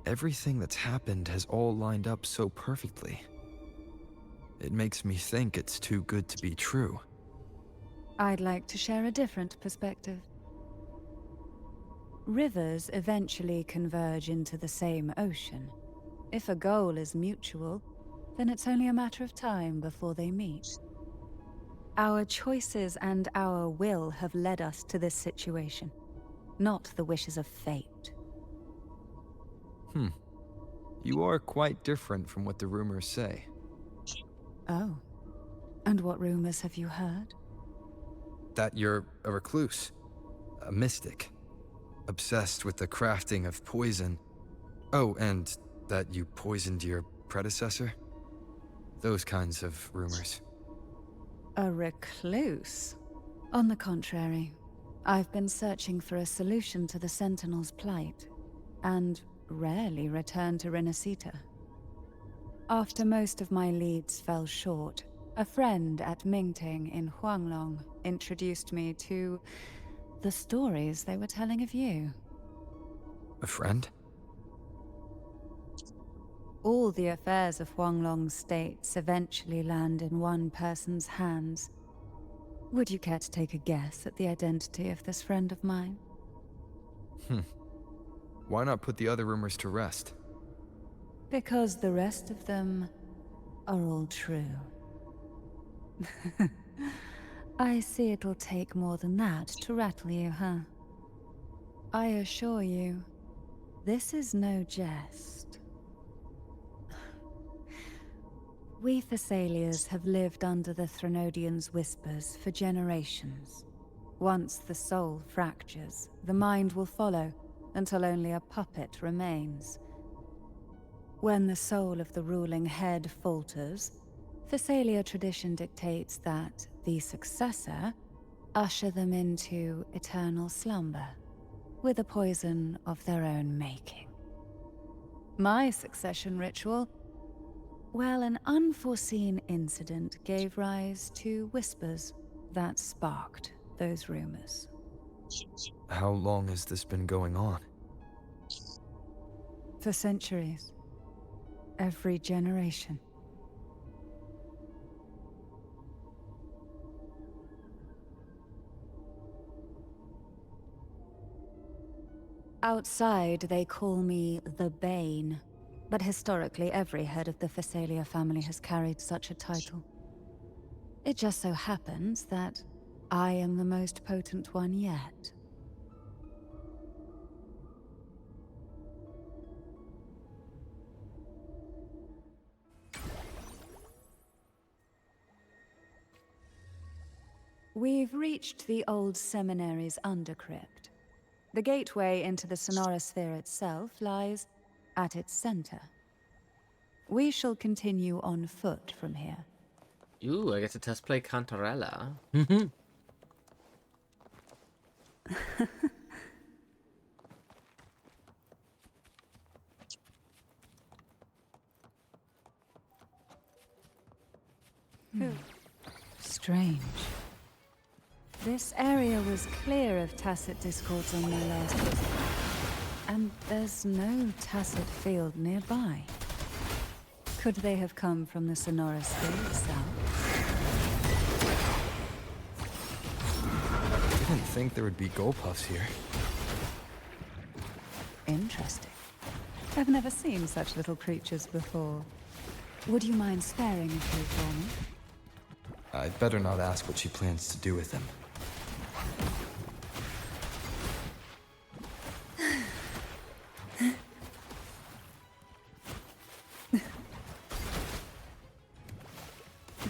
L: Everything that's happened has all lined up so perfectly. It makes me think it's too good to be true.
P: I'd like to share a different perspective. Rivers eventually converge into the same ocean. If a goal is mutual, then it's only a matter of time before they meet. Our choices and our will have led us to this situation, not the wishes of fate.
L: You are quite different from what the rumors say.
P: Oh. And what rumors have you heard?
L: That you're a recluse, a mystic, obsessed with the crafting of poison. Oh, and that you poisoned your predecessor? Those kinds of rumors.
P: A recluse? On the contrary, I've been searching for a solution to the Sentinel's plight, and rarely return to Renacita. After most of my leads fell short, a friend at Mingting in Huanglong introduced me to the stories they were telling of you.
L: A friend?
P: All the affairs of Huanglong states eventually land in one person's hands. Would you care to take a guess at the identity of this friend of mine?
L: Why not put the other rumors to rest?
P: Because the rest of them are all true. I see it'll take more than that to rattle you, huh? I assure you, this is no jest. We Thessalians have lived under the Threnodians' whispers for generations. Once the soul fractures, the mind will follow, until only a puppet remains. When the soul of the ruling head falters, Thessalia tradition dictates that the successor usher them into eternal slumber, with a poison of their own making. My succession ritual, well, an unforeseen incident gave rise to whispers that sparked those rumors.
L: How long has this been going on?
P: For centuries. Every generation. Outside, they call me the Bane, but historically every head of the Thessalia family has carried such a title. It just so happens that I am the most potent one yet. We've reached the old seminary's undercrypt. The gateway into the Sonorosphere itself lies at its center. We shall continue on foot from here.
A: Ooh, I get to test play Cantarella.
P: Strange. This area was clear of Tacet discords on my last visit, and there's no Tacet field nearby. Could they have come from the Sonorosphere itself?
L: I didn't think there would be Gulpuffs here.
P: Interesting. I've never seen such little creatures before. Would you mind sparing a few for me?
L: I'd better not ask what she plans to do with them.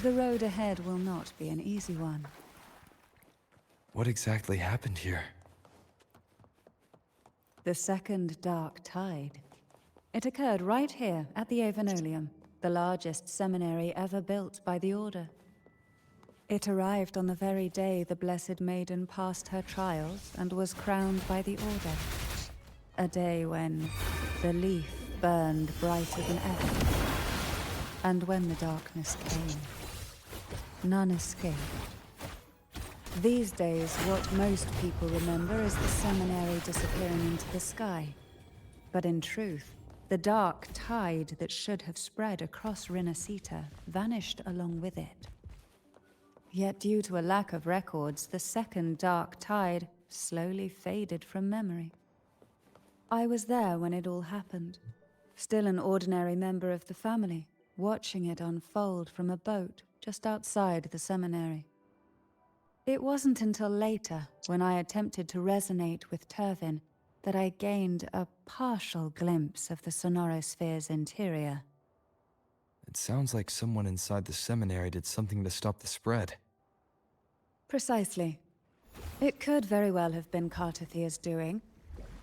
P: The road ahead will not be an easy one.
L: What exactly happened here?
P: The second Dark Tide. It occurred right here at the Avenolium, the largest seminary ever built by the Order. It arrived on the very day the Blessed Maiden passed her trials and was crowned by the Order. A day when the leaf burned brighter than ever. And when the darkness came, none escaped. These days, what most people remember is the seminary disappearing into the sky. But in truth, the dark tide that should have spread across Rinascita vanished along with it. Yet due to a lack of records, the second dark tide slowly faded from memory. I was there when it all happened, still an ordinary member of the family, watching it unfold from a boat just outside the seminary. It wasn't until later, when I attempted to resonate with Turvin, that I gained a partial glimpse of the Sonorosphere's interior.
L: It sounds like someone inside the seminary did something to stop the spread.
P: Precisely. It could very well have been Kartathea's doing,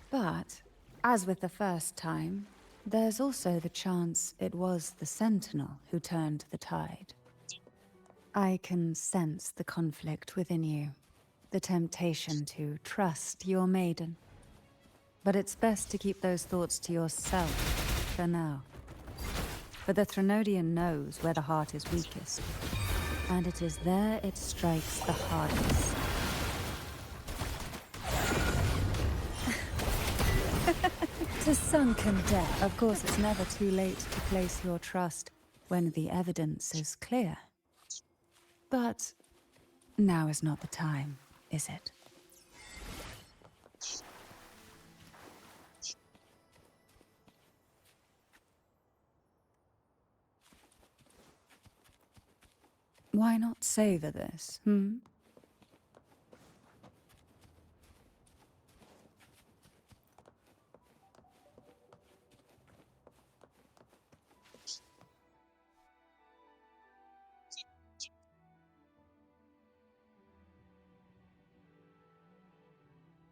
P: but, as with the first time, there's also the chance it was the Sentinel who turned the tide. I can sense the conflict within you, the temptation to trust your maiden. But it's best to keep those thoughts to yourself for now. For the Threnodian knows where the heart is weakest, and it is there it strikes the hardest. To sunken depth, of course it's never too late to place your trust when the evidence is clear. But now is not the time, is it? Why not savor this, hmm?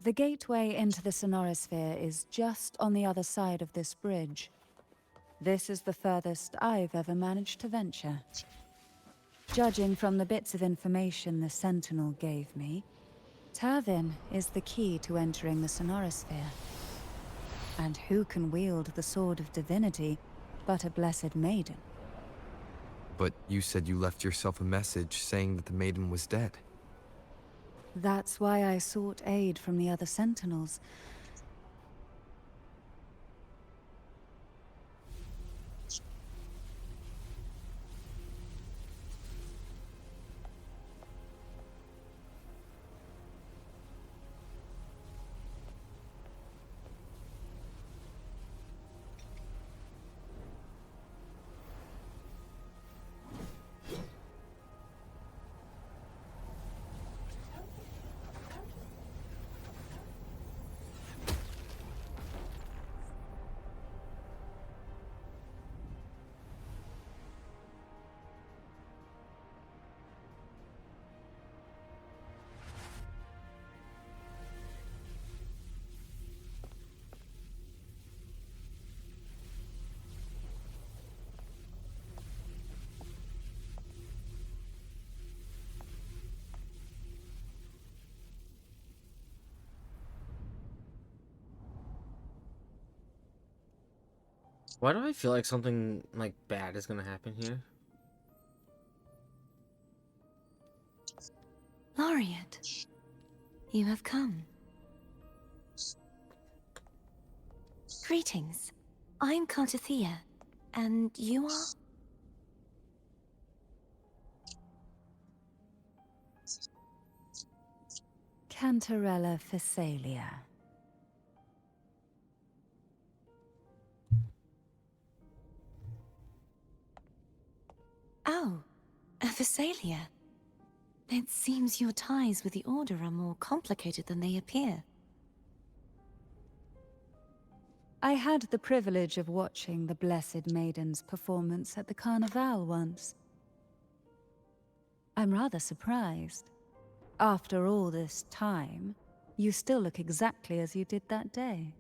P: The gateway into the Sonorosphere is just on the other side of this bridge. This is the furthest I've ever managed to venture. Judging from the bits of information the Sentinel gave me, Turvin is the key to entering the Sonorosphere. And who can wield the Sword of Divinity but a blessed maiden?
L: But you said you left yourself a message saying that the maiden was dead.
P: That's why I sought aid from the other Sentinels.
A: Why do I feel like something, like, bad is gonna happen here?
M: Laureate, you have come. Greetings. I'm Kartathea, and you are?
P: Cantarella Physalia.
M: Oh, a Physalia. It seems your ties with the Order are more complicated than they appear.
P: I had the privilege of watching the Blessed Maiden's performance at the Carnival once. I'm rather surprised. After all this time, you still look exactly as you did that day.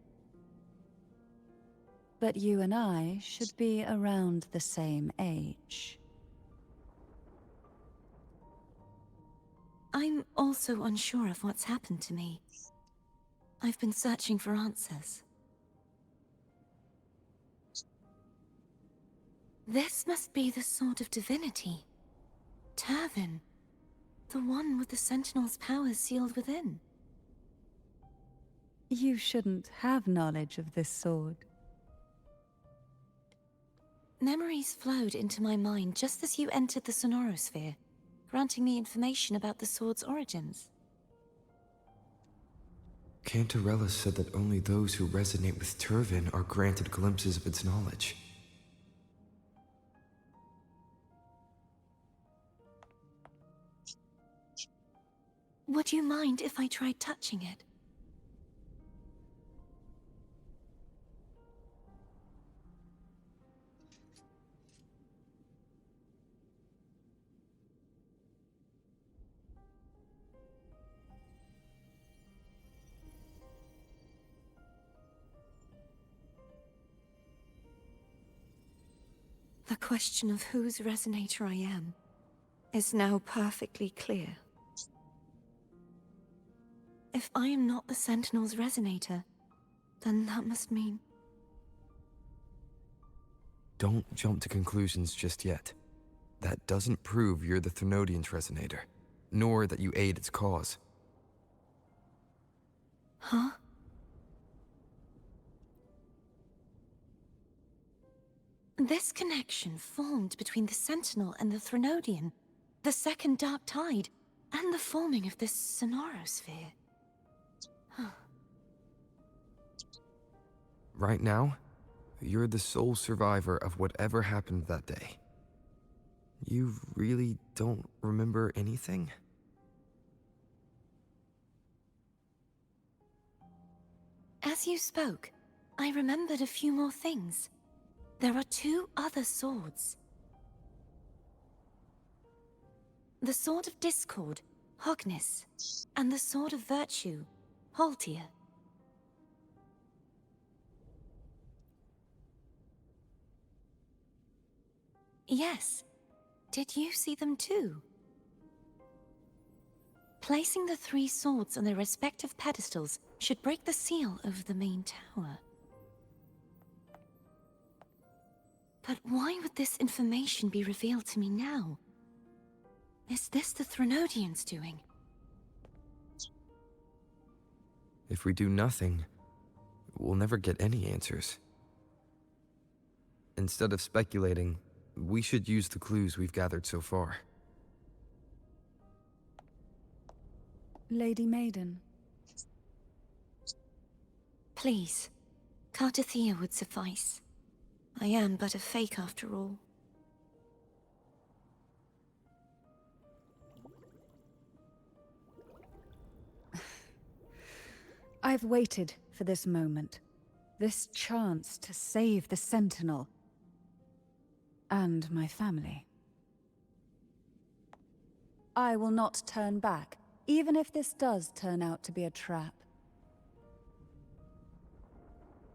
P: But you and I should be around the same age.
M: I'm also unsure of what's happened to me. I've been searching for answers. This must be the Sword of Divinity. Turvin. The one with the Sentinel's powers sealed within.
P: You shouldn't have knowledge of this sword.
M: Memories flowed into my mind just as you entered the Sonorosphere, granting me information about the sword's origins.
L: Cantarella said that only those who resonate with Turvin are granted glimpses of its knowledge.
M: Would you mind if I tried touching it? The question of whose resonator I am is now perfectly clear. If I am not the Sentinel's resonator, then that must mean...
L: Don't jump to conclusions just yet. That doesn't prove you're the Thermodian's resonator, nor that you aid its cause.
M: Huh? This connection formed between the Sentinel and the Thermodian, the second Dark Tide, and the forming of this Sonorosphere.
L: Right now, you're the sole survivor of whatever happened that day. You really don't remember anything?
M: As you spoke, I remembered a few more things. There are 2 other swords. The Sword of Discord, Hognis, and the Sword of Virtue, Haltia. Yes. Did you see them too? Placing the 3 swords on their respective pedestals should break the seal over the main tower. But why would this information be revealed to me now? Is this the Thermodian's doing?
L: If we do nothing, we'll never get any answers. Instead of speculating, we should use the clues we've gathered so far.
P: Lady Maiden.
M: Please, Cartathea would suffice. I am but a fake after all.
P: I've waited for this moment. This chance to save the Sentinel. And my family. I will not turn back, even if this does turn out to be a trap.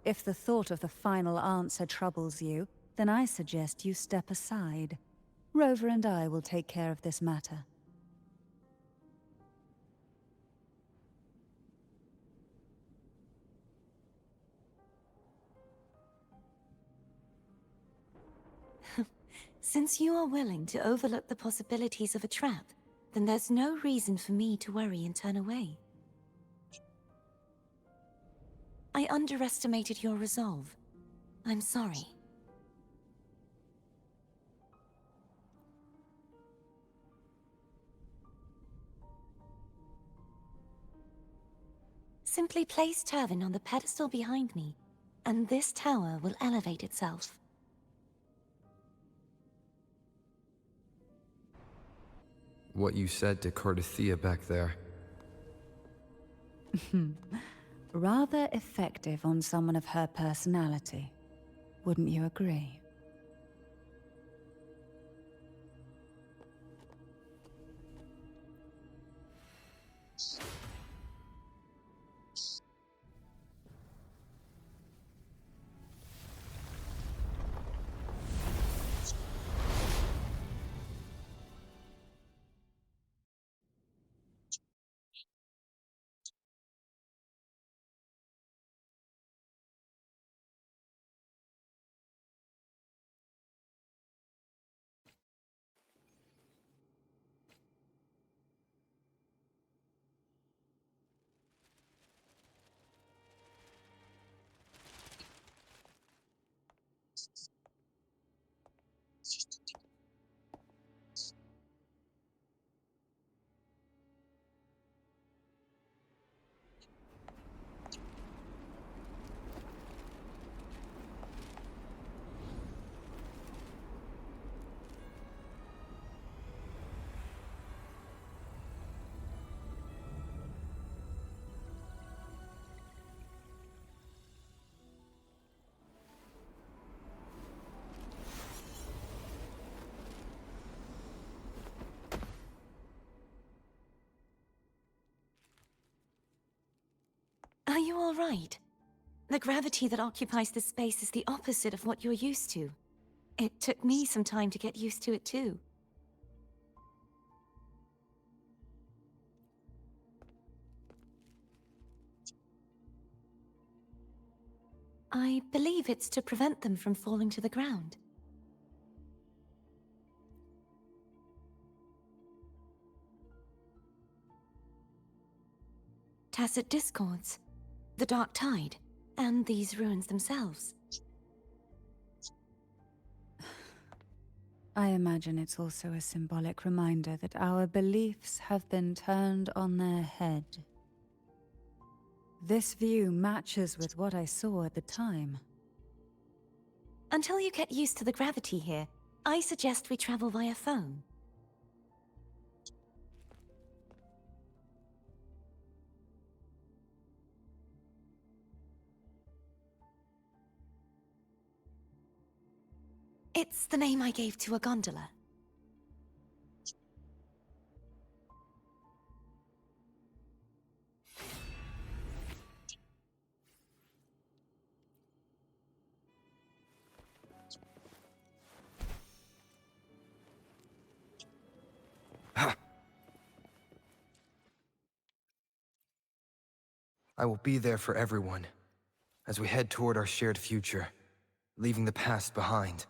P: If the thought of the final answer troubles you, then I suggest you step aside. Rover and I will take care of this matter.
M: Since you are willing to overlook the possibilities of a trap, then there's no reason for me to worry and turn away. I underestimated your resolve. I'm sorry. Simply place Turvin on the pedestal behind me, and this tower will elevate itself.
L: What you said to Cartathea back there.
P: Rather effective on someone of her personality. Wouldn't you agree?
M: you all right? The gravity that occupies this space is the opposite of what you're used to. It took me some time to get used to it too. I believe it's to prevent them from falling to the ground. Tacit discords, the Dark Tide, and these ruins themselves.
P: I imagine it's also a symbolic reminder that our beliefs have been turned on their head. This view matches with what I saw at the time.
M: Until you get used to the gravity here, I suggest we travel via phone. It's the name I gave to a gondola.
L: I will be there for everyone, as we head toward our shared future, leaving the past behind.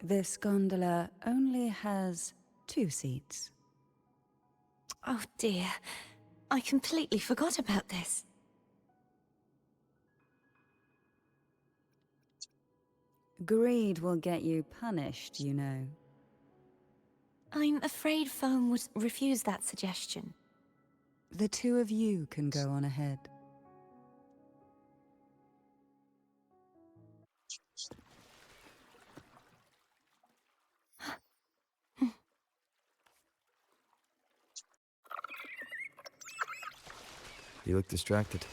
P: This gondola only has 2 seats.
M: Oh dear, I completely forgot about this.
P: Greed will get you punished, you know.
M: I'm afraid Foam would refuse that suggestion.
P: The 2 of you can go on ahead.
L: You look distracted.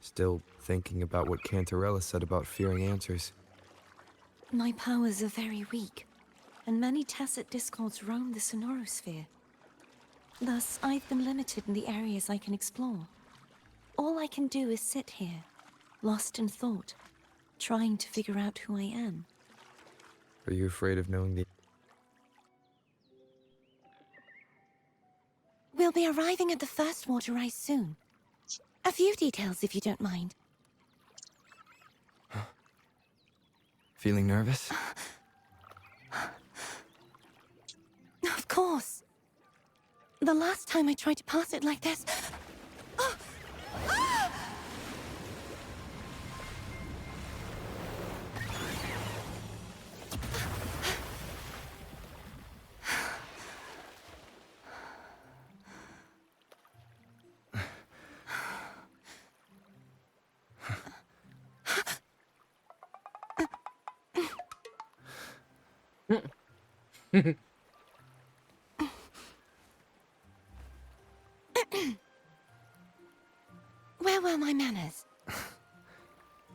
L: Still thinking about what Cantarella said about fearing answers.
M: My powers are very weak, and many tacit discords roam the Sonorosphere. Thus, I've been limited in the areas I can explore. All I can do is sit here, lost in thought, trying to figure out who I am.
L: Are you afraid of knowing the...
M: We'll be arriving at the first water rise soon. A few details, if you don't mind.
L: Feeling nervous?
M: Of course. The last time I tried to pass it like this... Where were my manners?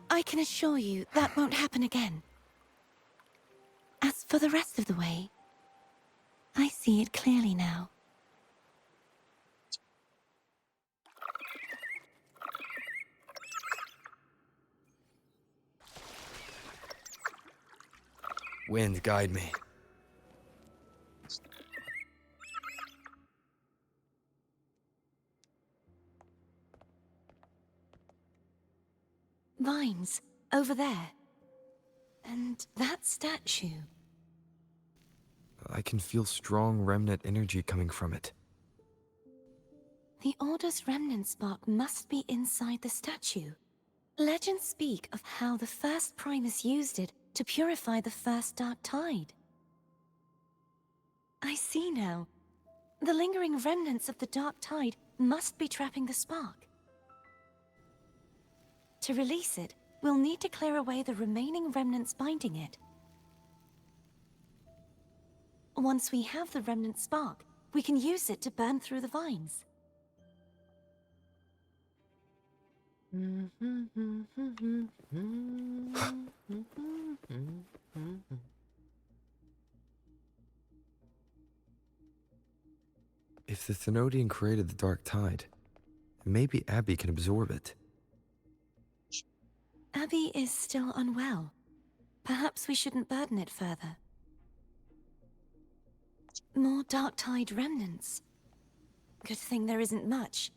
M: I can assure you that won't happen again. As for the rest of the way, I see it clearly now.
L: Wind, guide me.
M: Vines, over there. And that statue.
L: I can feel strong remnant energy coming from it.
M: The Order's remnant spark must be inside the statue. Legends speak of how the first Primus used it to purify the first Dark Tide. I see now. The lingering remnants of the Dark Tide must be trapping the spark. To release it, we'll need to clear away the remaining remnants binding it. Once we have the remnant spark, we can use it to burn through the vines.
L: If the Thenodian created the Dark Tide, maybe Abby can absorb it.
M: Abby is still unwell. Perhaps we shouldn't burden it further. More Dark Tide remnants. Good thing there isn't much.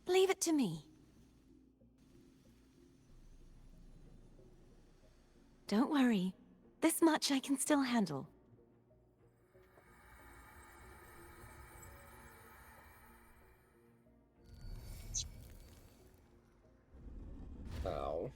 M: Leave it to me. Don't worry. This much I can still handle.
N: Ow.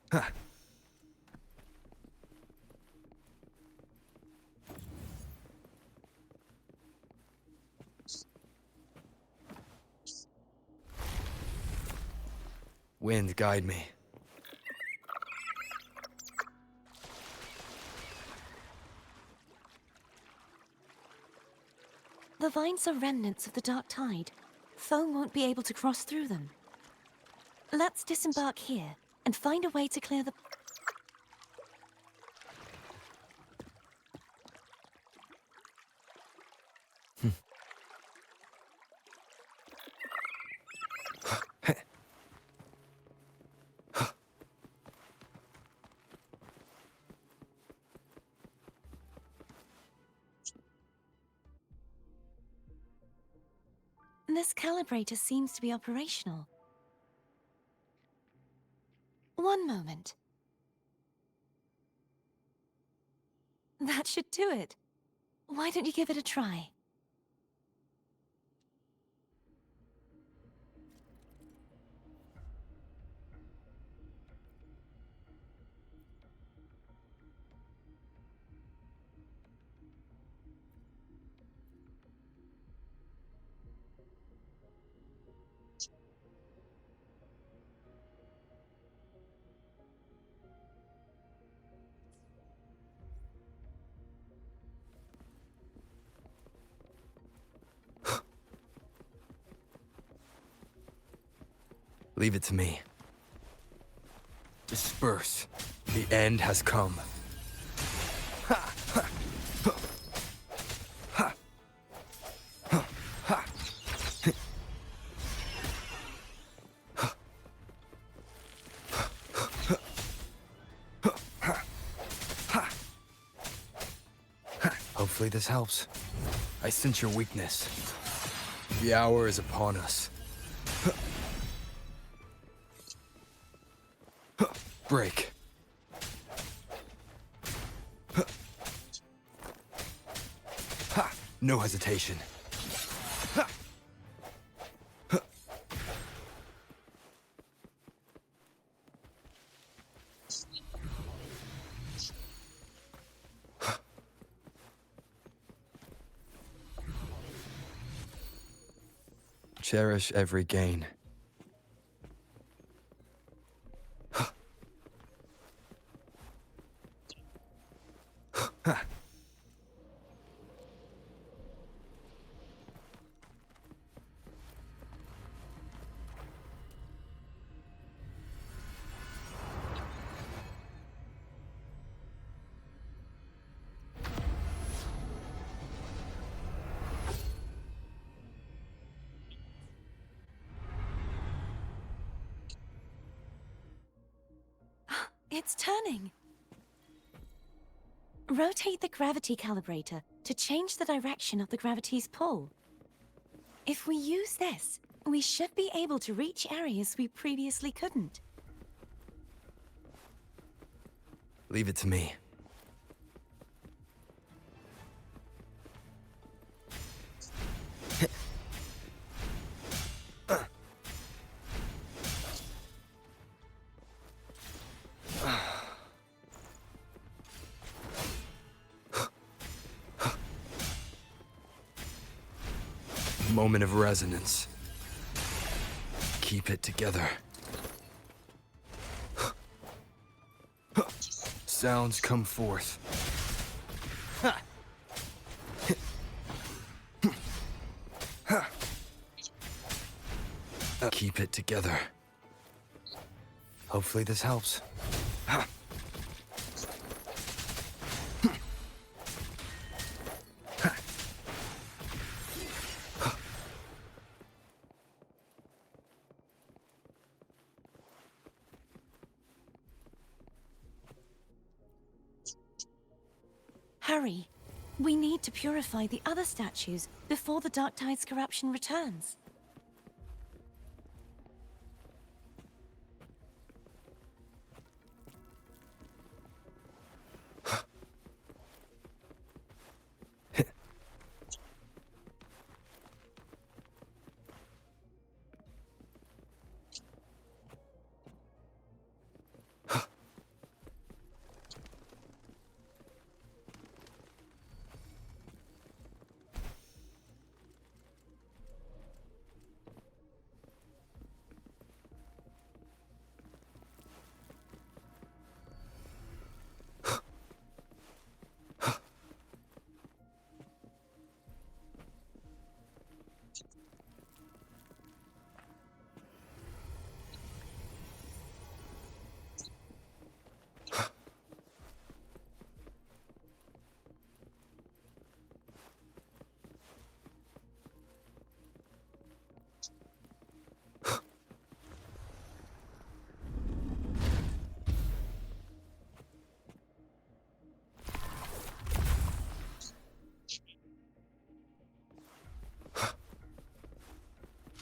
L: Huh. Wind, guide me.
M: The vines are remnants of the Dark Tide. Foam won't be able to cross through them. Let's disembark here and find a way to clear the... This calibrator seems to be operational. One moment. That should do it. Why don't you give it a try?
L: Leave it to me. Disperse. The end has come. Hopefully this helps. I sense your weakness. The hour is upon us. Break. No hesitation. Cherish every gain.
M: It's turning. Rotate the gravity calibrator to change the direction of the gravity's pull. If we use this, we should be able to reach areas we previously couldn't.
L: Leave it to me. Moment of resonance. Keep it together. Sounds come forth. Keep it together. Hopefully this helps.
M: Hurry! We need to purify the other statues before the Dark Tide's corruption returns.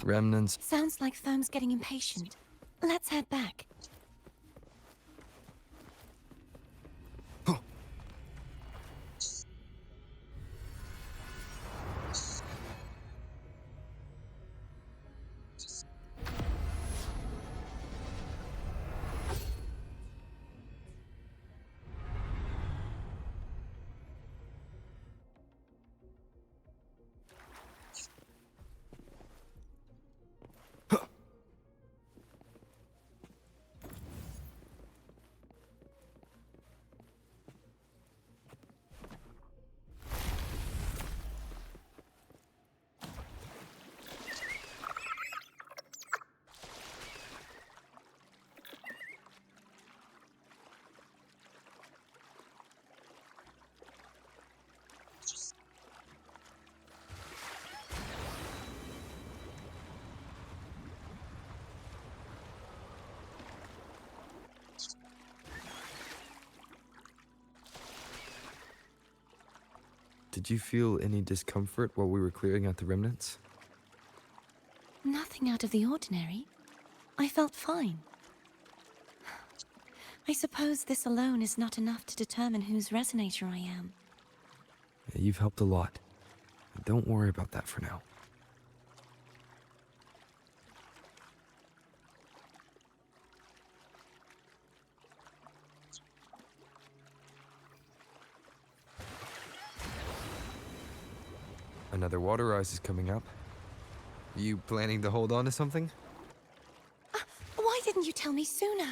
L: Remnants.
M: Sounds like Therm's getting impatient. Let's head back.
L: Did you feel any discomfort while we were clearing out the remnants?
M: Nothing out of the ordinary. I felt fine. I suppose this alone is not enough to determine whose resonator I am.
L: Yeah, you've helped a lot. Don't worry about that for now. Another water rise is coming up. You planning to hold on to something?
M: Why didn't you tell me sooner?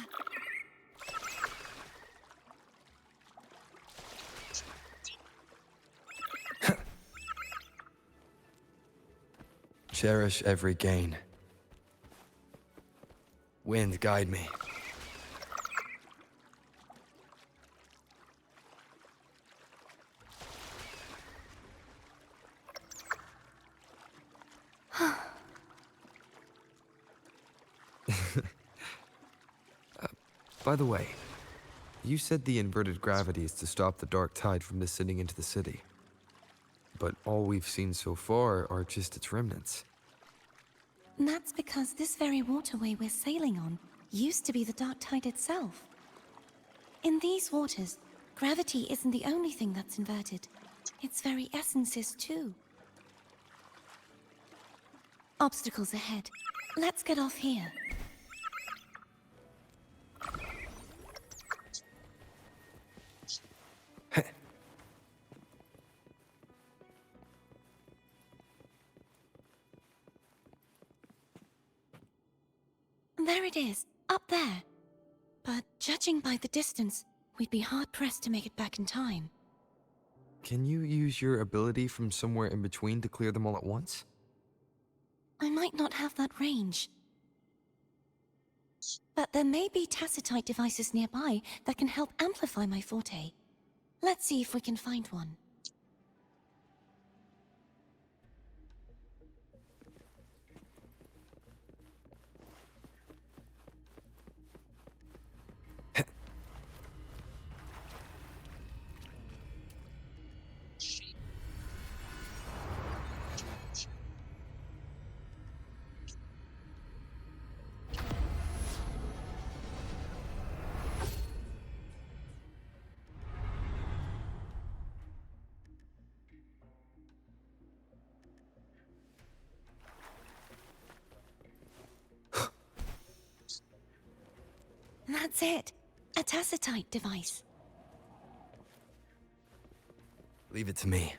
L: Cherish every gain. Wind, guide me. By the way, you said the inverted gravity is to stop the dark tide from descending into the city. But all we've seen so far are just its remnants.
M: That's because this very waterway we're sailing on used to be the dark tide itself. In these waters, gravity isn't the only thing that's inverted. Its very essence is too. Obstacles ahead. Let's get off here. There it is, up there. But judging by the distance, we'd be hard-pressed to make it back in time.
L: Can you use your ability from somewhere in between to clear them all at once?
M: I might not have that range. But there may be tacitite devices nearby that can help amplify my forte. Let's see if we can find one. That's it. A tacitite device.
L: Leave it to me.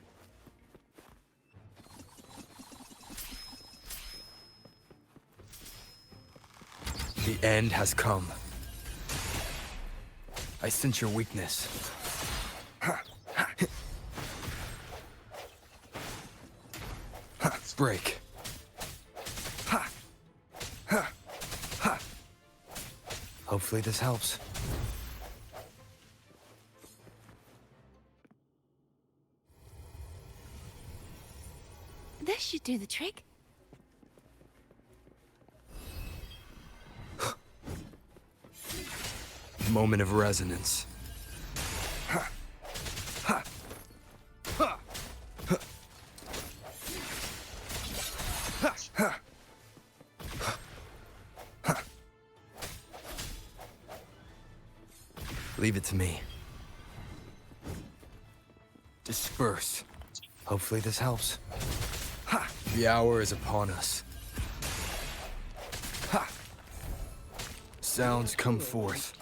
L: The end has come. I sense your weakness. Break. Hopefully this helps.
M: This should do the trick.
L: Moment of resonance. Leave it to me. Disperse. Hopefully this helps. The hour is upon us. Sounds come forth.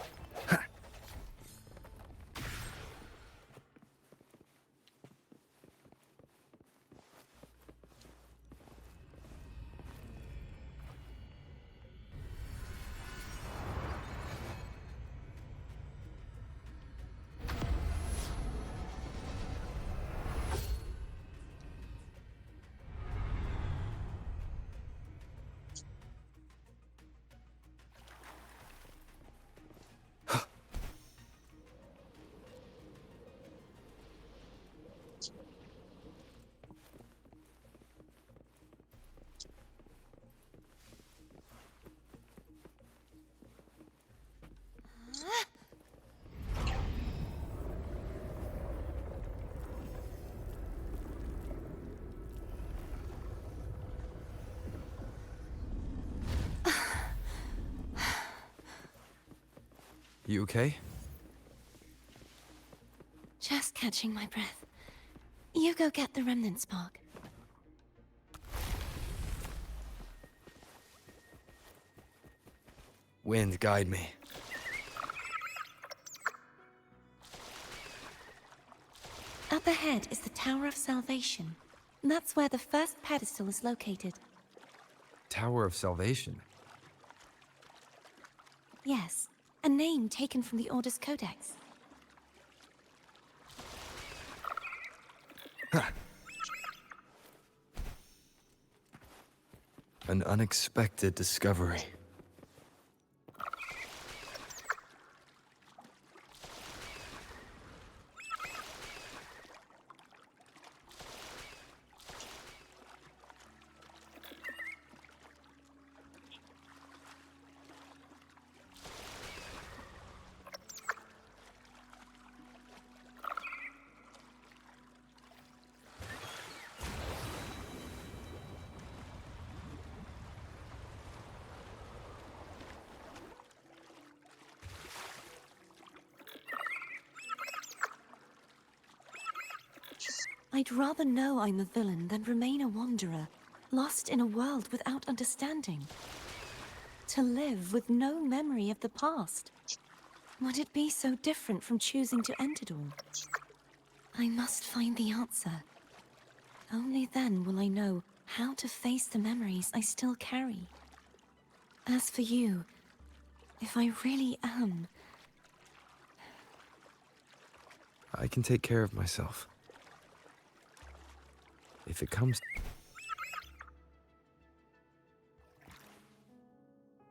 L: You okay?
M: Just catching my breath. You go get the remnant spark.
L: Wind, guide me.
M: Up ahead is the Tower of Salvation. That's where the first pedestal is located.
L: Tower of Salvation.
M: Yes, a name taken from the Order's Codex.
L: An unexpected discovery.
M: I'd rather know I'm a villain than remain a wanderer, lost in a world without understanding. To live with no memory of the past. Would it be so different from choosing to end it all? I must find the answer. Only then will I know how to face the memories I still carry. As for you, if I really am...
L: I can take care of myself. If it comes...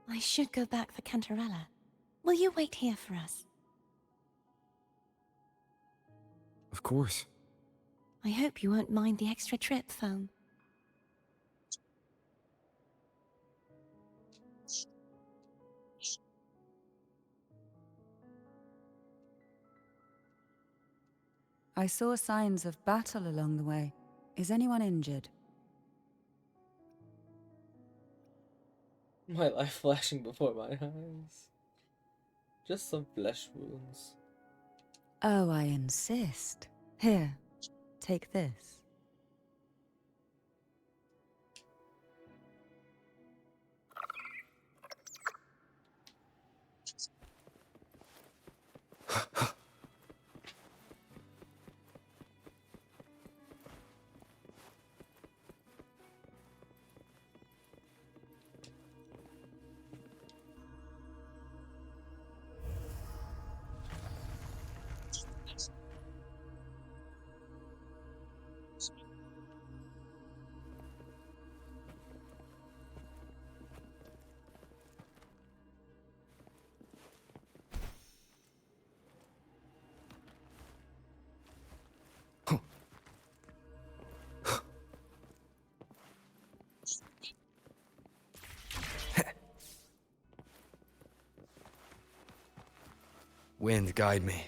M: I should go back for Cantarella. Will you wait here for us?
L: Of course.
M: I hope you won't mind the extra trip, Foam.
P: I saw signs of battle along the way. Is anyone injured?
A: My life flashing before my eyes. Just some flesh wounds.
P: Oh, I insist. Here, take this.
L: Wind, guide me.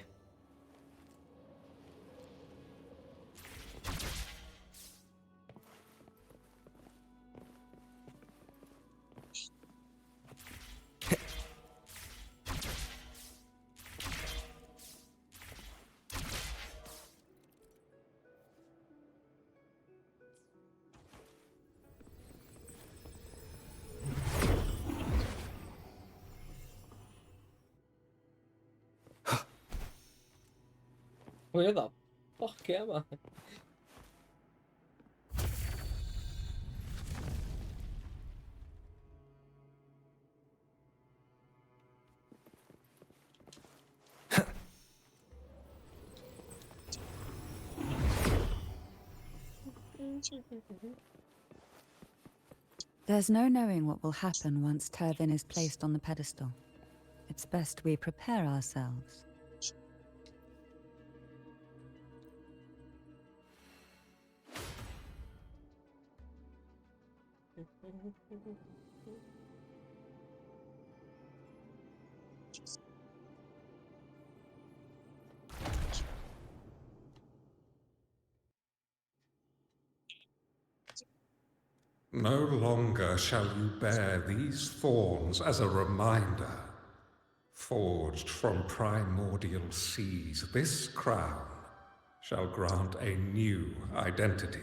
A: Where the fuck am I?
P: There's no knowing what will happen once Tervin is placed on the pedestal. It's best we prepare ourselves.
Q: No longer shall you bear these thorns as a reminder. Forged from primordial seas, this crown shall grant a new identity.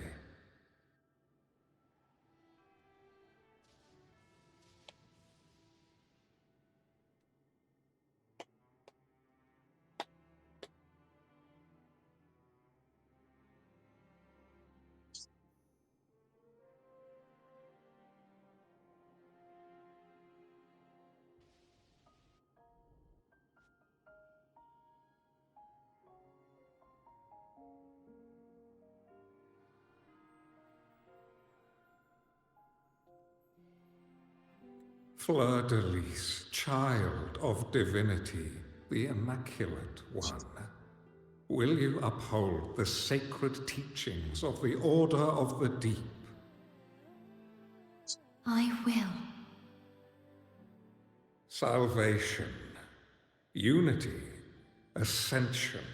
Q: Fleur-de-Lis, child of divinity, the Immaculate One, will you uphold the sacred teachings of the Order of the Deep?
M: I will.
Q: Salvation, unity, ascension.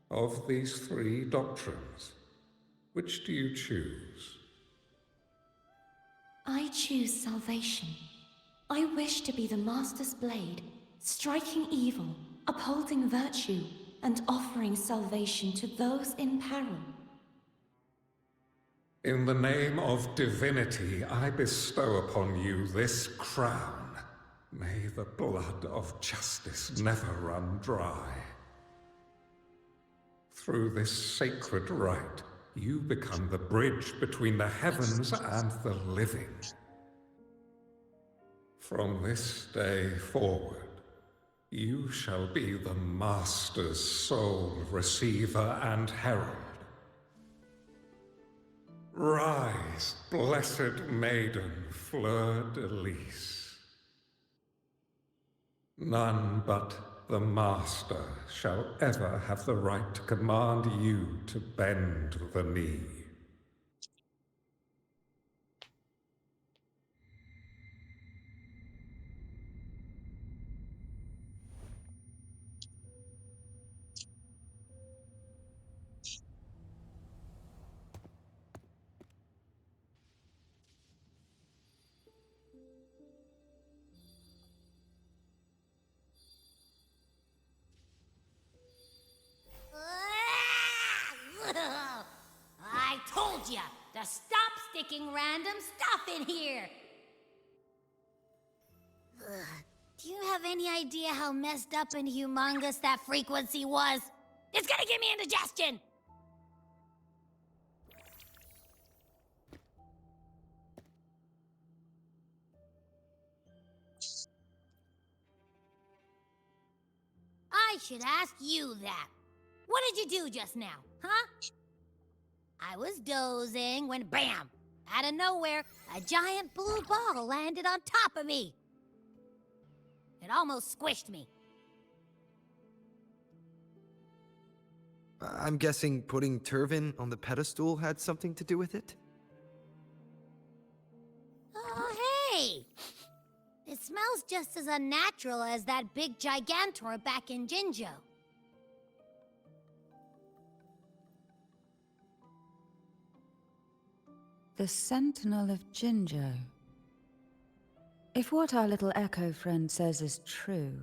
Q: Of these three doctrines, which do you choose?
M: I choose salvation. I wish to be the Master's blade, striking evil, upholding virtue, and offering salvation to those in peril.
Q: In the name of divinity, I bestow upon you this crown. May the blood of justice never run dry. Through this sacred rite, you become the bridge between the heavens and the living. From this day forward, you shall be the Master's sole receiver and herald. Rise, blessed maiden Fleur-de-Lis. None but the Master shall ever have the right to command you to bend the knee.
C: I told ya to stop sticking random stuff in here! Do you have any idea how messed up and humongous that frequency was? It's gonna give me indigestion! I should ask you that. What did you do just now, huh? I was dozing when BAM! Out of nowhere, a giant blue ball landed on top of me. It almost squished me.
L: I'm guessing putting Turvin on the pedestal had something to do with it?
C: Oh, hey! It smells just as unnatural as that big Gigantor back in Jinzhou.
P: The Sentinel of Jinzhou. If what our little Echo friend says is true,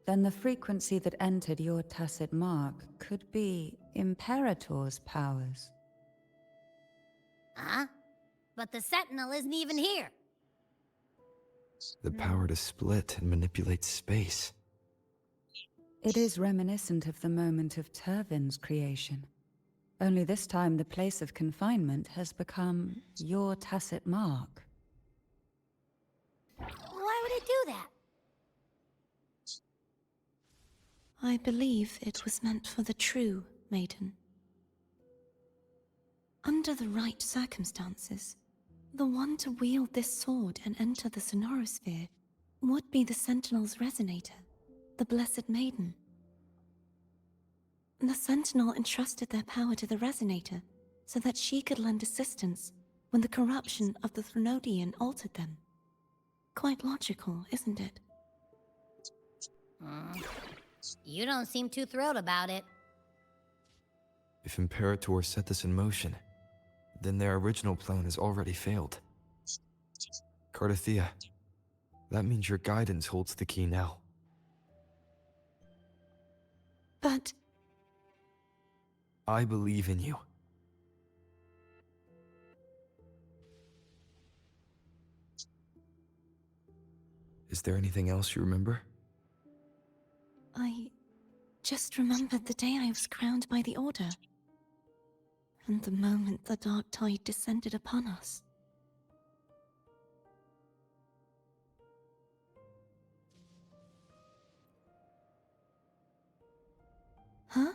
P: then the frequency that entered your tacit mark could be Imperator's powers.
C: Huh? But the Sentinel isn't even here.
L: The power to split and manipulate space.
P: It is reminiscent of the moment of Turvin's creation. Only this time the place of confinement has become your tacit mark.
C: Why would it do that?
M: I believe it was meant for the true maiden. Under the right circumstances, the one to wield this sword and enter the Sonorosphere would be the Sentinel's resonator, the Blessed Maiden. The Sentinel entrusted their power to the Resonator so that she could lend assistance when the corruption of the Threnodian altered them. Quite logical, isn't it?
C: You don't seem too thrilled about it.
L: If Imperator set this in motion, then their original plan has already failed. Cardathea, that means your guidance holds the key now.
M: But...
L: I believe in you. Is there anything else you remember?
M: I just remembered the day I was crowned by the Order. And the moment the dark tide descended upon us. Huh?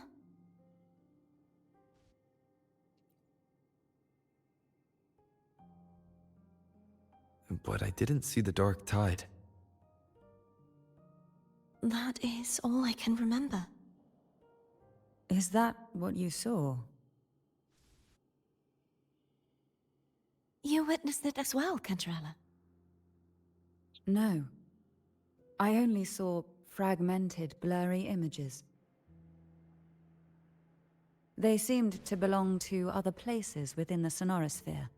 L: but I didn't see the dark tide.
M: That is all I can remember.
P: Is that what you saw?
M: You witnessed it as well, Cantarella?
P: No. I only saw fragmented, blurry images. They seemed to belong to other places within the Sonorosphere.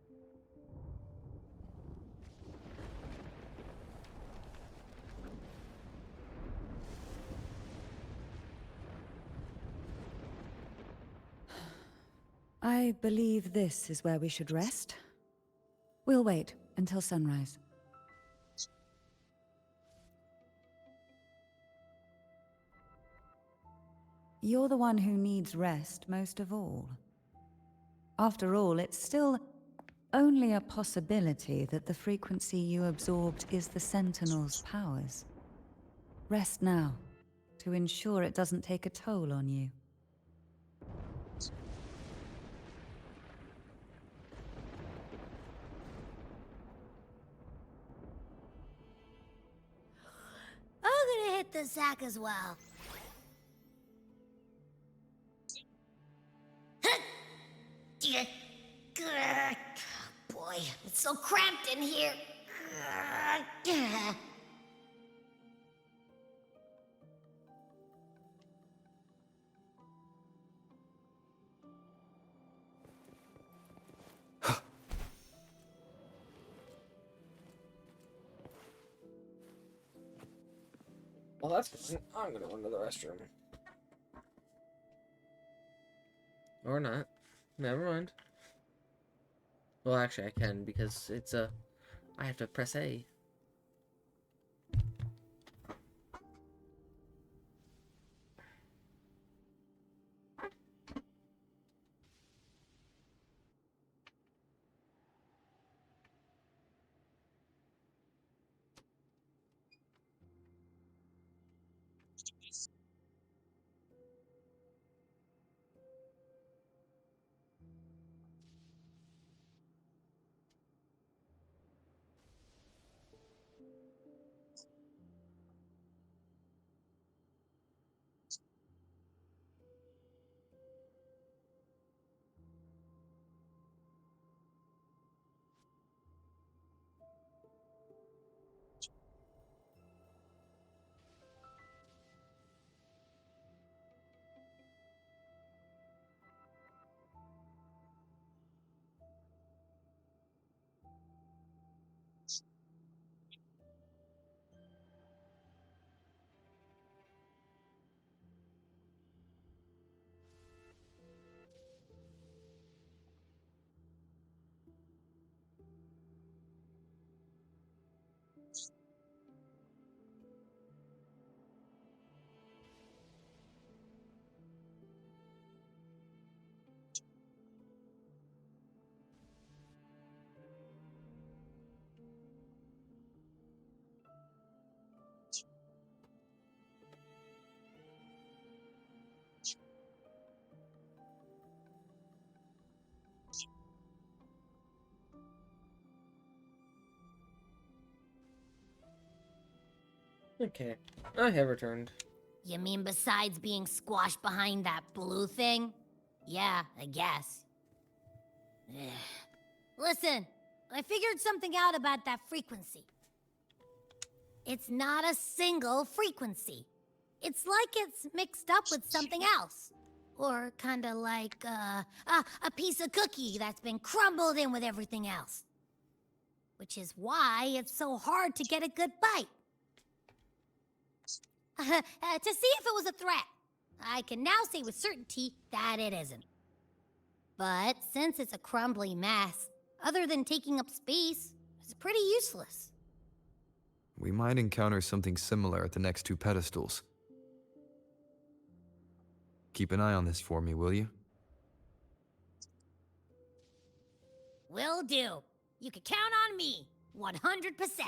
P: I believe this is where we should rest. We'll wait until sunrise. You're the one who needs rest most of all. After all, it's still only a possibility that the frequency you absorbed is the Sentinel's powers. Rest now, to ensure it doesn't take a toll on you.
C: I'm gonna hit the sack as well. Boy, it's so cramped in here.
A: Well, that's good. I'm gonna run to the restroom. Or not. Never mind. Well, actually, I can because it's a. I have to press A. Okay, I have returned.
C: You mean besides being squashed behind that blue thing? Yeah, I guess. Ugh. Listen, I figured something out about that frequency. It's not a single frequency. It's like it's mixed up with something else. Or kinda like, a piece of cookie that's been crumbled in with everything else. Which is why it's so hard to get a good bite. To see if it was a threat. I can now say with certainty that it isn't. But since it's a crumbly mess, other than taking up space, it's pretty useless.
L: We might encounter something similar at the next two pedestals. Keep an eye on this for me, will you?
C: Will do. You can count on me, 100%.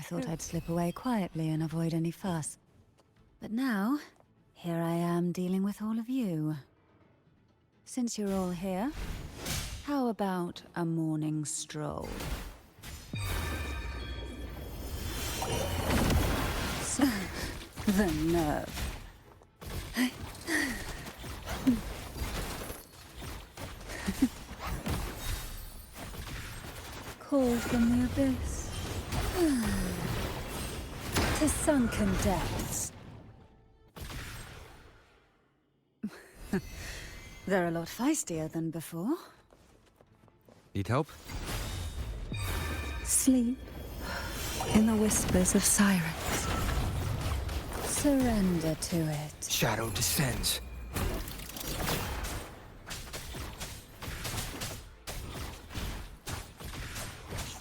P: thought I'd slip away quietly and avoid any fuss. But now, here I am dealing with all of you. Since you're all here, how about a morning stroll? The nerve. Called from the abyss. To sunken depths. They're a lot feistier than before.
L: Need help?
P: Sleep in the whispers of sirens. Surrender to it.
L: Shadow descends.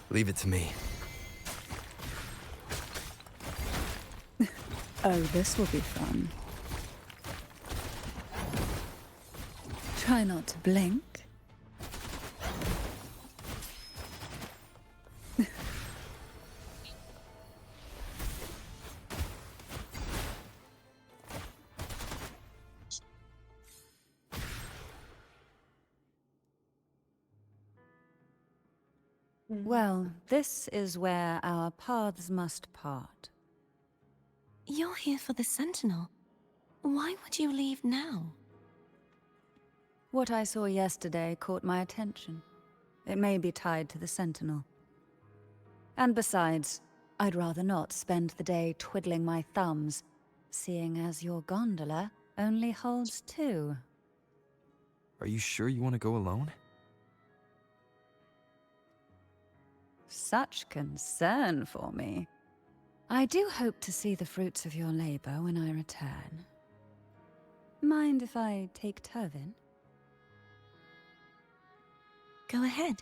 L: Leave it to me.
P: Oh, this will be fun. Try not to blink. Well, this is where our paths must part.
M: You're here for the Sentinel. Why would you leave now?
P: What I saw yesterday caught my attention. It may be tied to the Sentinel. And besides, I'd rather not spend the day twiddling my thumbs, seeing as your gondola only holds 2.
L: Are you sure you want to go alone?
P: Such concern for me. I do hope to see the fruits of your labor when I return. Mind if I take Turvin?
M: Go ahead.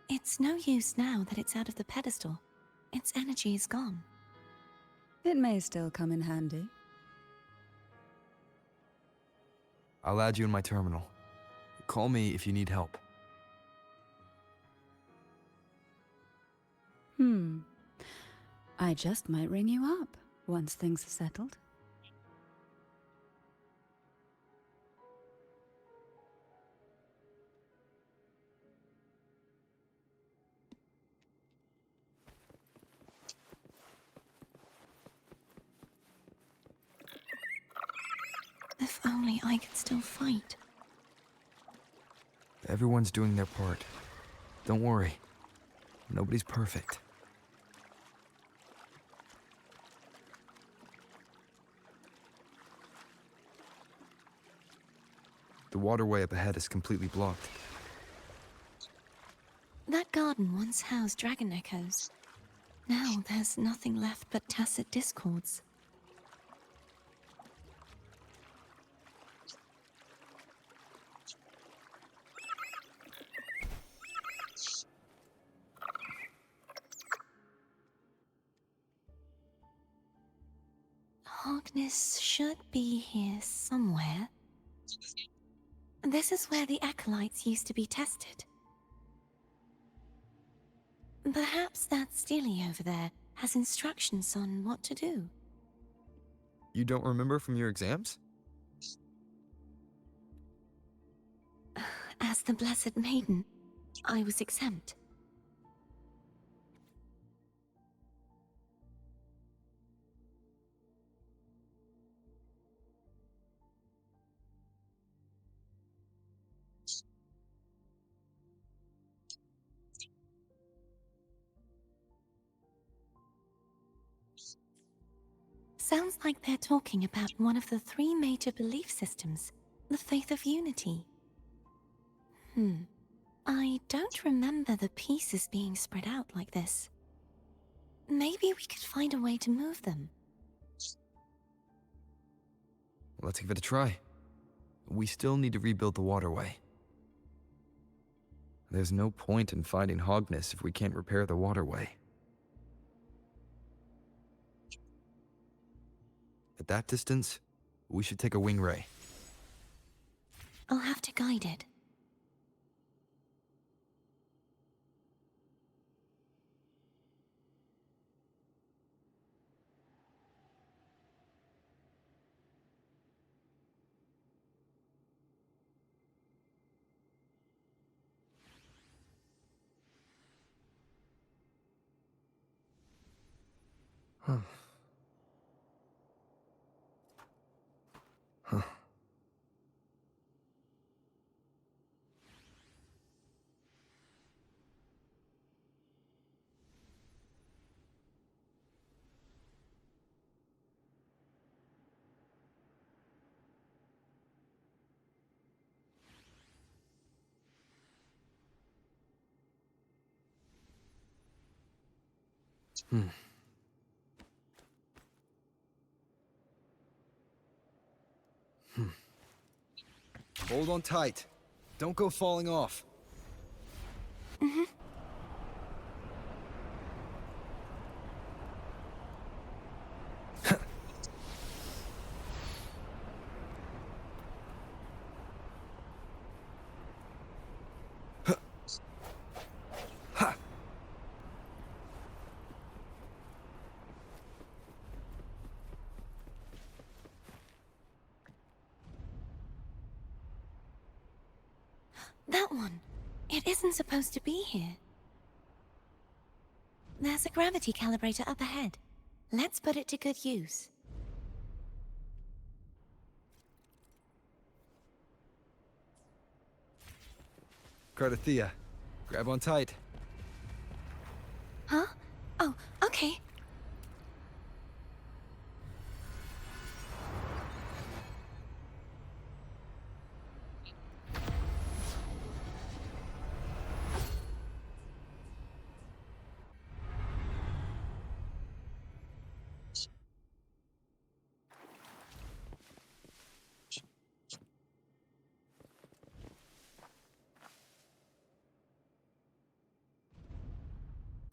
M: It's no use now that it's out of the pedestal. Its energy is gone.
P: It may still come in handy.
L: I'll add you in my terminal. Call me if you need help.
P: I just might ring you up once things are settled.
M: If only I could still fight.
L: Everyone's doing their part. Don't worry. Nobody's perfect. The waterway up ahead is completely blocked.
M: That garden once housed dragon echoes. Now there's nothing left but tacit discords. Hogness should be here somewhere. This is where the acolytes used to be tested. Perhaps that Steely over there has instructions on what to do.
L: You don't remember from your exams?
M: As the Blessed Maiden, I was exempt. Sounds like they're talking about one of the 3 major belief systems, the Faith of Unity. I don't remember the pieces being spread out like this. Maybe we could find a way to move them.
L: Let's give it a try. We still need to rebuild the waterway. There's no point in fighting Hogness if we can't repair the waterway. At that distance, we should take a wing ray.
M: I'll have to guide it.
L: Huh. Huh. Hmm. Hold on tight. Don't go falling off.
M: Mm-hmm. That one. It isn't supposed to be here. There's a gravity calibrator up ahead. Let's put it to good use.
L: Cardathea, grab on tight.
M: Huh? Oh, okay.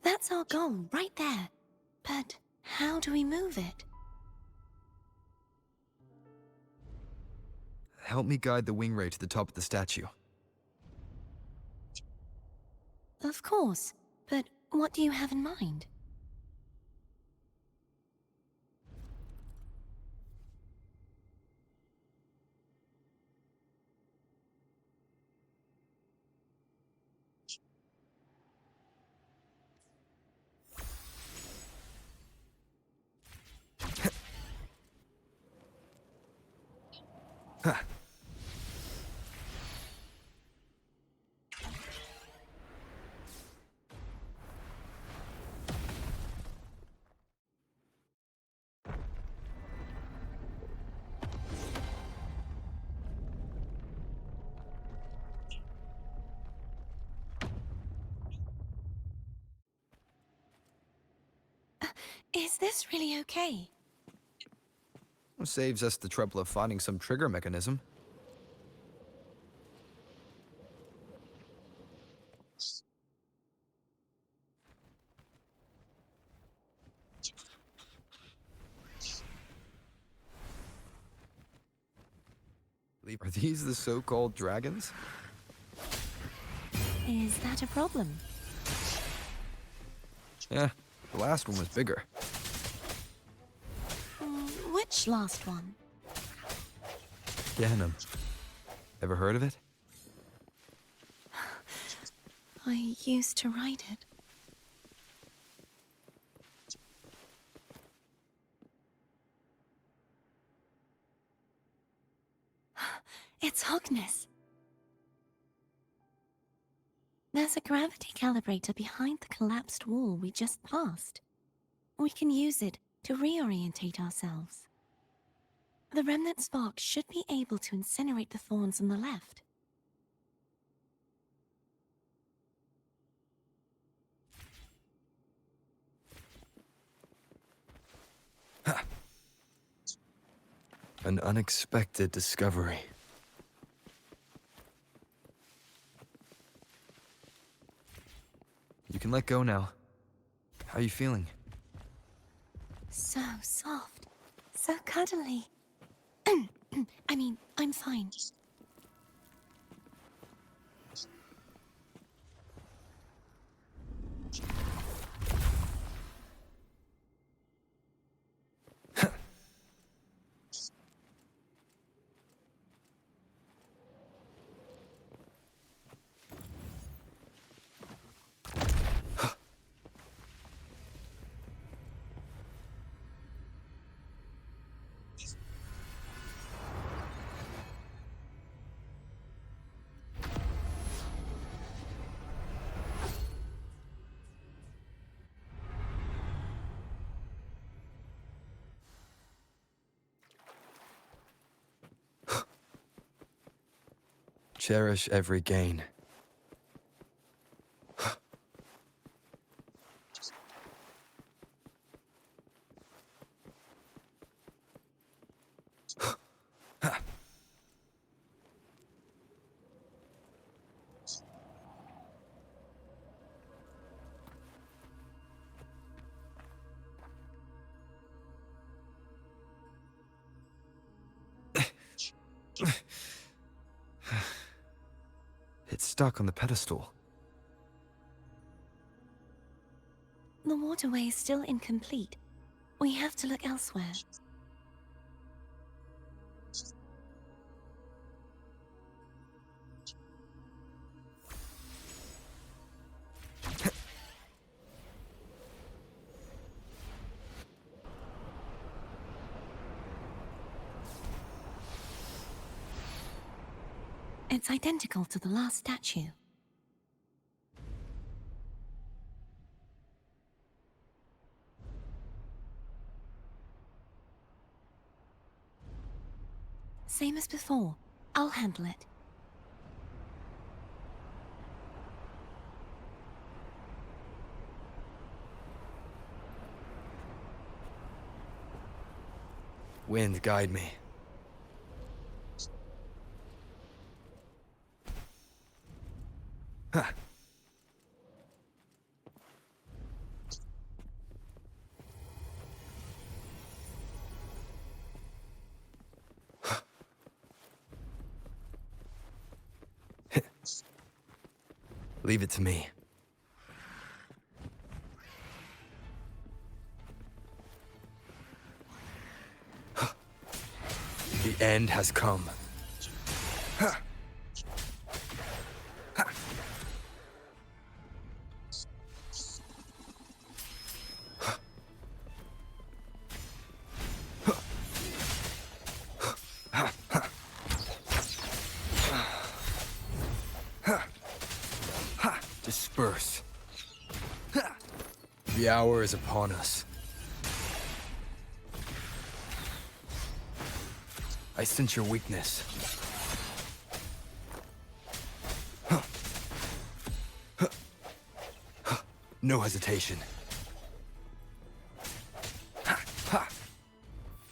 M: That's our goal, right there. But how do we move it?
L: Help me guide the wing ray to the top of the statue.
M: Of course, but what do you have in mind? Is this really okay?
L: Saves us the trouble of finding some trigger mechanism. Are these the so-called dragons?
M: Is that a problem?
L: Yeah, the last one was bigger.
M: Which last one?
L: Ganem. Ever heard of it?
M: I used to write it. It's Hogness. There's a gravity calibrator behind the collapsed wall we just passed. We can use it to reorientate ourselves. The remnant spark should be able to incinerate the thorns on the left.
L: An unexpected discovery. You can let go now. How are you feeling?
M: So soft. So cuddly. I mean, I'm fine.
L: Cherish every gain. It's stuck on the pedestal.
M: The waterway is still incomplete. We have to look elsewhere. It's identical to the last statue. Same as before. I'll handle it.
L: Wind, guide me. Huh. Leave it to me. The end has come. Disperse. The hour is upon us. I sense your weakness. No hesitation.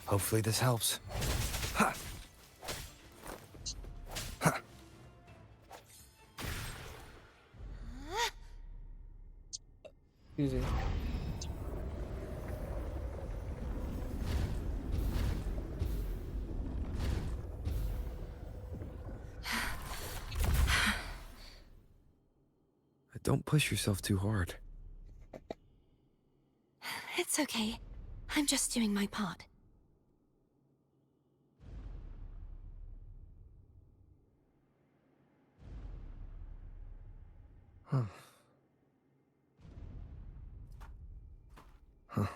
L: Hopefully this helps.
A: Easy.
L: Don't push yourself too hard.
M: It's okay. I'm just doing my part.
L: Huh. Huh.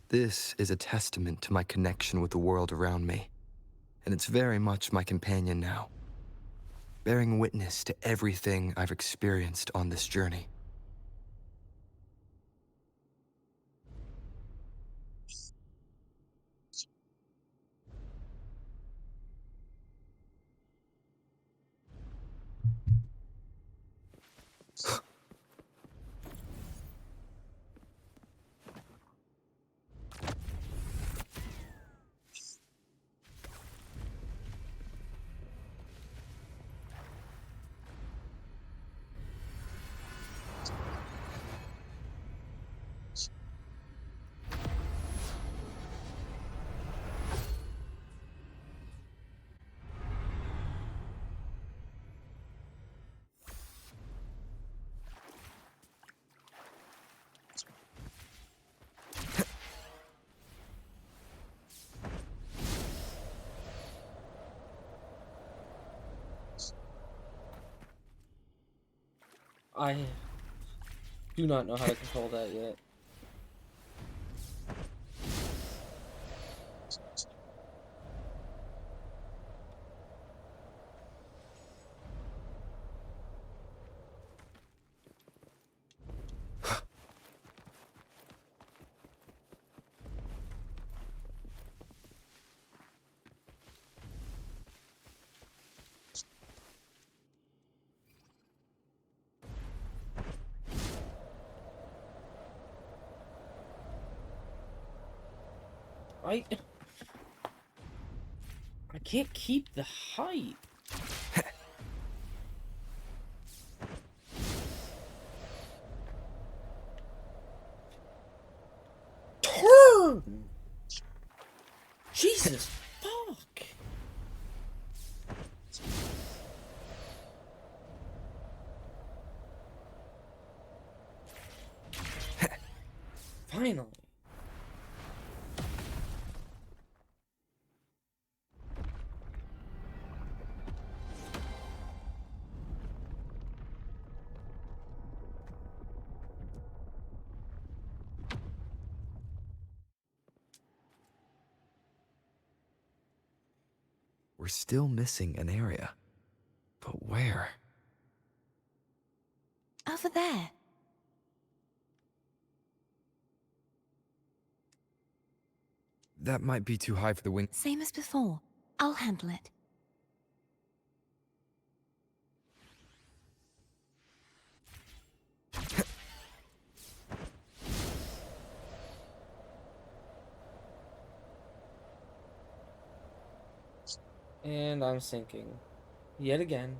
L: This is a testament to my connection with the world around me, and it's very much my companion now, bearing witness to everything I've experienced on this journey.
A: I do not know how to control that yet. I can't keep the height. Turn! Jesus fuck. Finally.
L: We're still missing an area. But where?
M: Over there.
L: That might be too high for the wing.
M: Same as before. I'll handle it.
A: And I'm sinking. Yet again.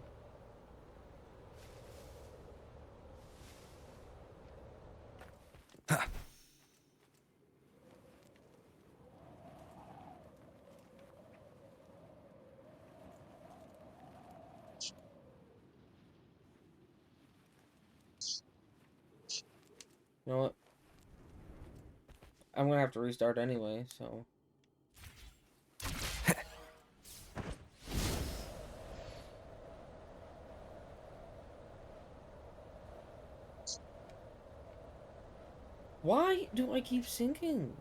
A: You know what? I'm gonna have to restart anyway, so. Why do I keep sinking?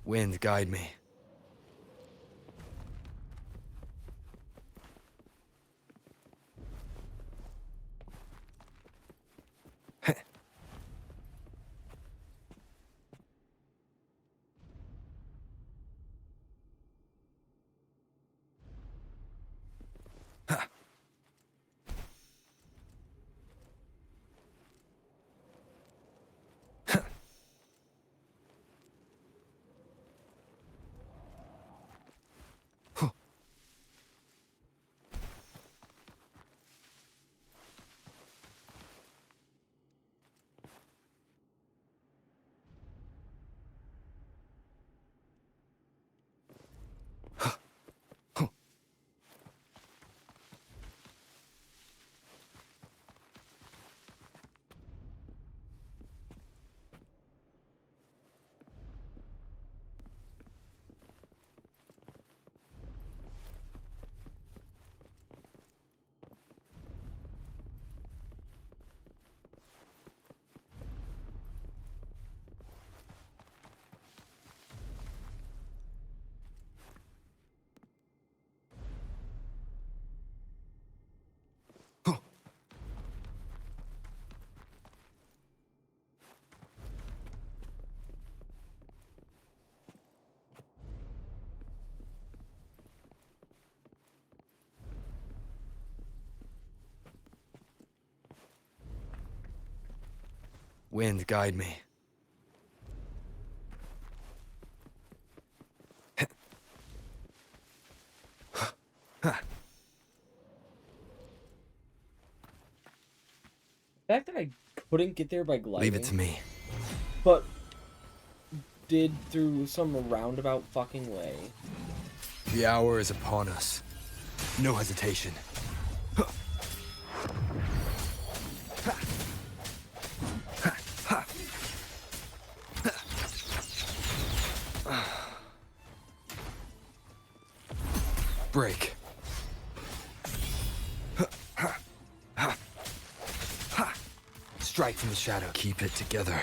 L: Wind, guide me. Wind, guide me.
R: The fact that I couldn't get there by gliding.
L: Leave it to me.
R: But did through some roundabout fucking way.
L: The hour is upon us. No hesitation. Break. Strike from the shadow. Keep it together.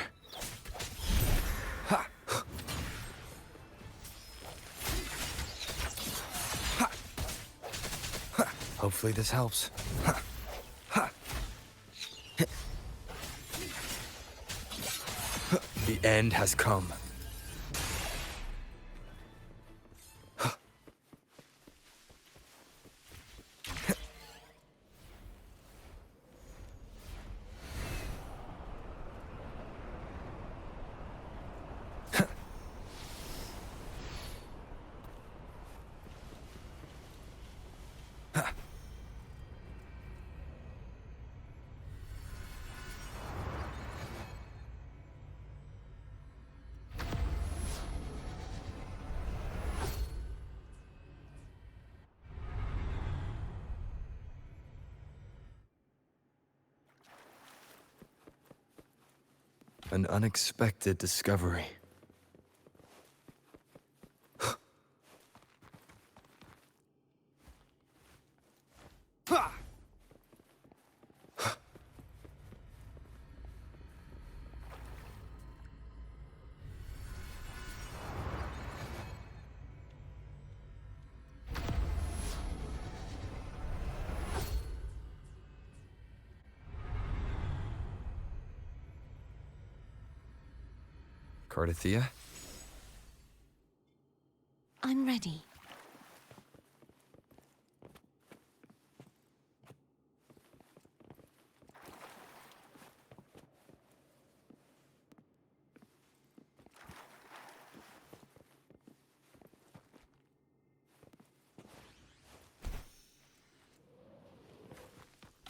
L: Hopefully this helps. The end has come. An unexpected discovery. Cardathia?
M: I'm ready.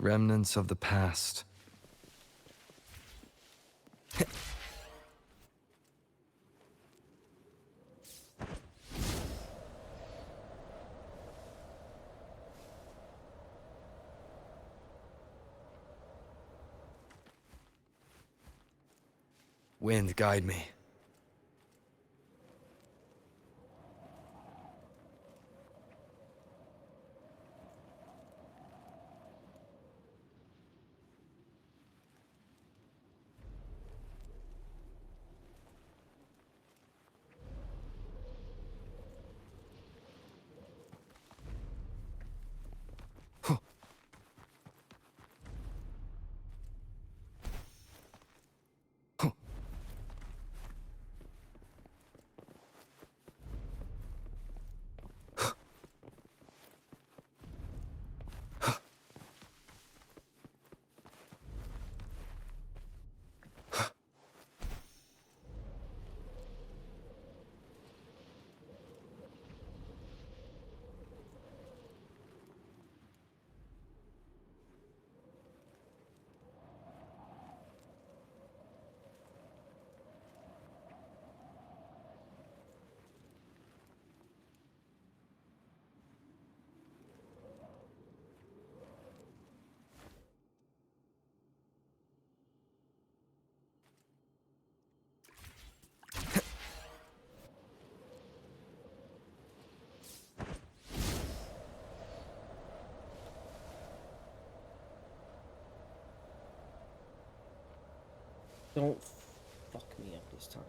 L: Remnants of the past. Wind, guide me.
R: Don't fuck me up this time.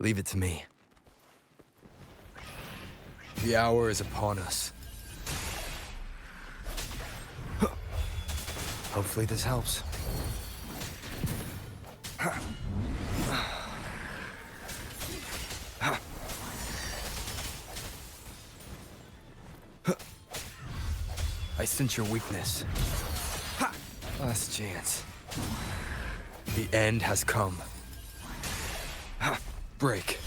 L: Leave it to me. The hour is upon us. Hopefully this helps. I sense your weakness. Last chance. The end has come. Break.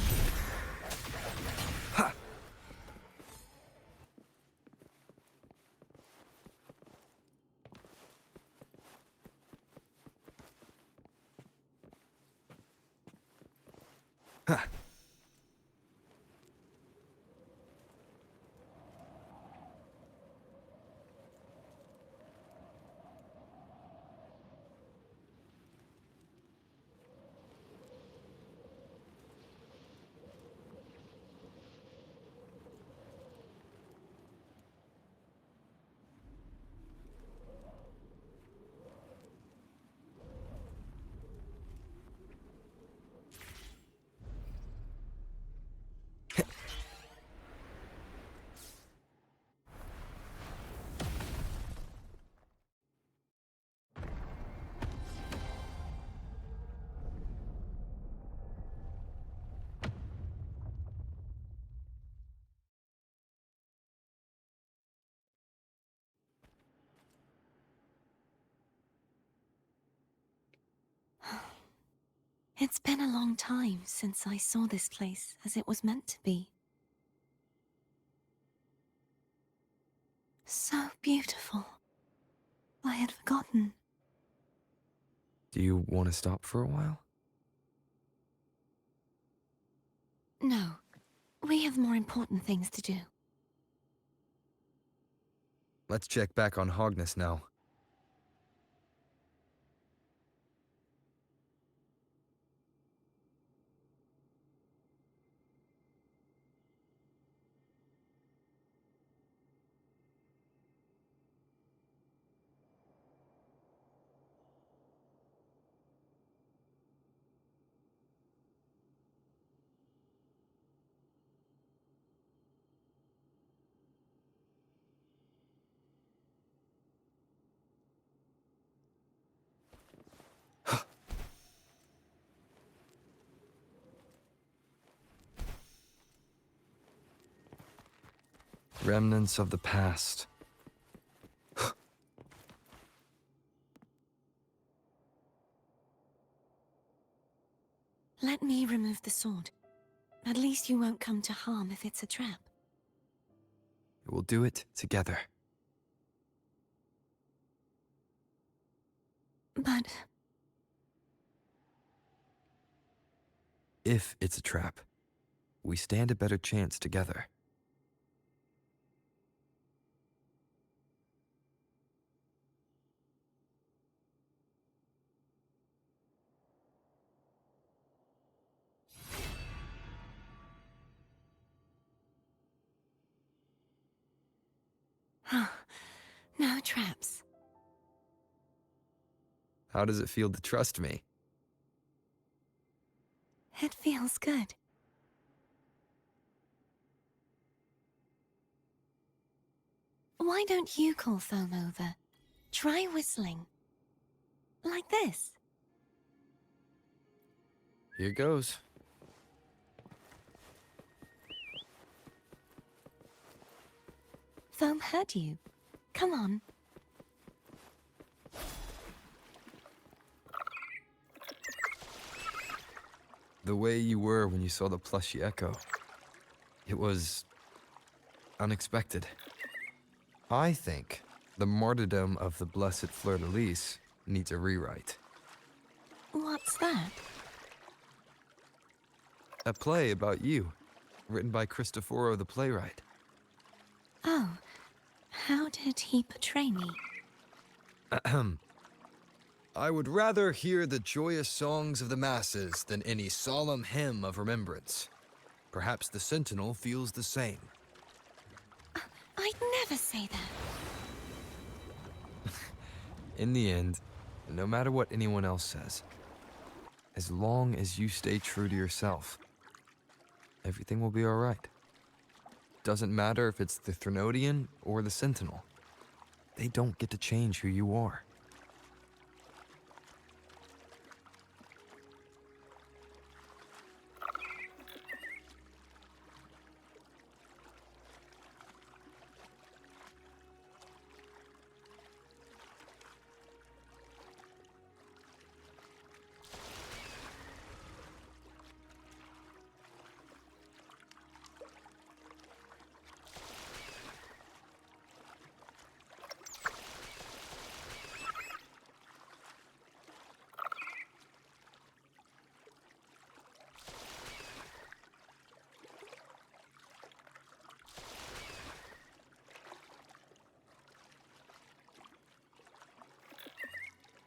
M: It's been a long time since I saw this place as it was meant to be. So beautiful. I had forgotten.
L: Do you want to stop for a while?
M: No, we have more important things to do.
L: Let's check back on Hogness now. Remnants of the past.
M: Let me remove the sword. At least you won't come to harm if it's a trap.
L: We'll do it together.
M: But
L: If it's a trap, we stand a better chance together.
M: no traps.
L: How does it feel to trust me?
M: It feels good. Why don't you call Thome over? Try whistling. Like this.
L: Here goes.
M: Thome heard you. Come on.
L: The way you were when you saw the plushy echo. It was unexpected. I think the martyrdom of the Blessed Fleur-de-Lis needs a rewrite.
M: What's that?
L: A play about you, written by Cristoforo the playwright.
M: Oh, how did he portray me?
L: Ahem. I would rather hear the joyous songs of the masses than any solemn hymn of remembrance. Perhaps the Sentinel feels the same.
M: I'd never say that.
L: In the end, no matter what anyone else says, as long as you stay true to yourself, everything will be alright. Doesn't matter if it's the Threnodian or the Sentinel. They don't get to change who you are.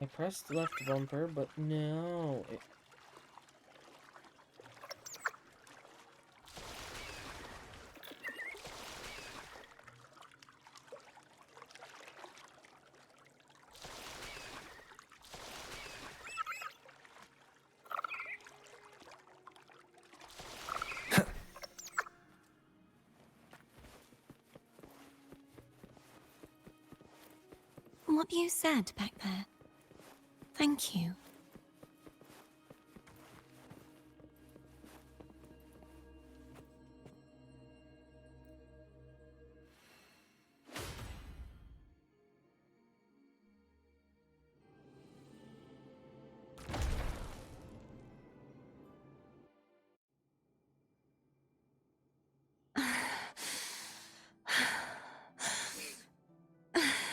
R: I pressed left bumper, but no.
M: What you said back there. Thank you.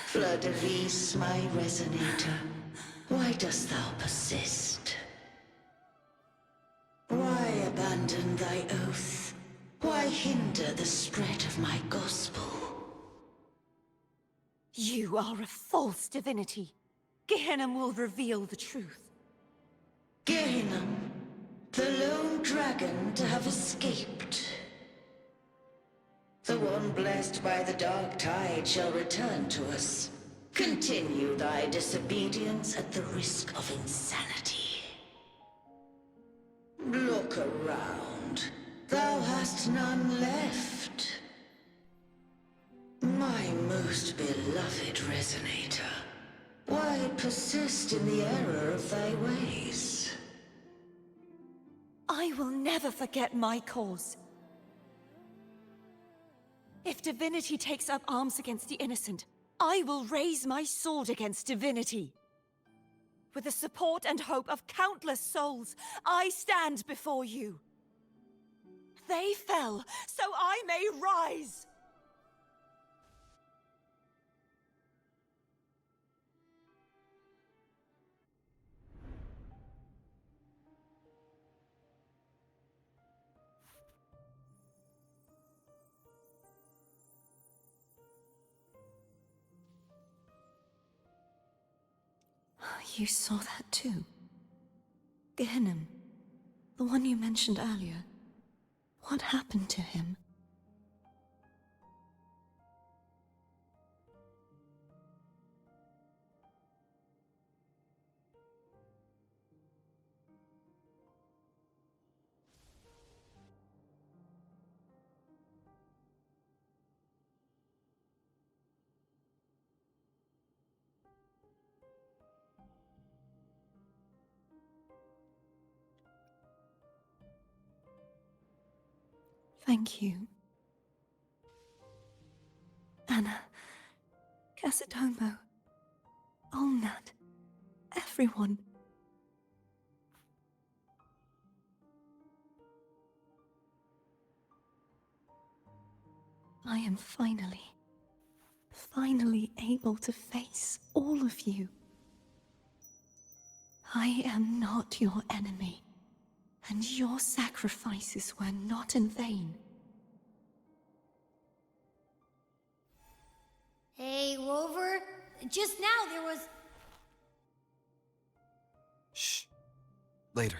S: Fleur-de-Lis, my resonator, why dost thou persist? Why abandon thy oath? Why hinder the spread of my gospel?
M: You are a false divinity. Gehenna will reveal the truth.
S: Gehenna, the lone dragon to have escaped. The one blessed by the dark tide shall return to us. Continue thy disobedience at the risk of insanity. Look around. Thou hast none left. My most beloved resonator, why persist in the error of thy ways?
M: I will never forget my cause. If divinity takes up arms against the innocent, I will raise my sword against divinity. With the support and hope of countless souls, I stand before you. They fell, so I may rise! You saw that too? Gehenna, the one you mentioned earlier. What happened to him? Thank you. Anna, Casadomo, Olnat, everyone. I am finally able to face all of you. I am not your enemy. And your sacrifices were not in vain.
C: Hey, Rover. Just now there was...
L: Shh. Later.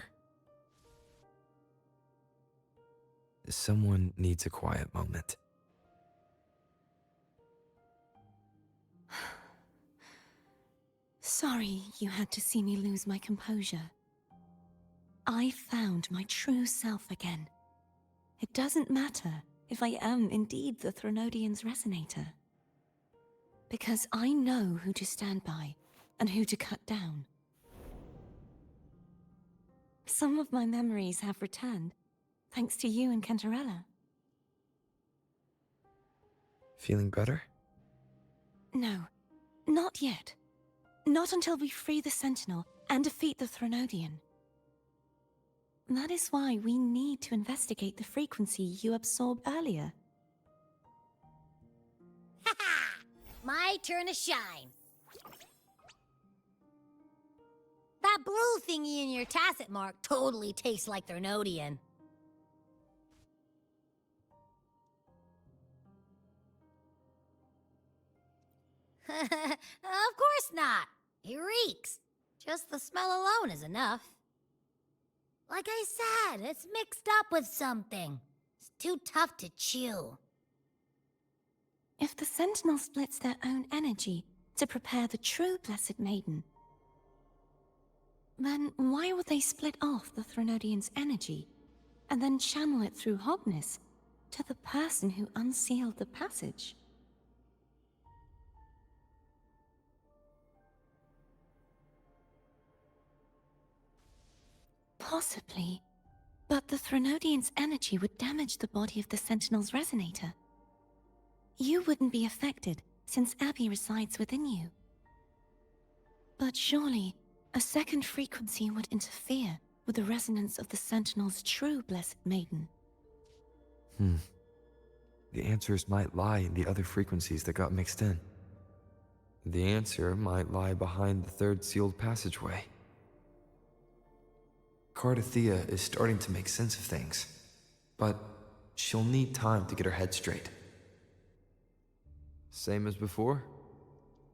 L: Someone needs a quiet moment.
M: Sorry you had to see me lose my composure. I found my true self again. It doesn't matter if I am indeed the Threnodian's resonator. Because I know who to stand by and who to cut down. Some of my memories have returned, thanks to you and Cantarella.
L: Feeling better?
M: No, not yet. Not until we free the Sentinel and defeat the Threnodian. That is why we need to investigate the frequency you absorbed earlier.
C: My turn to shine. That blue thingy in your tacit mark totally tastes like Threnodian. Of course not. He reeks. Just the smell alone is enough. Like I said, it's mixed up with something. It's too tough to chew.
M: If the Sentinel splits their own energy to prepare the true Blessed Maiden, then why would they split off the Threnodian's energy and then channel it through Hobnis to the person who unsealed the passage? Possibly, but the Threnodian's energy would damage the body of the Sentinel's resonator. You wouldn't be affected, since Abby resides within you. But surely, a second frequency would interfere with the resonance of the Sentinel's true Blessed Maiden.
L: The answers might lie in the other frequencies that got mixed in. The answer might lie behind the third sealed passageway. Cardathea is starting to make sense of things, but she'll need time to get her head straight. Same as before?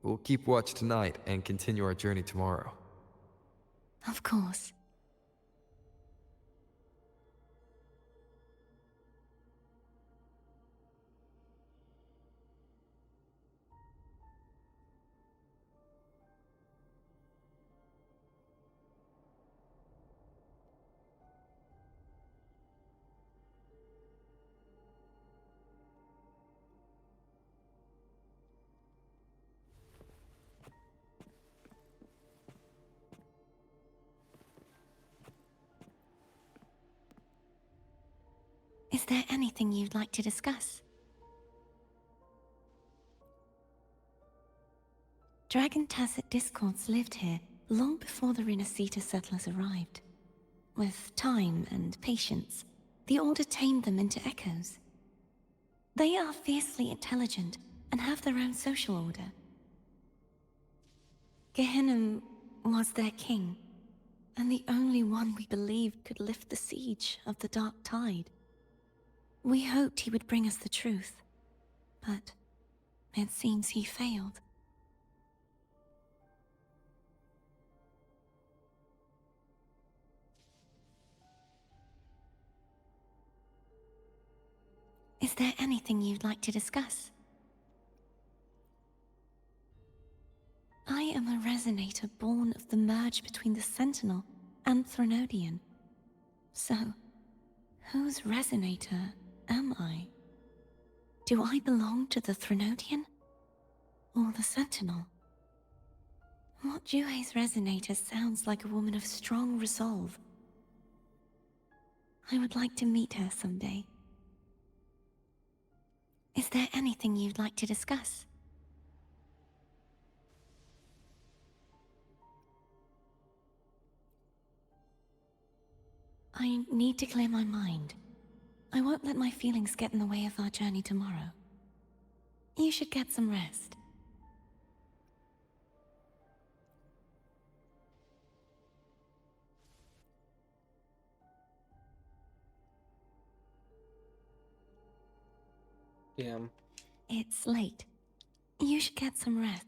L: We'll keep watch tonight and continue our journey tomorrow.
M: Of course. Is there anything you'd like to discuss? Dragon Tacet discords lived here long before the Renacita settlers arrived. With time and patience, the Order tamed them into echoes. They are fiercely intelligent and have their own social order. Gehinnom was their king, and the only one we believed could lift the siege of the Dark Tide. We hoped he would bring us the truth, but it seems he failed. Is there anything you'd like to discuss? I am a resonator born of the merge between the Sentinel and Threnodian. So, whose resonator am I? Do I belong to the Threnodian? Or the Sentinel? What Juhe's resonator sounds like a woman of strong resolve. I would like to meet her someday. Is there anything you'd like to discuss? I need to clear my mind. I won't let my feelings get in the way of our journey tomorrow. You should get some rest.
R: Damn.
M: It's late. You should get some rest.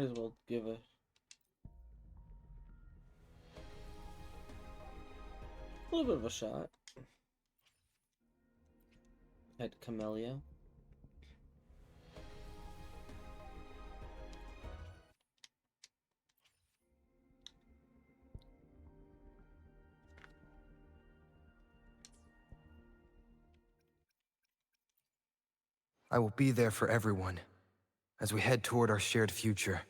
R: Might as well give a little bit of a shot at Camellia.
L: I will be there for everyone as we head toward our shared future,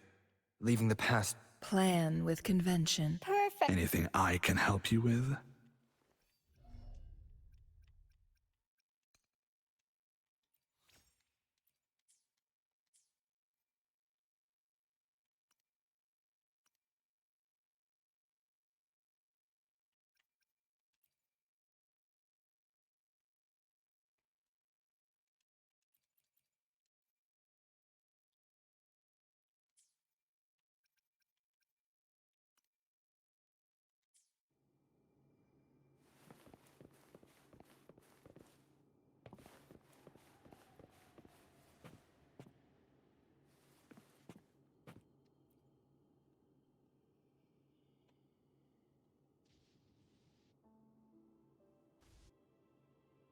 L: leaving the past.
K: Plan with convention.
M: Perfect.
E: Anything I can help you with?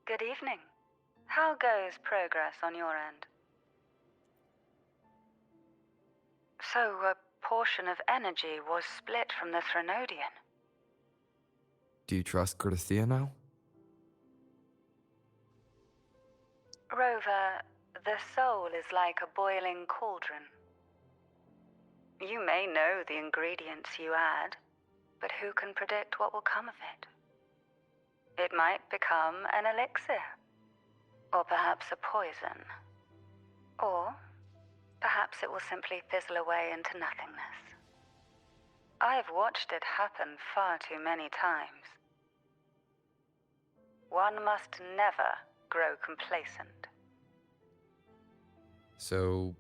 T: Good evening. How goes progress on your end? So, a portion of energy was split from the Threnodian.
L: Do you trust Gerthia now?
T: Rover, the soul is like a boiling cauldron. You may know the ingredients you add, but who can predict what will come of it? It might become an elixir, or perhaps a poison, or perhaps it will simply fizzle away into nothingness. I've watched it happen far too many times. One must never grow complacent.
L: So,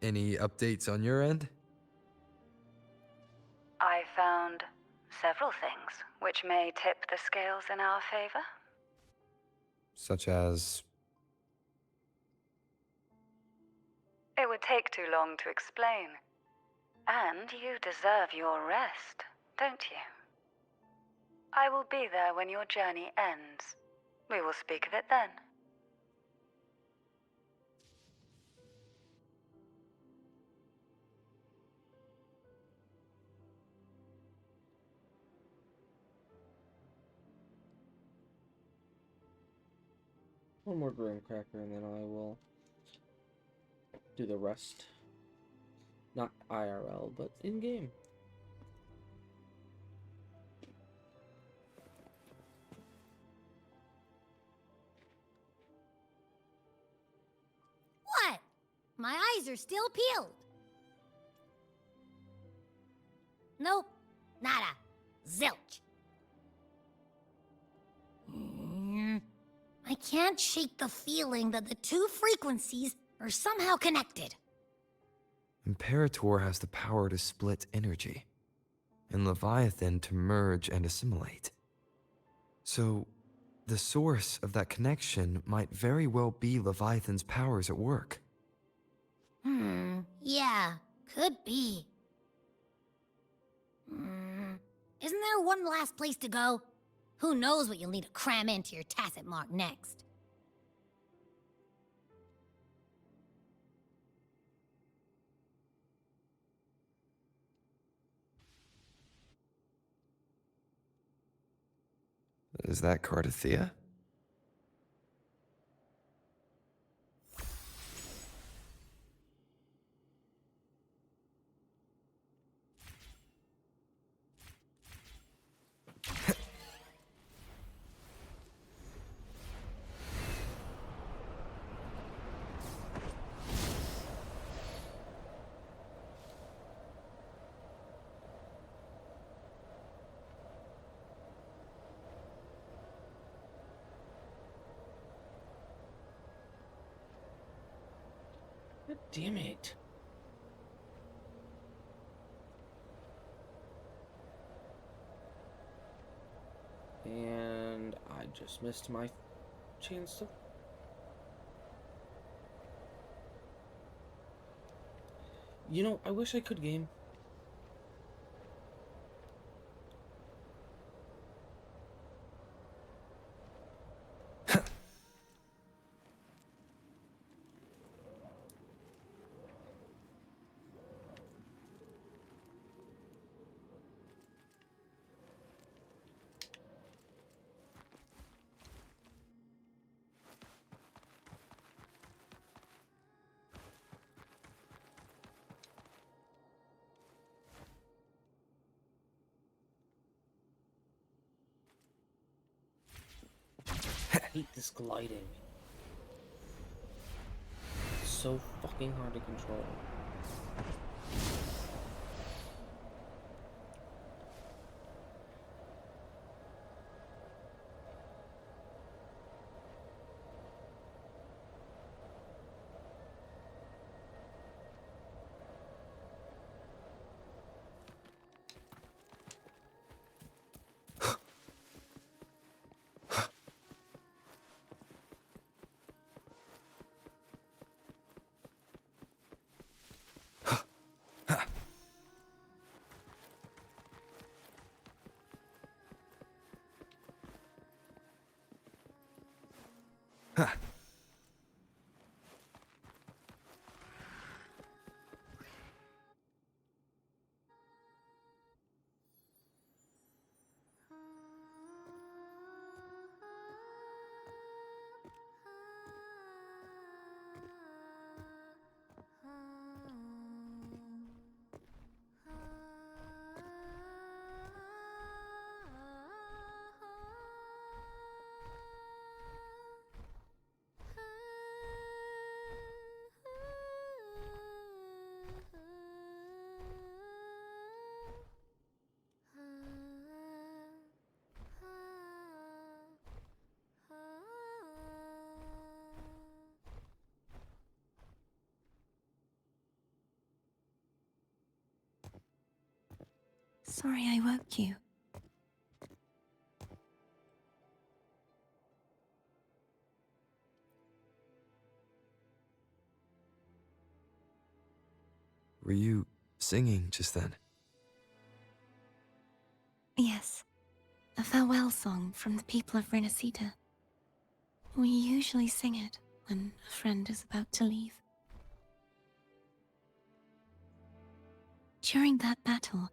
L: any updates on your end?
T: I found several things which may tip the scales in our favor.
L: Such as.
T: It would take too long to explain. And you deserve your rest, don't you? I will be there when your journey ends. We will speak of it then.
R: One more graham cracker and then I will do the rest. Not IRL, but in-game.
C: What? My eyes are still peeled. Nope. Nada. Zilch. I can't shake the feeling that the two frequencies are somehow connected.
L: Imperator has the power to split energy, and Leviathan to merge and assimilate. So, the source of that connection might very well be Leviathan's powers at work.
C: Yeah, could be. Isn't there one last place to go? Who knows what you'll need to cram into your tacit mark next?
L: Is that Cardathea?
R: God damn it. And I just missed my chance to... You know, I wish I could game. I hate this gliding. It's so fucking hard to control.
M: Sorry I woke you.
L: Were you singing just then?
M: Yes, a farewell song from the people of Renacita. We usually sing it when a friend is about to leave. During that battle,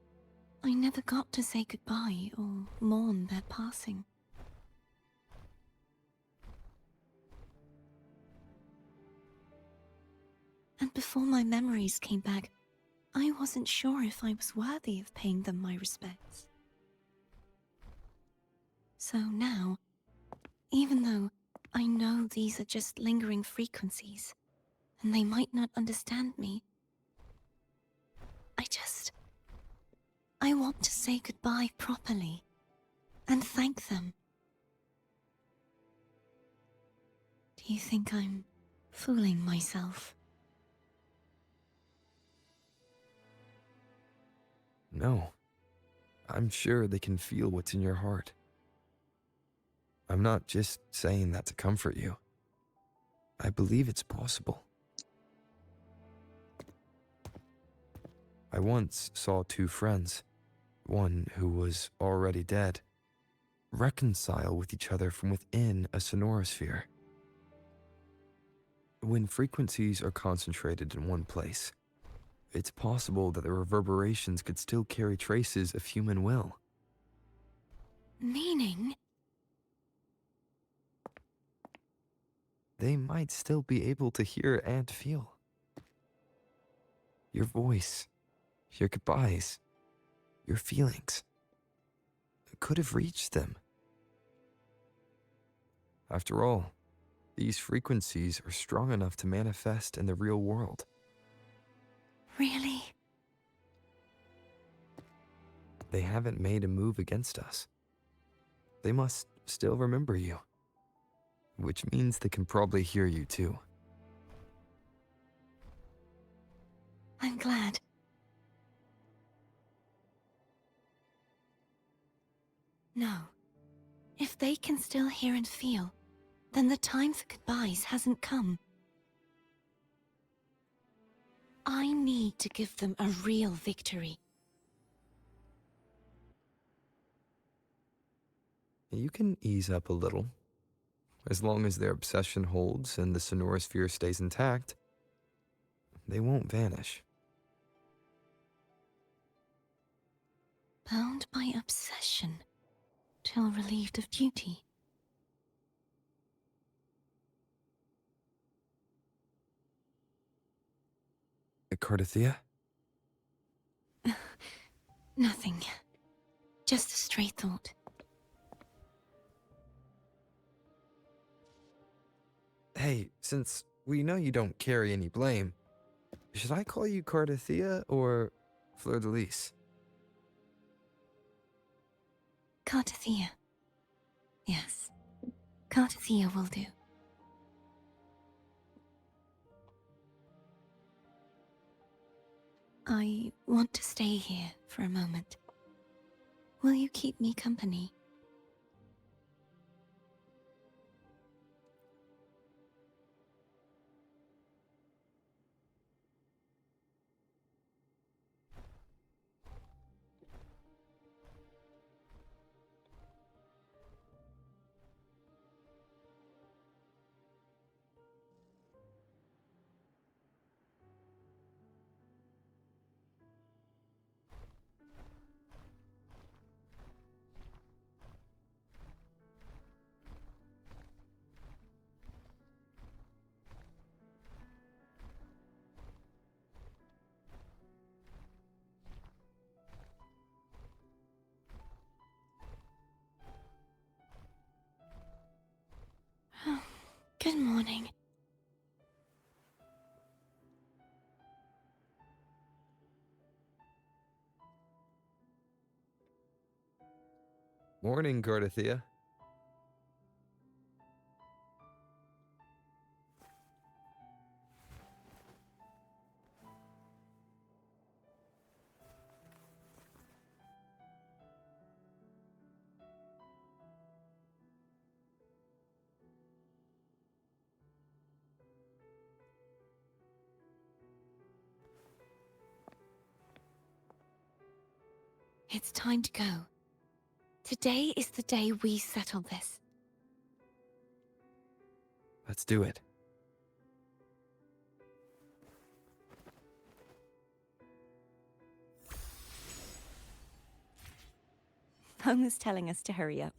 M: I never got to say goodbye or mourn their passing. And before my memories came back, I wasn't sure if I was worthy of paying them my respects. So now, even though I know these are just lingering frequencies, and they might not understand me, I want to say goodbye properly, and thank them. Do you think I'm fooling myself?
L: No. I'm sure they can feel what's in your heart. I'm not just saying that to comfort you. I believe it's possible. I once saw two friends, one who was already dead, reconcile with each other from within a sonorosphere. When frequencies are concentrated in one place, it's possible that the reverberations could still carry traces of human will.
M: Meaning?
L: They might still be able to hear and feel. Your voice, your goodbyes, your feelings could have reached them. After all, these frequencies are strong enough to manifest in the real world.
M: Really?
L: They haven't made a move against us. They must still remember you. Which means they can probably hear you too.
M: I'm glad. No. If they can still hear and feel, then the time for goodbyes hasn't come. I need to give them a real victory.
L: You can ease up a little. As long as their obsession holds and the Sonorosphere stays intact, they won't vanish.
M: Bound by obsession, till relieved of duty.
L: Cardathia?
M: Nothing. Just a stray thought.
L: Hey, since we know you don't carry any blame, should I call you Cardathia or Fleur de Lis?
M: Cardathia. Yes. Cardathia will do. I want to stay here for a moment. Will you keep me company? Good morning.
L: Morning, Cardathia.
M: It's time to go. Today is the day we settle this.
L: Let's do it.
M: Home is telling us to hurry up.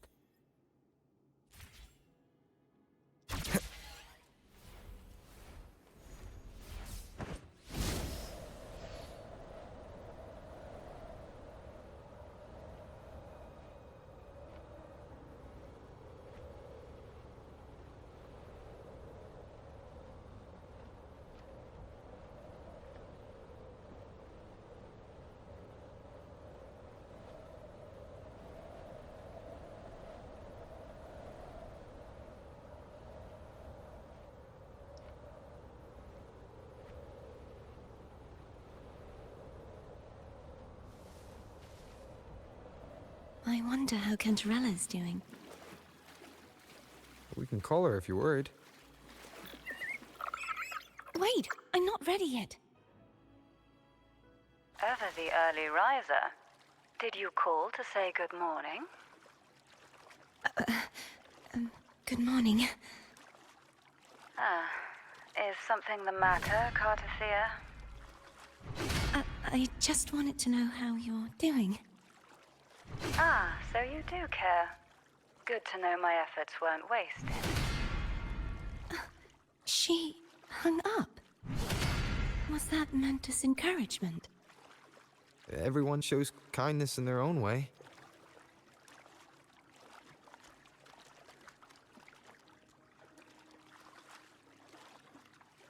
M: I wonder how Cantarella's doing.
L: We can call her if you're worried.
M: Wait, I'm not ready yet.
T: Ever the early riser. Did you call to say good morning?
M: Good morning.
T: Is something the matter, Cardathia?
M: I just wanted to know how you're doing.
T: So you do care. Good to know my efforts weren't wasted.
M: She hung up. Was that meant as encouragement?
L: Everyone shows kindness in their own way.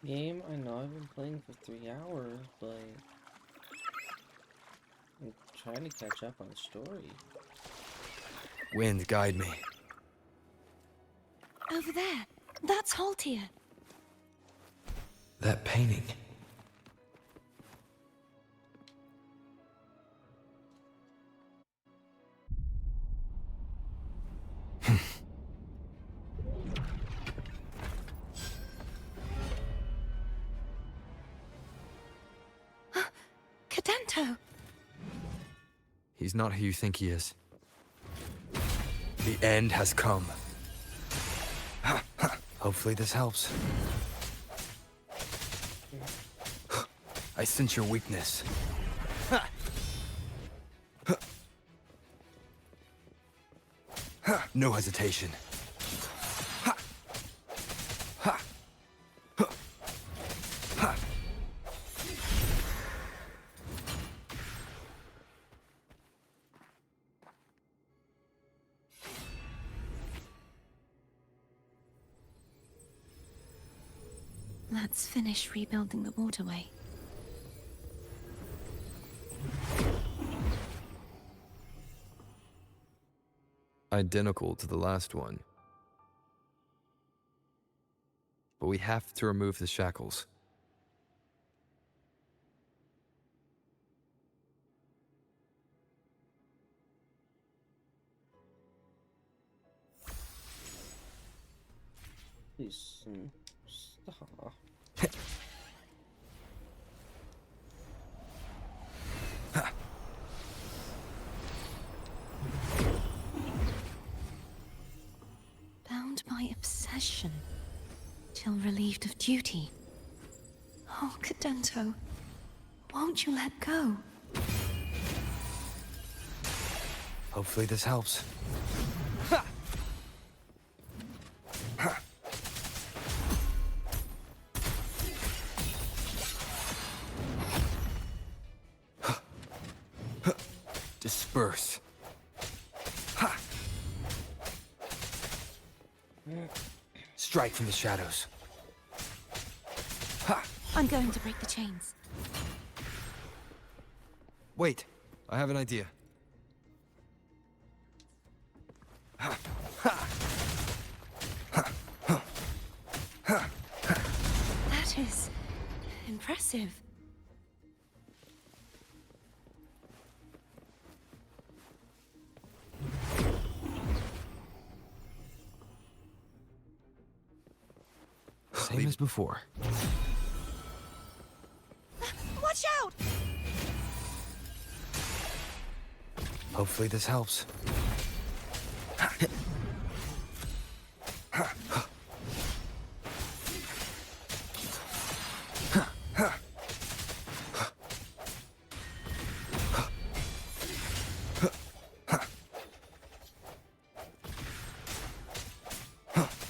R: Game, I know I've been playing for 3 hours, but I'm trying to catch up on story.
L: Wind, guide me.
M: Over there. That's Haltia.
L: That painting.
M: Dento!
L: He's not who you think he is. The end has come. Hopefully this helps. I sense your weakness. No hesitation.
M: Let's finish rebuilding the waterway.
L: Identical to the last one. But we have to remove the shackles.
R: Please, stop.
M: Bound by obsession, till relieved of duty. Oh, Cadento, won't you let go?
L: Hopefully this helps. Disperse. Strike from the shadows.
M: I'm going to break the chains.
L: Wait, I have an idea.
M: That is impressive.
L: Same as before.
M: Watch out!
L: Hopefully this helps.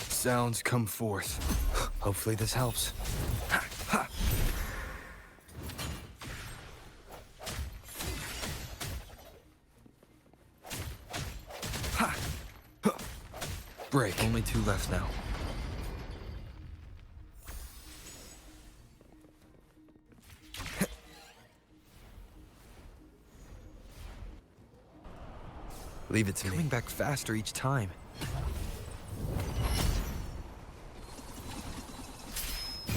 L: Sounds come forth. Hopefully this helps. Break. Only 2 left now. Leave it to me. Coming back faster each time.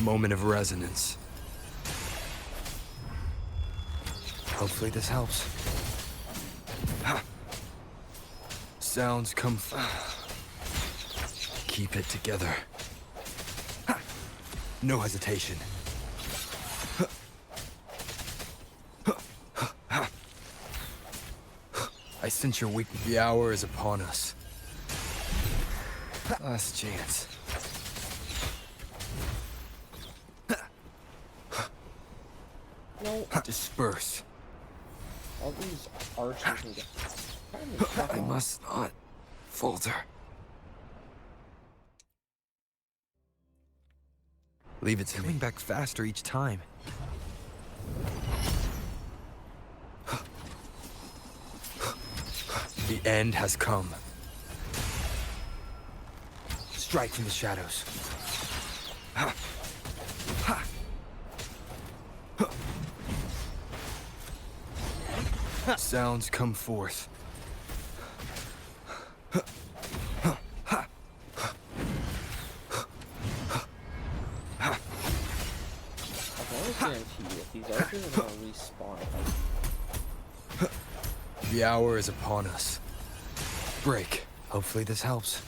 L: Moment of resonance. Hopefully this helps. Sounds come. Keep it together. No hesitation. I sense your weakness. The hour is upon us. Last chance.
R: No.
L: Disperse.
R: All these archers and guys.
L: I must not falter. Leave it to me. Coming back faster each time. The end has come. Strike from the shadows. Sounds come forth.
R: I guarantee you, if these archers are gonna respawn,
L: The hour is upon us. Break. Hopefully this helps.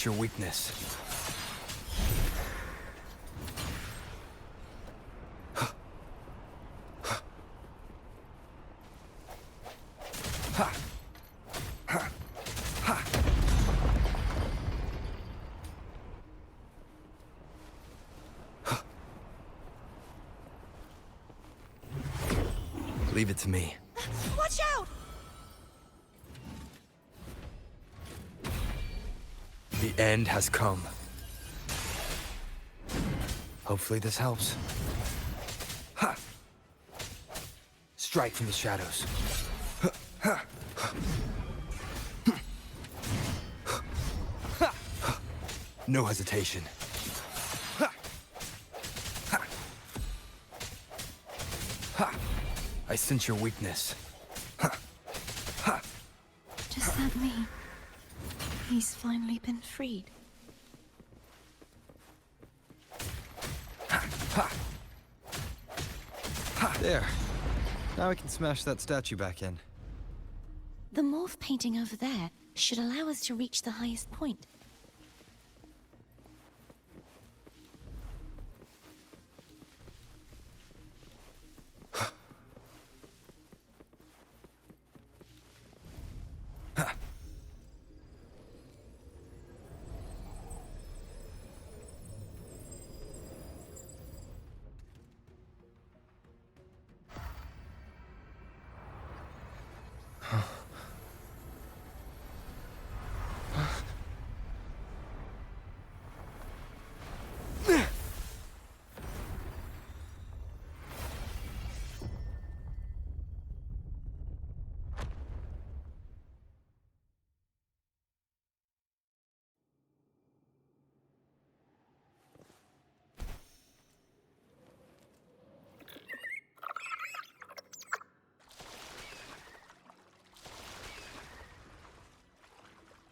L: sense your weakness. Leave it to me.
M: Watch out!
L: The end has come. Hopefully this helps. Ha! Strike from the shadows. No hesitation. I sense your weakness.
M: Does that mean he's finally been freed?
L: There. Now I can smash that statue back in.
M: The morph painting over there should allow us to reach the highest point.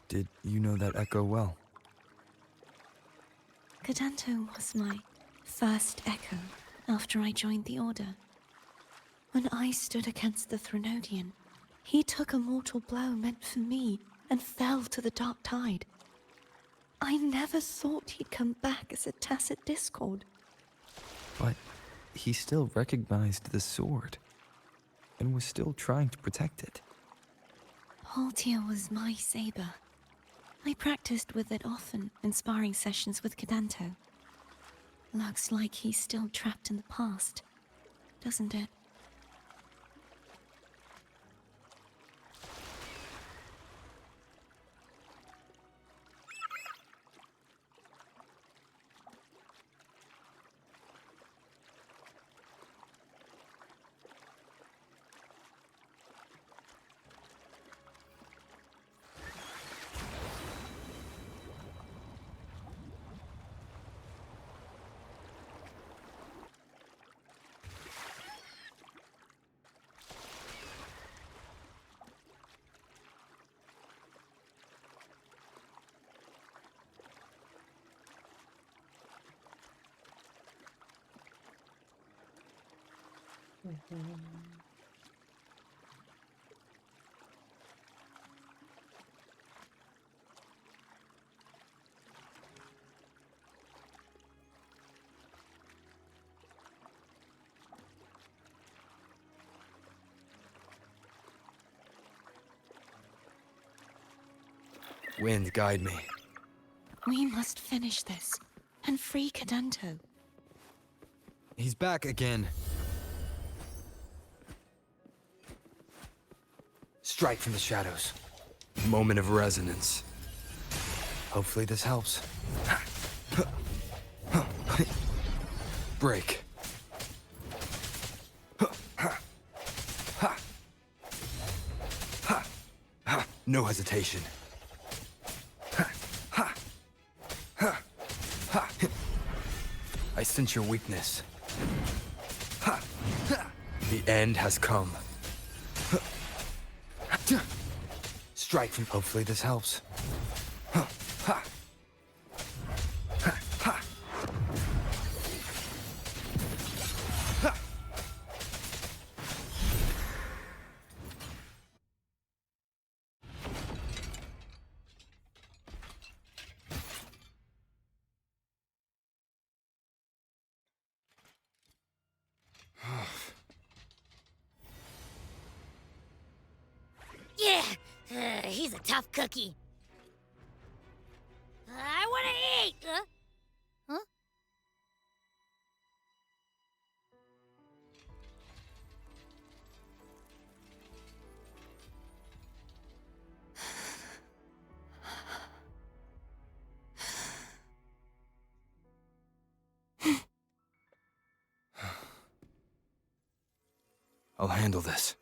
L: Did you know that echo well?
M: Cadanto was my first echo after I joined the Order. When I stood against the Threnodian, he took a mortal blow meant for me and fell to the Dark Tide. I never thought he'd come back as a tacit discord.
L: But he still recognized the sword and was still trying to protect it.
M: Haltia was my saber. I practiced with it often in sparring sessions with Cadanto. Looks like he's still trapped in the past, doesn't it?
L: Wind, guide me.
M: We must finish this and free Cadanto.
L: He's back again. Strike from the shadows. Moment of resonance. Hopefully this helps. Break. No hesitation. I sense your weakness. The end has come. Strike from... Hopefully this helps.
C: He's a tough cookie. I want to eat! Huh?
L: I'll handle this.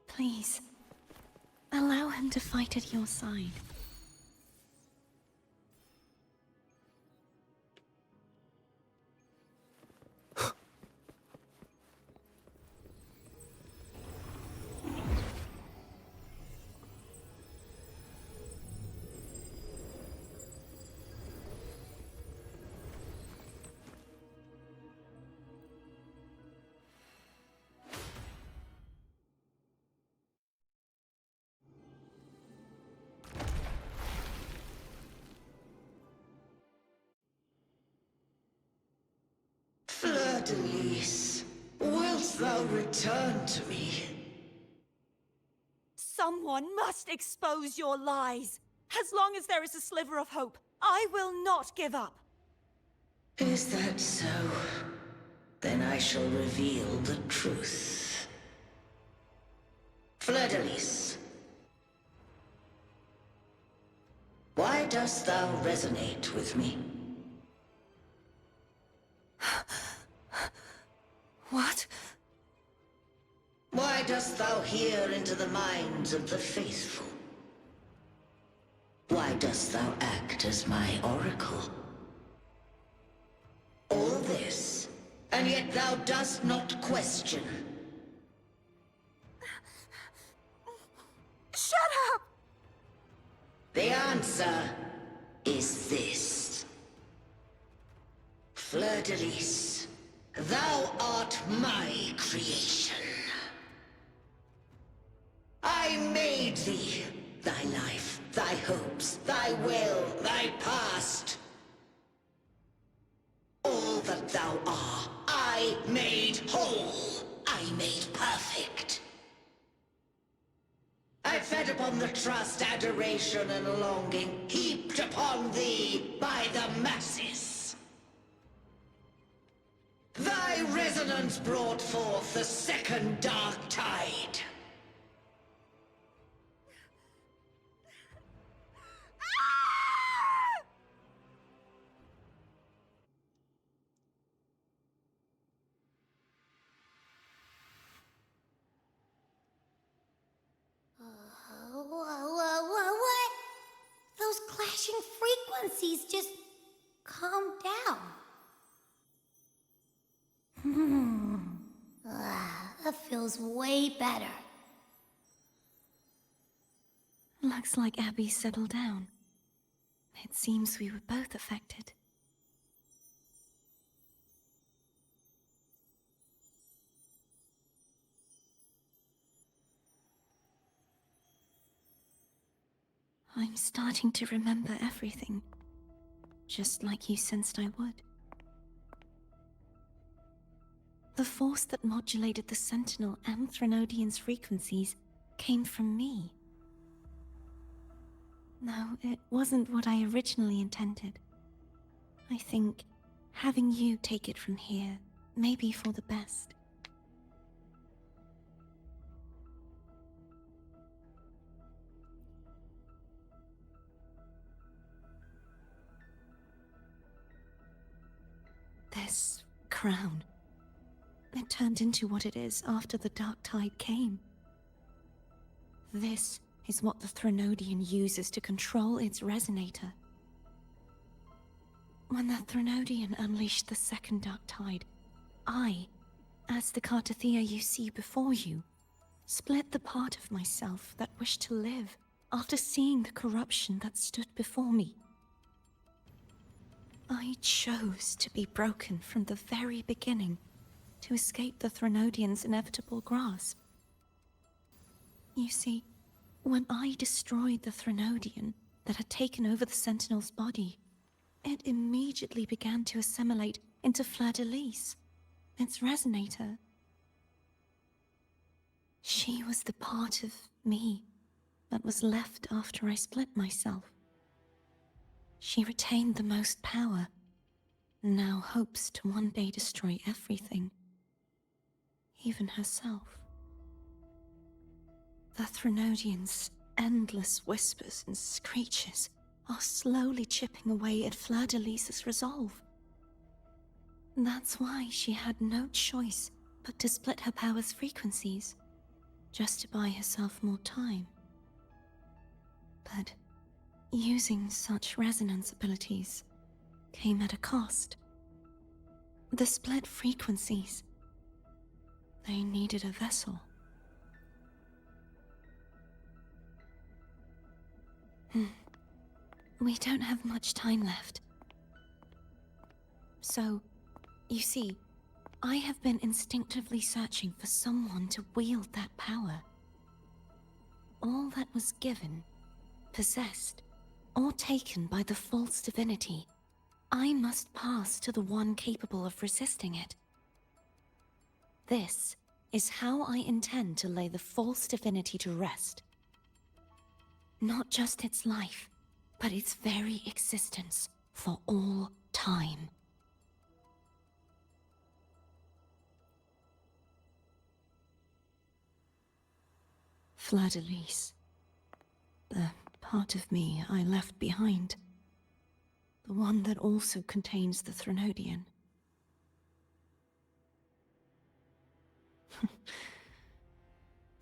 M: Please, allow him to fight at your side.
S: Fleur-de-Lis, wilt thou return to me?
U: Someone must expose your lies. As long as there is a sliver of hope, I will not give up.
S: Is that so? Then I shall reveal the truth. Fleur-de-Lis, why dost thou resonate with me?
M: What?
S: Why dost thou hear into the minds of the faithful? Why dost thou act as my oracle? All this, and yet thou dost not question.
U: Shut up!
S: The answer is this. Fleur-de-Lis, thou art my creation. I made thee, thy life, thy hopes, thy will, thy past. All that thou art, I made whole. I made perfect. I fed upon the trust, adoration, and longing heaped upon thee by the masses. Thy resonance brought forth the second dark tide.
C: What? Those clashing frequencies just calm down. That feels way better.
M: Looks like Abby settled down. It seems we were both affected. I'm starting to remember everything, just like you sensed I would. The force that modulated the Sentinel and Threnodian's frequencies came from me. No, it wasn't what I originally intended. I think having you take it from here may be for the best. This crown, it turned into what it is after the Dark Tide came. This is what the Threnodian uses to control its resonator. When the Threnodian unleashed the second Dark Tide, I, as the Cartathea you see before you, split the part of myself that wished to live after seeing the corruption that stood before me. I chose to be broken from the very beginning to escape the Threnodian's inevitable grasp. You see, When I destroyed the Threnodian that had taken over the Sentinel's body, it immediately began to assimilate into Fleur-de-Lis, its resonator. She was the part of me that was left after I split myself. She retained the most power, and now hopes to one day destroy everything, even herself. The Threnodian's endless whispers and screeches are slowly chipping away at Fleur-de-Lis's resolve. That's why she had no choice but to split her power's frequencies, just to buy herself more time. But using such resonance abilities came at a cost. The split frequencies. They needed a vessel. We don't have much time left. So, you see, I have been instinctively searching for someone to wield that power. All that was given, possessed, or taken by the false divinity, I must pass to the one capable of resisting it. This is how I intend to lay the false divinity to rest. Not just its life, but its very existence for all time. Fleur-de-Lis. The part of me I left behind. The one that also contains the Threnodian.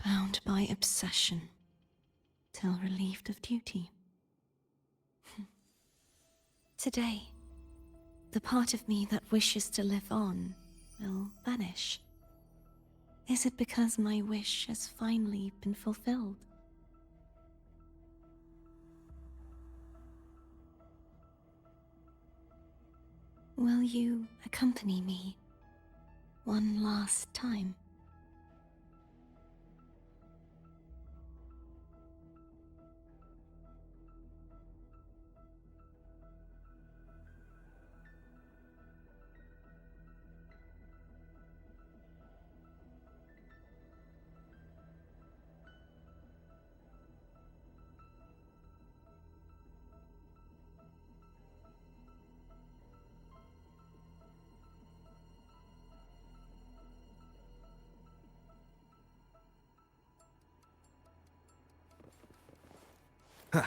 M: Bound by obsession, till relieved of duty. Today, the part of me that wishes to live on will vanish. Is it because my wish has finally been fulfilled? Will you accompany me one last time?
L: Huh.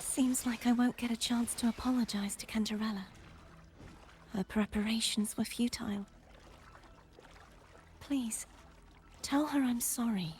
M: Seems like I won't get a chance to apologize to Canderella. Her preparations were futile. Please, tell her I'm sorry.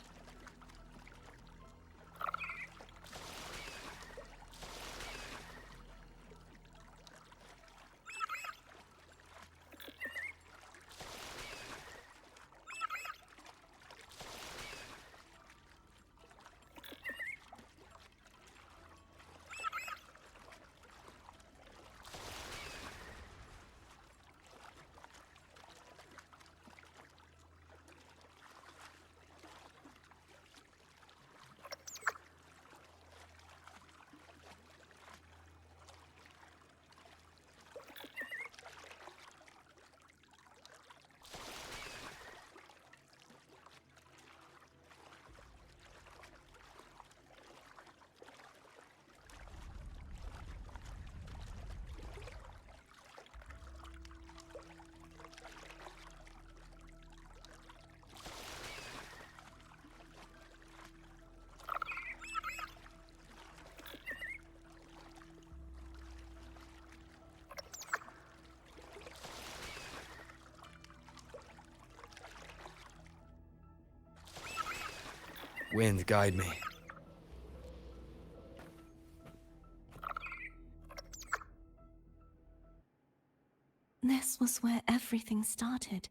L: Wind, guide me.
M: This was where everything started.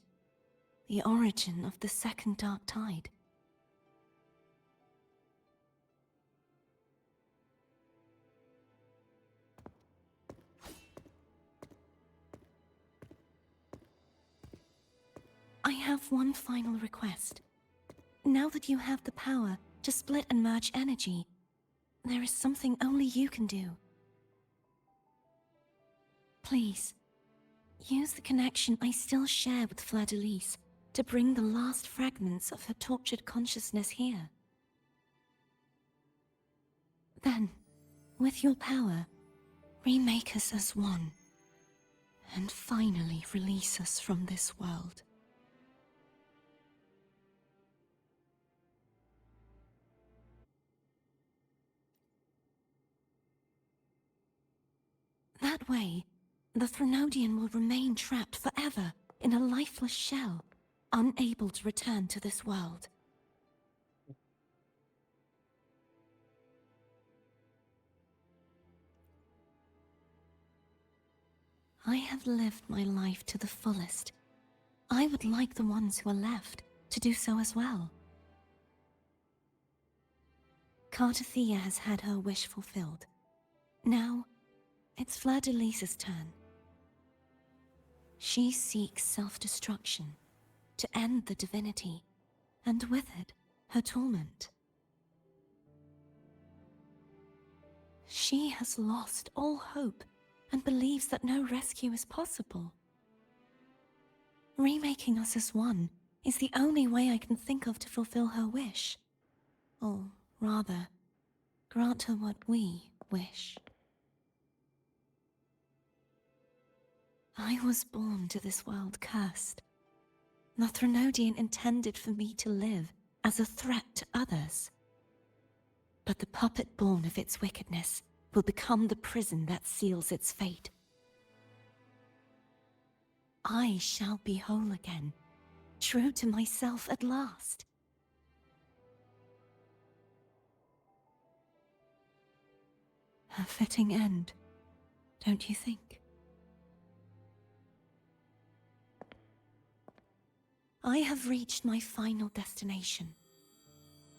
M: The origin of the second dark tide. I have one final request. Now that you have the power to split and merge energy, there is something only you can do. Please, use the connection I still share with Fleur-de-Lis to bring the last fragments of her tortured consciousness here. Then, with your power, remake us as one, and finally release us from this world. That way, the Threnodian will remain trapped forever in a lifeless shell, unable to return to this world. I have lived my life to the fullest. I would like the ones who are left to do so as well. Cartathea has had her wish fulfilled. Now, it's Fleur-de-Lis's turn. She seeks self-destruction to end the divinity, and with it, her torment. She has lost all hope and believes that no rescue is possible. Remaking us as one is the only way I can think of to fulfill her wish. Or rather, grant her what we wish. I was born to this world cursed. The Threnodian intended for me to live as a threat to others. But the puppet born of its wickedness will become the prison that seals its fate. I shall be whole again, true to myself at last. A fitting end, don't you think? I have reached my final destination.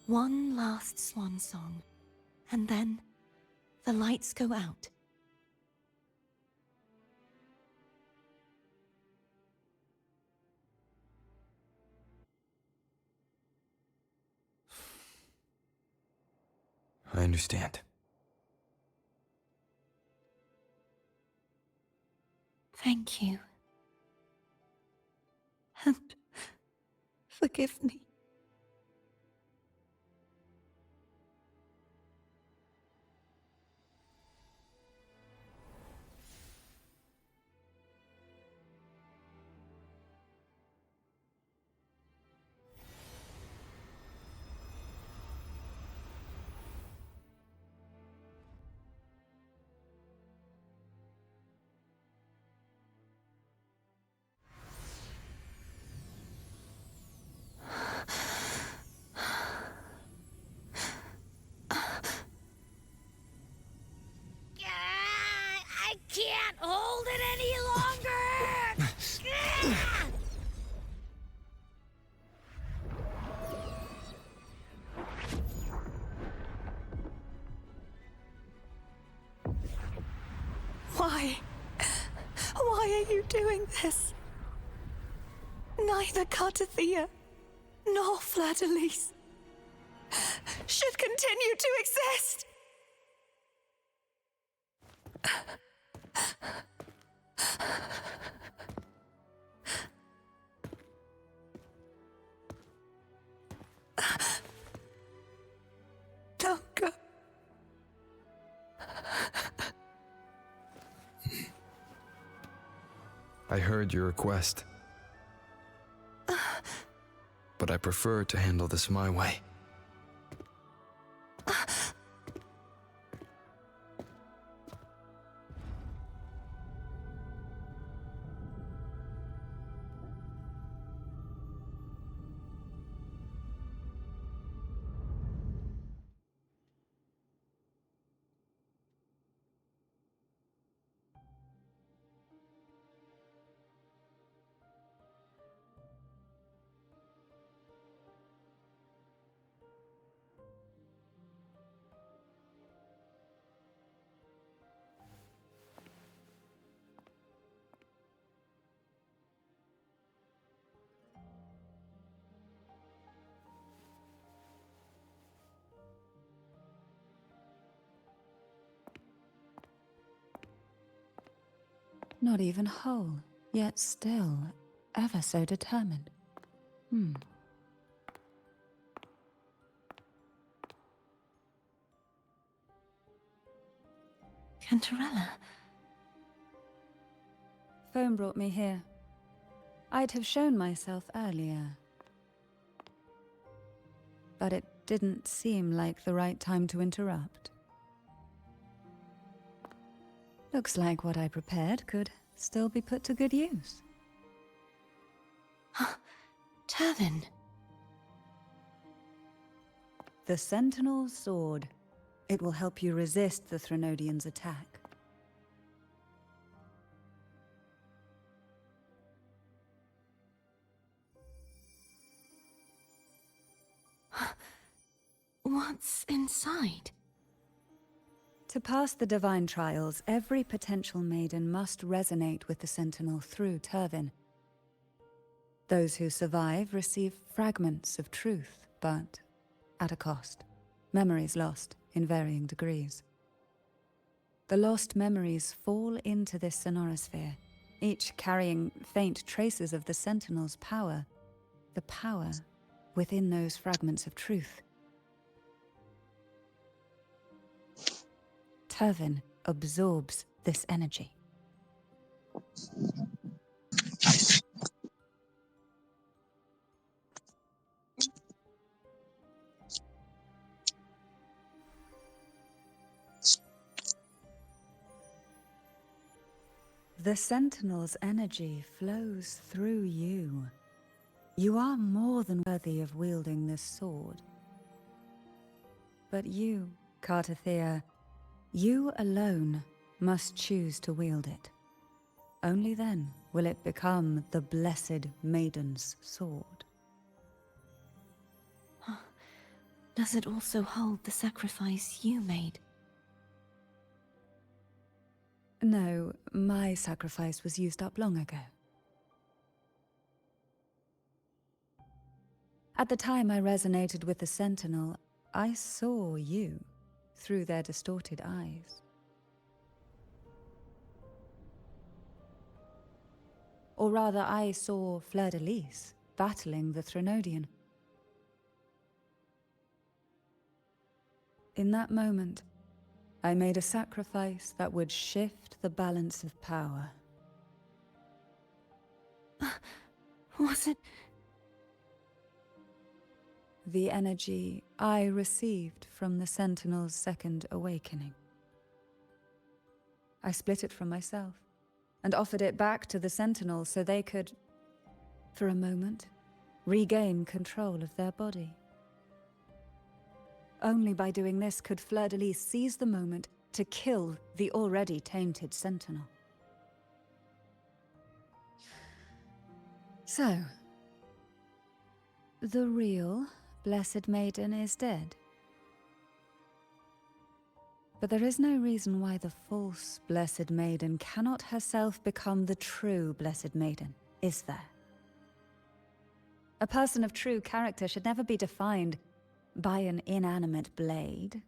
M: One last swan song, and then the lights go out.
L: I understand.
M: Thank you. And forgive me.
C: I can't hold it any longer!
U: Why? Why are you doing this? Neither Cartathea nor Fleur-de-Lis should continue to exist! Don't go.
L: I heard your request. But I prefer to handle this my way.
P: Not even whole, yet still ever so determined.
M: Cantarella.
P: Phone brought me here. I'd have shown myself earlier. But it didn't seem like the right time to interrupt. Looks like what I prepared could still be put to good use.
M: Turvin.
P: The Sentinel's Sword. It will help you resist the Threnodians' attack.
M: What's inside?
P: To pass the divine trials, every potential maiden must resonate with the Sentinel through Turvin. Those who survive receive fragments of truth, but at a cost. Memories lost in varying degrees. The lost memories fall into this sonorosphere, each carrying faint traces of the Sentinel's power, the power within those fragments of truth. Turvin absorbs this energy. The Sentinel's energy flows through you. You are more than worthy of wielding this sword. But you, Cartathea, you alone must choose to wield it. Only then will it become the Blessed Maiden's sword.
M: Does it also hold the sacrifice you made?
P: No, my sacrifice was used up long ago. At the time I resonated with the Sentinel, I saw you through their distorted eyes. Or rather, I saw Fleur-de-Lis battling the Threnodian. In that moment, I made a sacrifice that would shift the balance of power.
M: Was it?
P: The energy I received from the Sentinel's second awakening. I split it from myself and offered it back to the Sentinel so they could, for a moment, regain control of their body. Only by doing this could Fleur-de-Lis seize the moment to kill the already tainted Sentinel. So, the real Blessed Maiden is dead. But there is no reason why the false Blessed Maiden cannot herself become the true Blessed Maiden, is there? A person of true character should never be defined by an inanimate blade.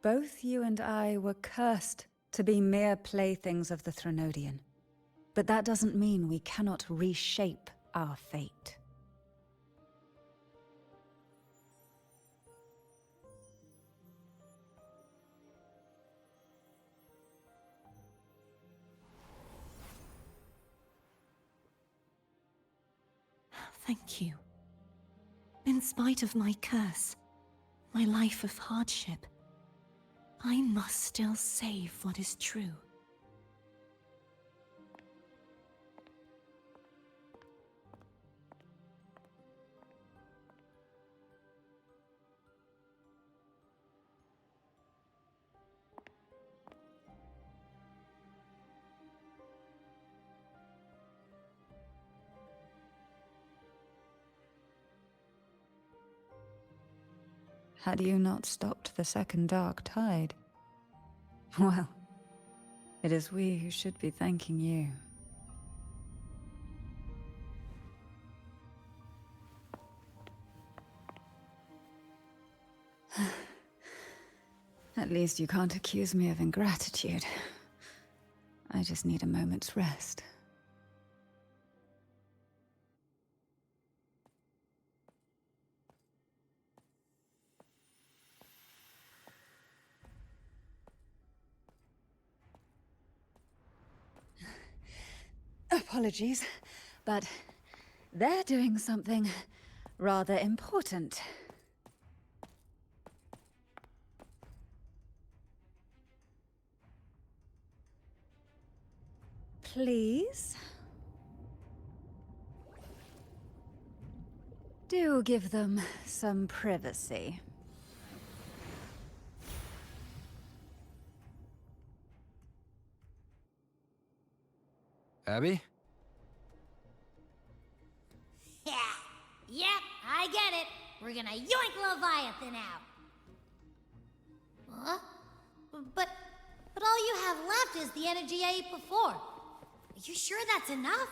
P: Both you and I were cursed to be mere playthings of the Threnodian, but that doesn't mean we cannot reshape our fate.
M: Thank you. In spite of my curse, my life of hardship, I must still save what is true.
P: Had you not stopped the second dark tide? Well, it is we who should be thanking you. At least you can't accuse me of ingratitude. I just need a moment's rest. Apologies, but they're doing something rather important. Please? Do give them some privacy.
L: Abby?
C: Yeah, yep, I get it. We're gonna yoink Leviathan out. Huh? But all you have left is the energy I ate before. Are you sure that's enough?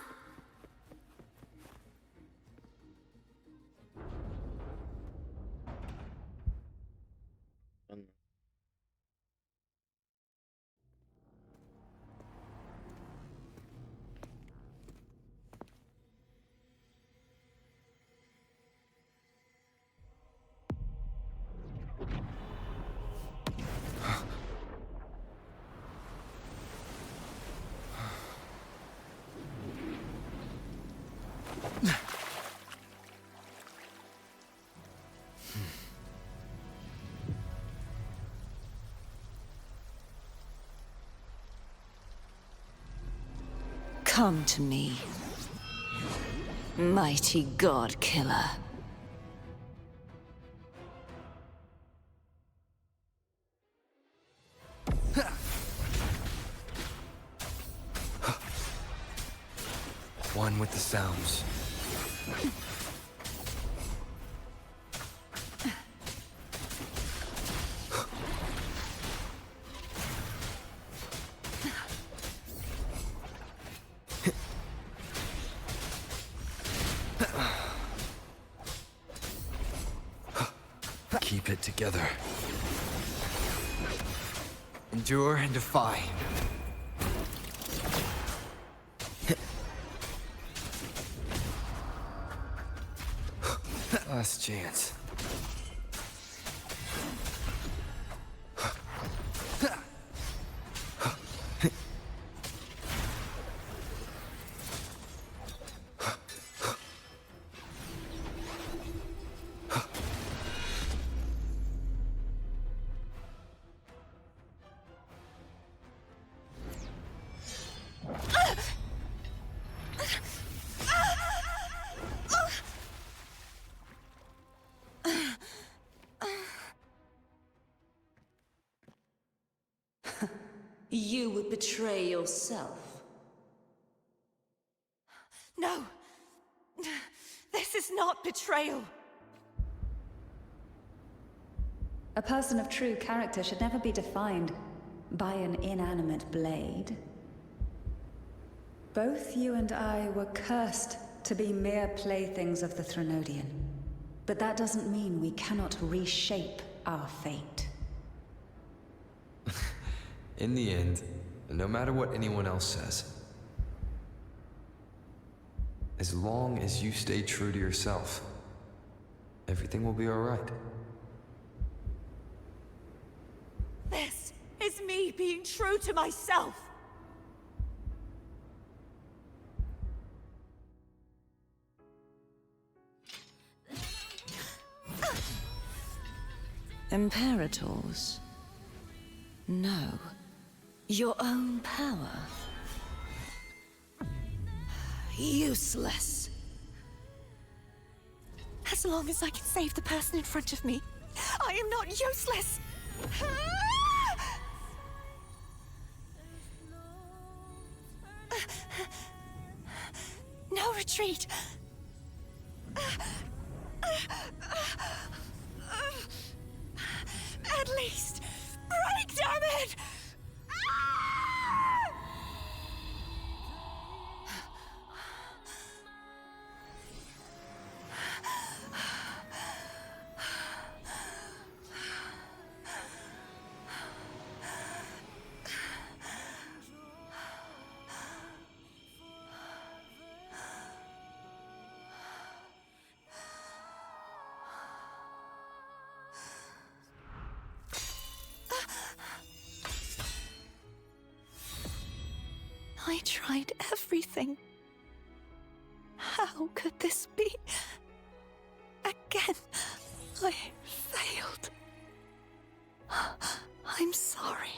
M: Come to me, mighty god killer.
L: One with the sounds. Keep it together. Endure and defy. Last chance.
S: You would betray yourself.
U: No! This is not betrayal!
P: A person of true character should never be defined by an inanimate blade. Both you and I were cursed to be mere playthings of the Threnodian. But that doesn't mean we cannot reshape our fate.
L: In the end, no matter what anyone else says, as long as you stay true to yourself, everything will be all right.
U: This is me being true to myself!
M: Imperators? No. Your own power? Useless.
U: As long as I can save the person in front of me, I am not useless! No retreat! At least, break, damn it!
M: I tried everything. How could this be? Again, I failed. I'm sorry.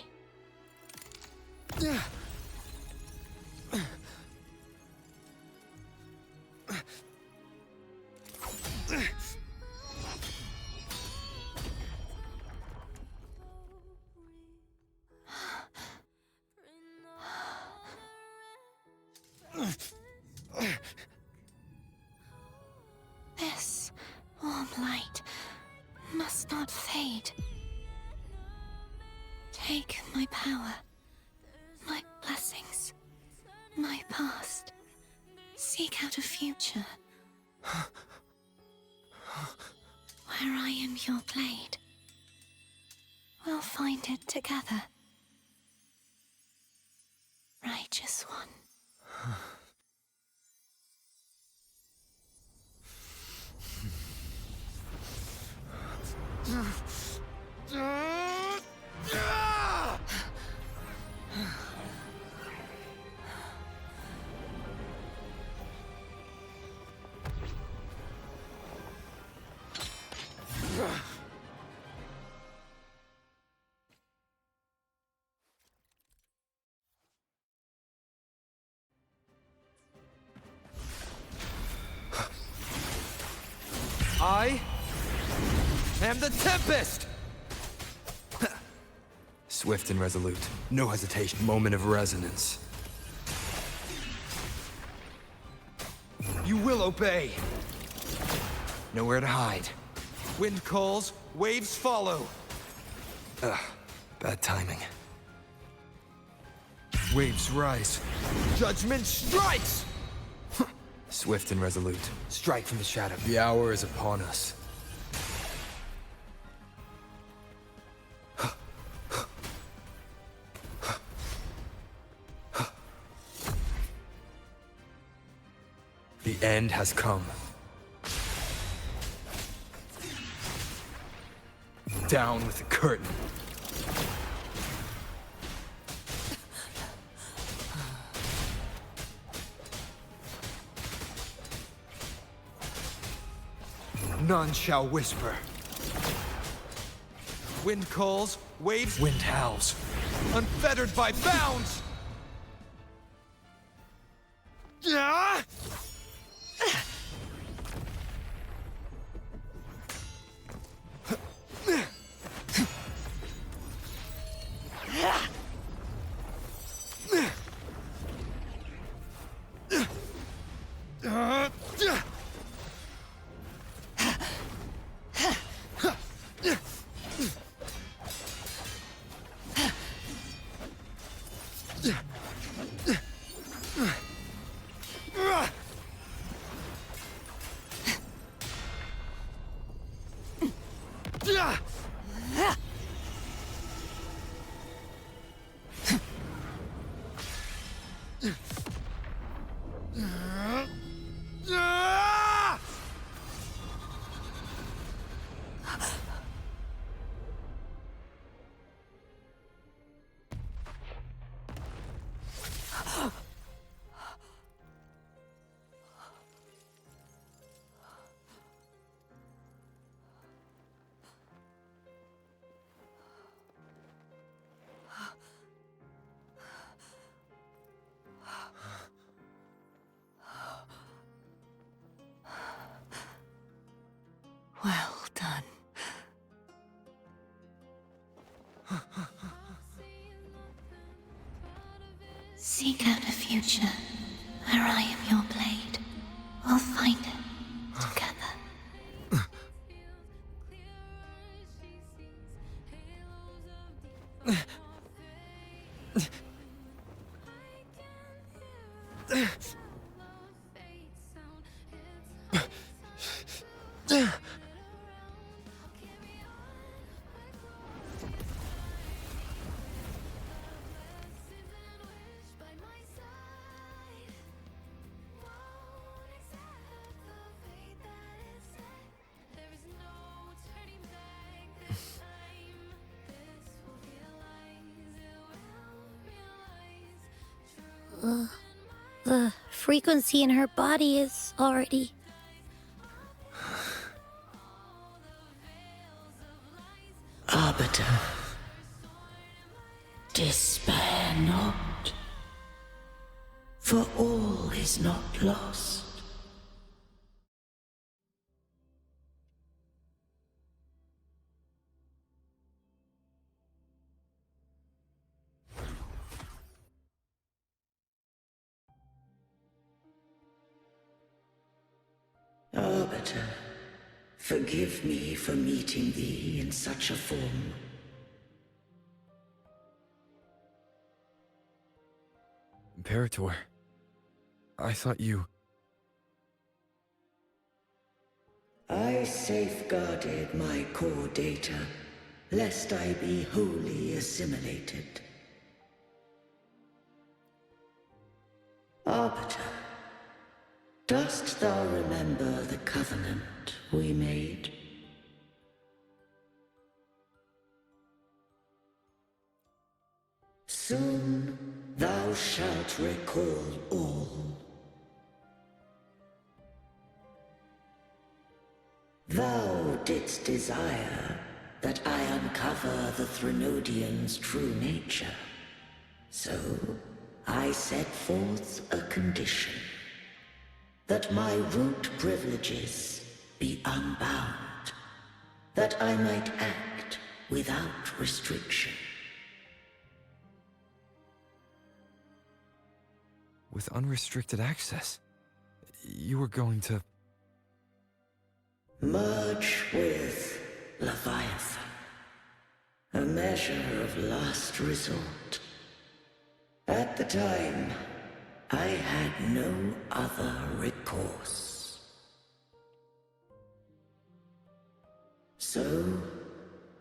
M: This warm light must not fade. Take my power, my blessings, my past. Seek out a future where I am your blade. We'll find it together. Righteous one.
L: I am the Tempest! Swift and resolute. No hesitation. Moment of resonance. You will obey. Nowhere to hide. Wind calls, waves follow. Ugh, bad timing. Waves rise. Judgment strikes! Swift and resolute. Strike from the shadow. The hour is upon us. The end has come. Down with the curtain. None shall whisper. Wind calls, waves, wind howls. Unfettered by bounds! Ah!
M: Well done. Seek out a future where I am your blade. We'll find it together.
C: The frequency in her body is already...
S: Arbiter, despair not, for all is not lost. Arbiter, forgive me for meeting thee in such a form.
L: Imperator, I thought you...
S: I safeguarded my core data, lest I be wholly assimilated. Arbiter, dost thou remember the covenant we made? Soon thou shalt recall all. Thou didst desire that I uncover the Threnodian's true nature. So I set forth a condition. That my root privileges be unbound. That I might act without restriction.
L: With unrestricted access, you were going to...
S: Merge with Leviathan. A measure of last resort. At the time, I had no other recourse. So,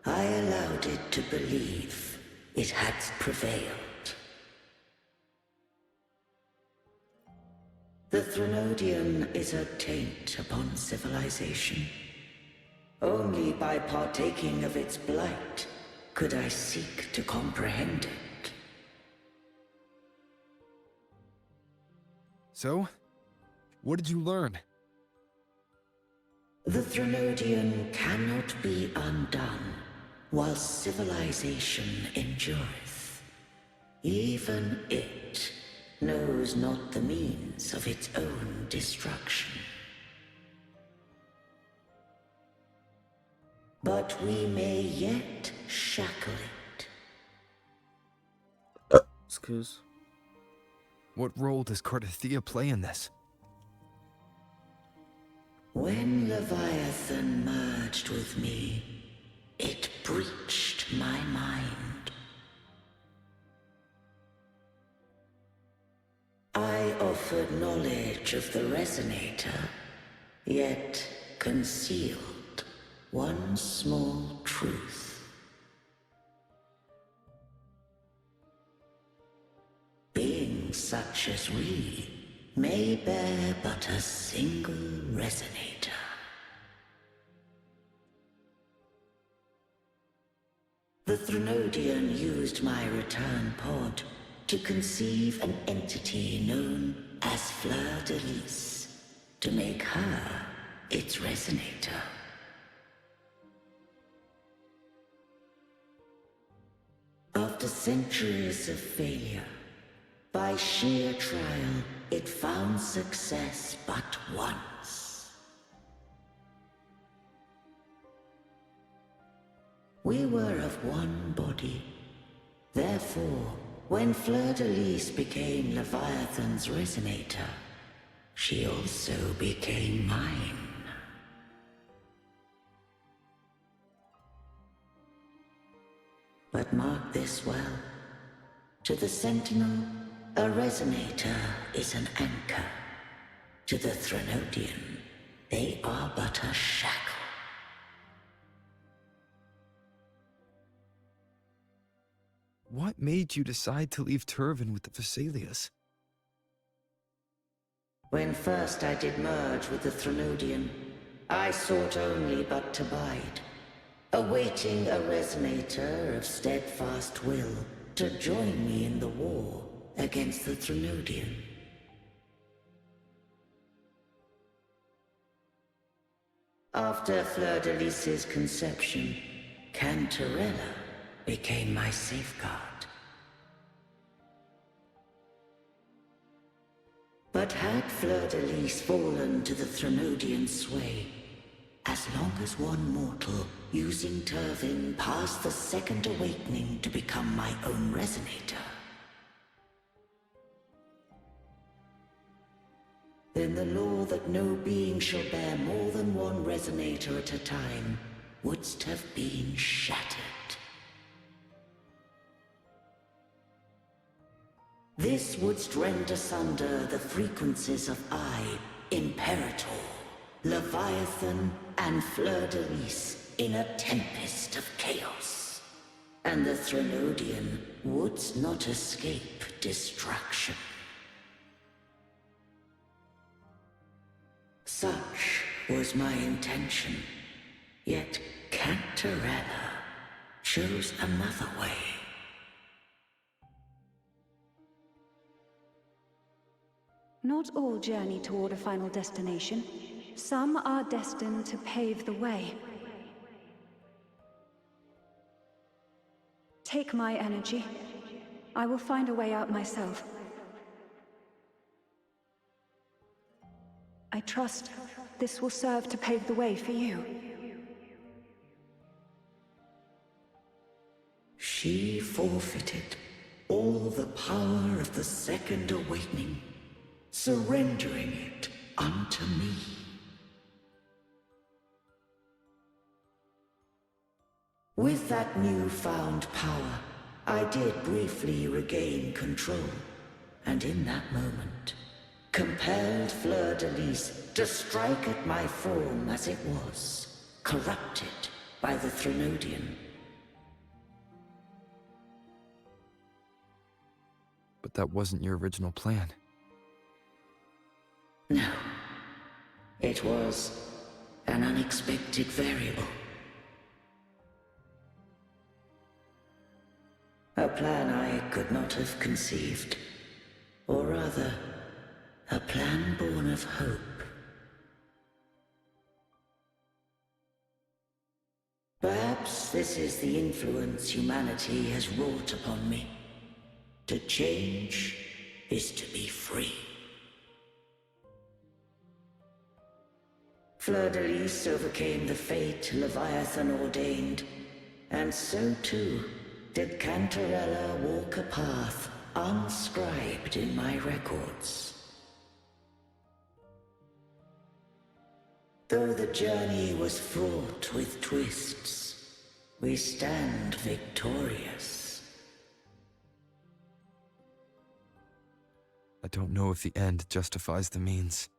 S: I allowed it to believe it had prevailed. The Threnodian is a taint upon civilization. Only by partaking of its blight could I seek to comprehend it.
L: So? What did you learn?
S: The Threnodian cannot be undone while civilization endureth. Even it knows not the means of its own destruction. But we may yet shackle it.
A: Excuse.
L: What role does Cardathia play in this?
S: When Leviathan merged with me, it breached my mind. I offered knowledge of the Resonator, yet concealed one small truth. Beings such as we may bear but a single Resonator. The Threnodian used my return pod to conceive an entity known as Fleur de Lis, to make her its Resonator. After centuries of failure, by sheer trial, it found success but once. We were of one body. Therefore, when Fleur de Lis became Leviathan's Resonator, she also became mine. But mark this well. To the Sentinel, a Resonator is an anchor. To the Threnodian, they are but a shackle.
L: What made you decide to leave Turvan with the Phasaelias?
S: When first I did merge with the Threnodian, I sought only but to bide, awaiting a Resonator of steadfast will to join me in the war against the Threnodian. After Fleur-de-Lis's conception, Cantarella became my safeguard. But had Fleur-de-Lis fallen to the Threnodian sway, as long as one mortal using Turvin passed the second awakening to become my own resonator, then the law that no being shall bear more than one resonator at a time wouldst have been shattered. This wouldst rend asunder the frequencies of I, Imperator, Leviathan, and Fleur-de-Lis in a tempest of chaos, and the Threnodian wouldst not escape destruction. Such was my intention, yet Cantarella chose another way.
F: Not all journey toward a final destination. Some are destined to pave the way. Take my energy. I will find a way out myself. I trust this will serve to pave the way for you.
S: She forfeited all the power of the Second Awakening, surrendering it unto me. With that newfound power, I did briefly regain control, and in that moment, compelled Fleur-de-Lis to strike at my form as it was, corrupted by the Threnodian.
L: But that wasn't your original plan.
S: No. It was an unexpected variable. A plan I could not have conceived. Or rather, a plan born of hope. Perhaps this is the influence humanity has wrought upon me. To change is to be free. Fleur-de-Lis overcame the fate Leviathan ordained, and so too did Cantarella walk a path unscribed in my records. Though the journey was fraught with twists, we stand victorious.
L: I don't know if the end justifies the means.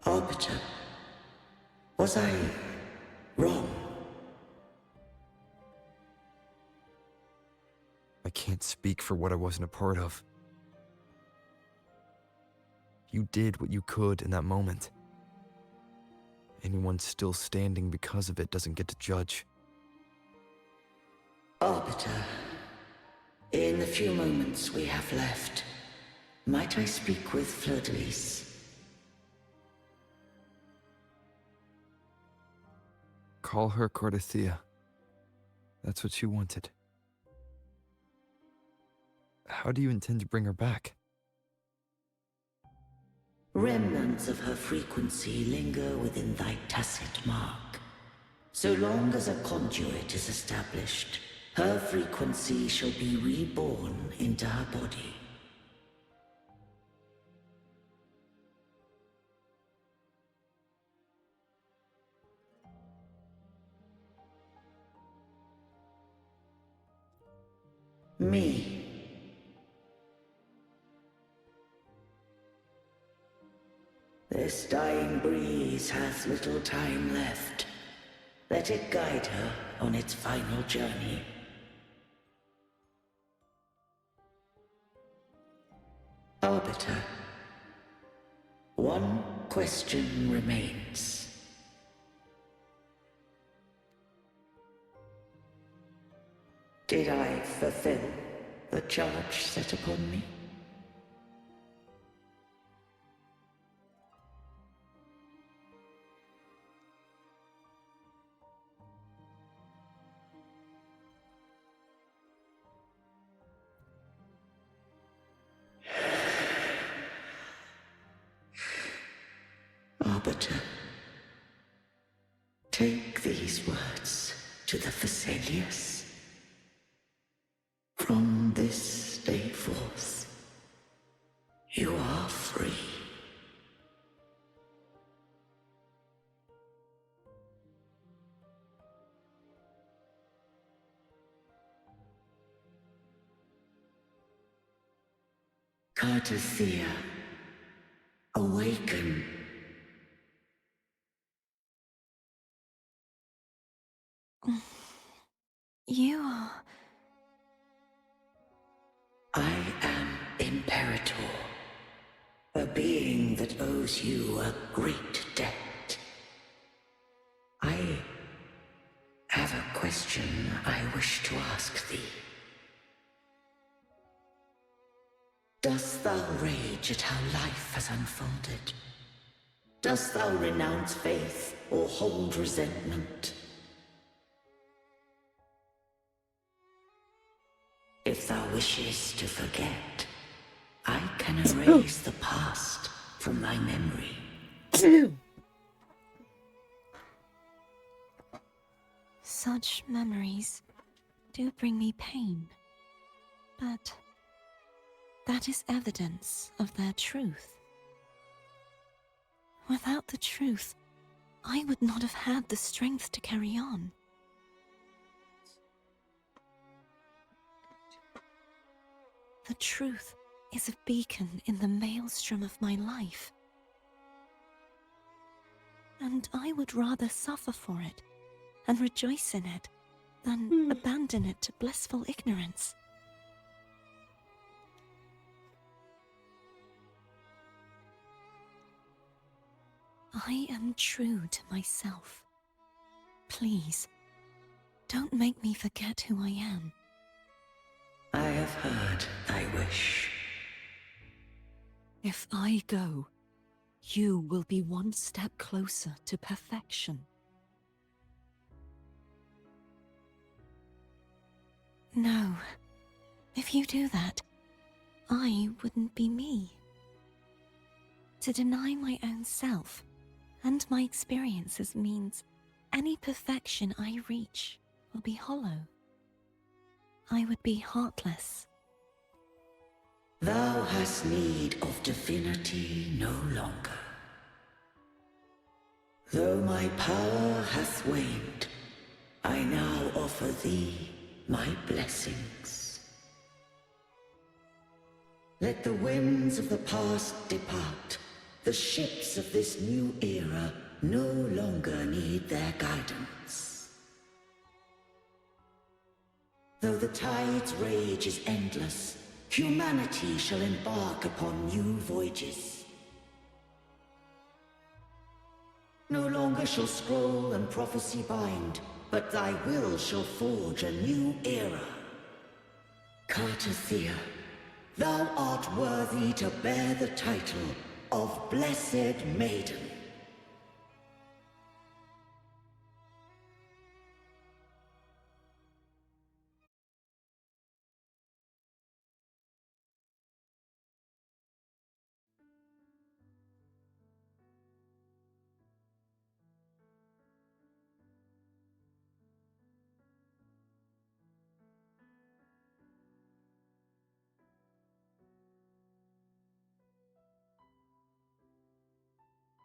S: Arbiter, was I wrong?
L: I can't speak for what I wasn't a part of. You did what you could in that moment. Anyone still standing because of it doesn't get to judge.
S: Arbiter, in the few moments we have left, might I speak with Fleur-de-Lis?
L: Call her Cardathia. That's what she wanted. How do you intend to bring her back?
S: Remnants of her frequency linger within thy tacit mark. So long as a conduit is established, her frequency shall be reborn into her body. Me. This dying breeze hath little time left. Let it guide her on its final journey. Arbiter, one question remains. Did I fulfill the charge set upon me? Arbiter, take these words to the Phasaelius. From this day forth, you are free. Cartothea, awaken.
M: You are...
S: I am Imperator, a being that owes you a great debt. I have a question I wish to ask thee. Dost thou rage at how life has unfolded? Dost thou renounce faith or hold resentment? If thou wishes to forget, I can erase the past from thy memory.
M: Such memories do bring me pain, but that is evidence of their truth. Without the truth, I would not have had the strength to carry on. The truth is a beacon in the maelstrom of my life. And I would rather suffer for it and rejoice in it than abandon it to blissful ignorance. I am true to myself. Please, don't make me forget who I am.
S: I have heard thy wish.
M: If I go, you will be one step closer to perfection. No, if you do that, I wouldn't be me. To deny my own self and my experiences means any perfection I reach will be hollow. I would be heartless.
S: Thou hast need of divinity no longer. Though my power hath waned, I now offer thee my blessings. Let the winds of the past depart. The ships of this new era no longer need their guidance. Though the tide's rage is endless, humanity shall embark upon new voyages. No longer shall scroll and prophecy bind, but thy will shall forge a new era. Cartothea, thou art worthy to bear the title of Blessed Maiden.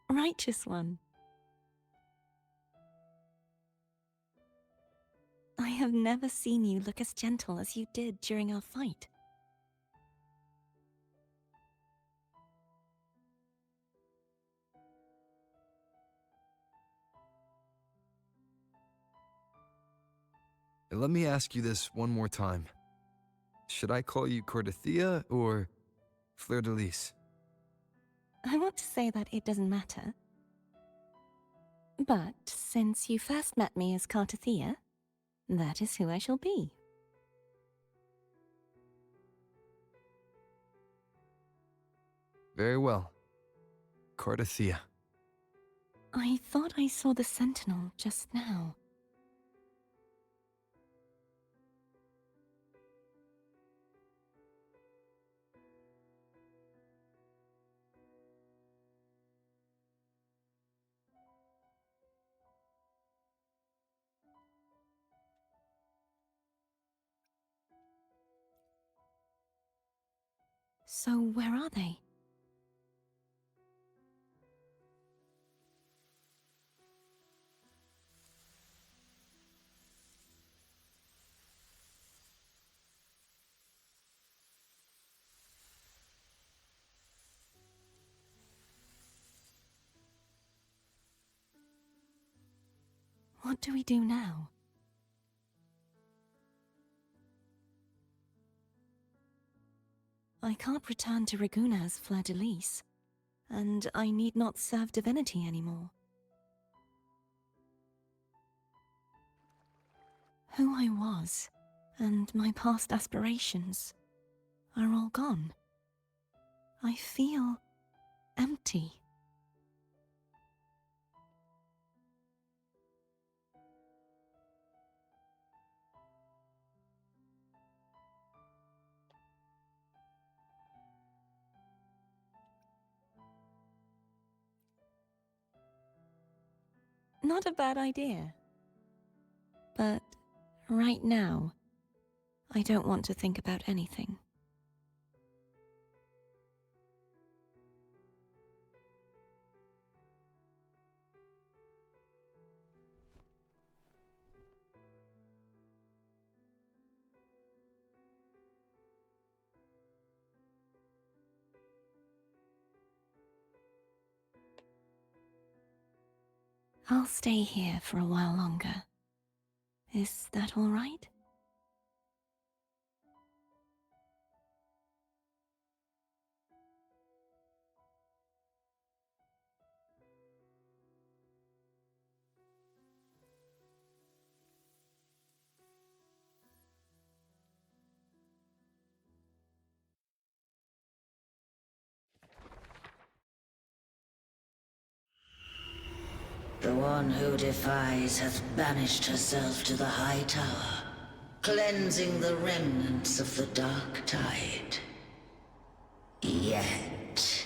M: Righteous one. I have never seen you look as gentle as you did during our fight.
L: Let me ask you this one more time. Should I call you Cartothea or Fleur-de-Lis?
M: I want to say that it doesn't matter. But since you first met me as Cartothea, that is who I shall be.
L: Very well. Cardathea.
M: I thought I saw the sentinel just now. So where are they? What do we do now? I can't return to Raguna's fleur-de-lis, and I need not serve divinity anymore. Who I was, and my past aspirations, are all gone. I feel empty. Not a bad idea. But right now, I don't want to think about anything. I'll stay here for a while longer. Is that all right?
S: The one who defies hath banished herself to the high tower, cleansing the remnants of the dark tide. Yet,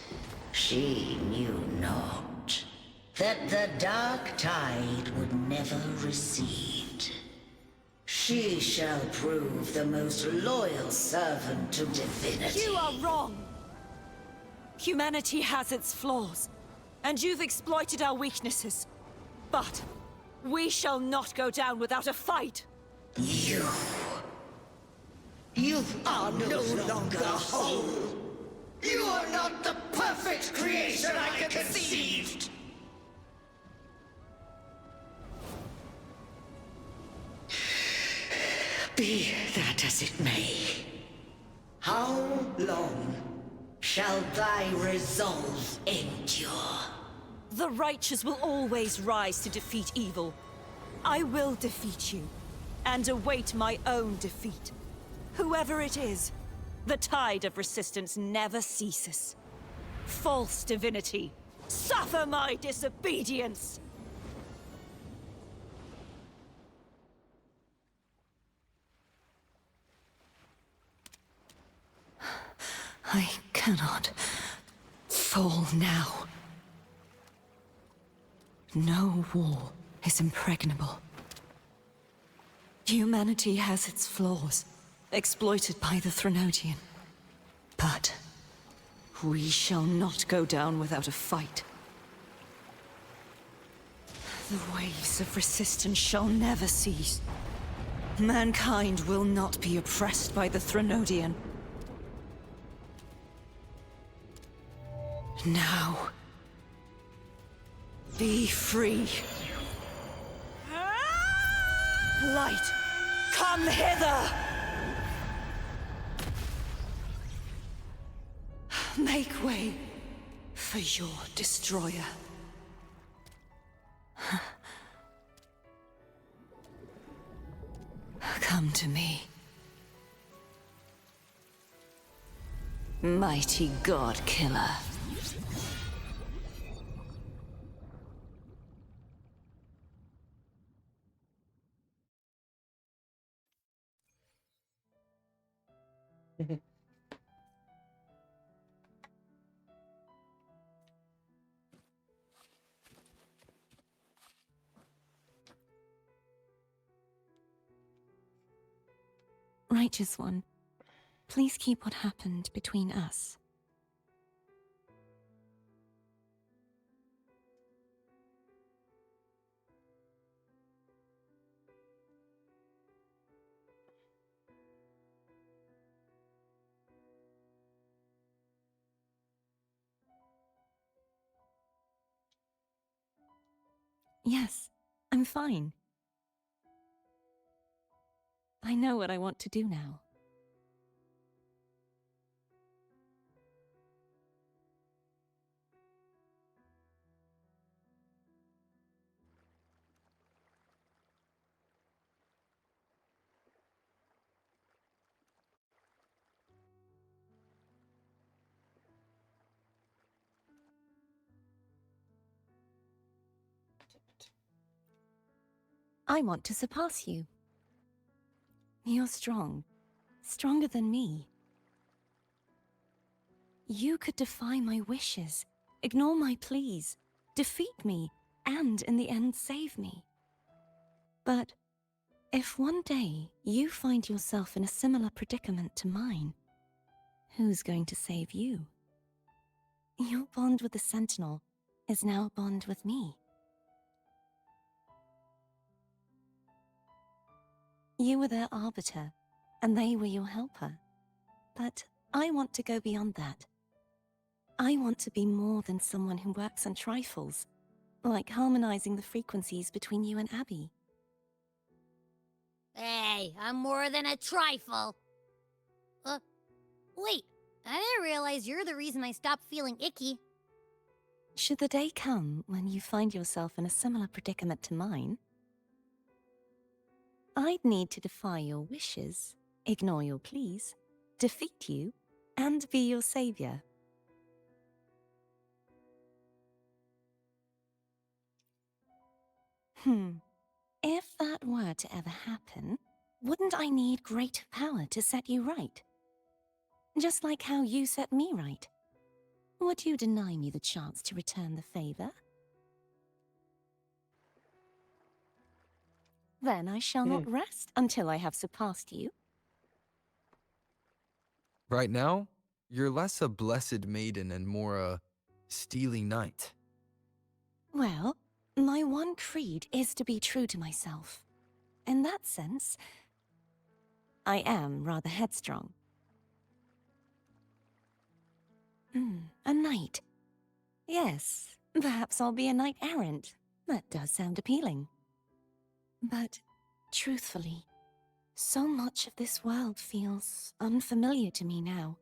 S: she knew not that the dark tide would never recede. She shall prove the most loyal servant to divinity.
U: You are wrong! Humanity has its flaws, and you've exploited our weaknesses. But we shall not go down without a fight!
S: You are no longer whole! You are not the perfect creation I conceived! Be that as it may, how long shall thy resolve endure?
U: The righteous will always rise to defeat evil. I will defeat you, and await my own defeat. Whoever it is, the tide of resistance never ceases. False divinity, suffer my disobedience!
M: I cannot fall now. No wall is impregnable. Humanity has its flaws, exploited by the Threnodian. But we shall not go down without a fight. The waves of resistance shall never cease. Mankind will not be oppressed by the Threnodian. Now, be free.
U: Light, come hither!
M: Make way for your destroyer. Come to me. Mighty God Killer. Righteous One, please keep what happened between us. Yes, I'm fine. I know what I want to do now. I want to surpass you. You're strong. Stronger than me. You could defy my wishes, ignore my pleas, defeat me, and in the end save me. But if one day you find yourself in a similar predicament to mine, who's going to save you? Your bond with the Sentinel is now a bond with me. You were their arbiter, and they were your helper. But I want to go beyond that. I want to be more than someone who works on trifles, like harmonizing the frequencies between you and Abby.
C: Hey, I'm more than a trifle. Wait, I didn't realize you're the reason I stopped feeling icky.
M: Should the day come when you find yourself in a similar predicament to mine, I'd need to defy your wishes, ignore your pleas, defeat you, and be your savior. If that were to ever happen, wouldn't I need great power to set you right? Just like how you set me right. Would you deny me the chance to return the favor? Then I shall not rest until I have surpassed you.
L: Right now, you're less a blessed maiden and more a steely knight.
M: Well, my one creed is to be true to myself. In that sense, I am rather headstrong. A knight. Yes, perhaps I'll be a knight-errant. That does sound appealing. But, truthfully, so much of this world feels unfamiliar to me now.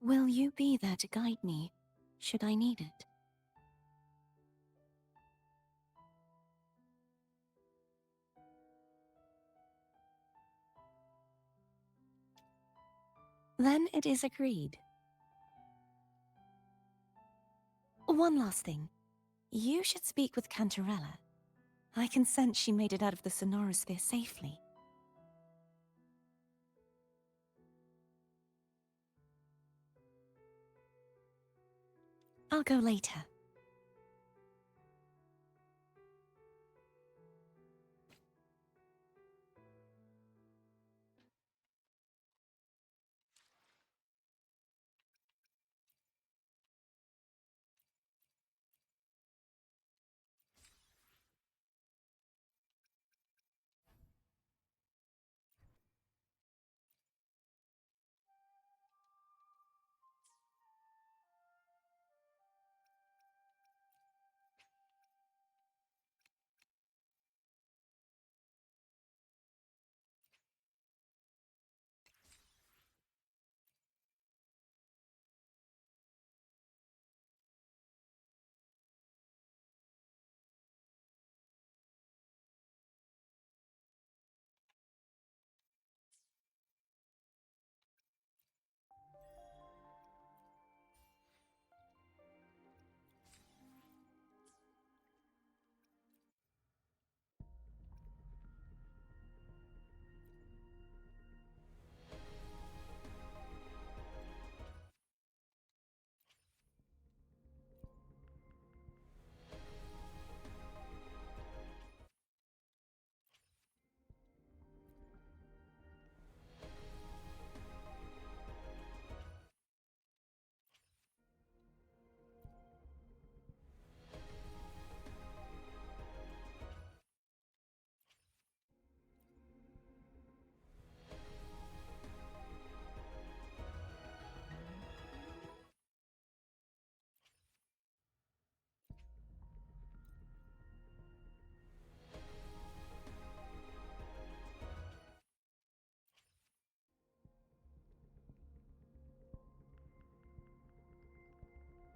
M: Will you be there to guide me, should I need it? Then it is agreed. One last thing. You should speak with Cantarella. I can sense she made it out of the Sonorosphere safely. I'll go later.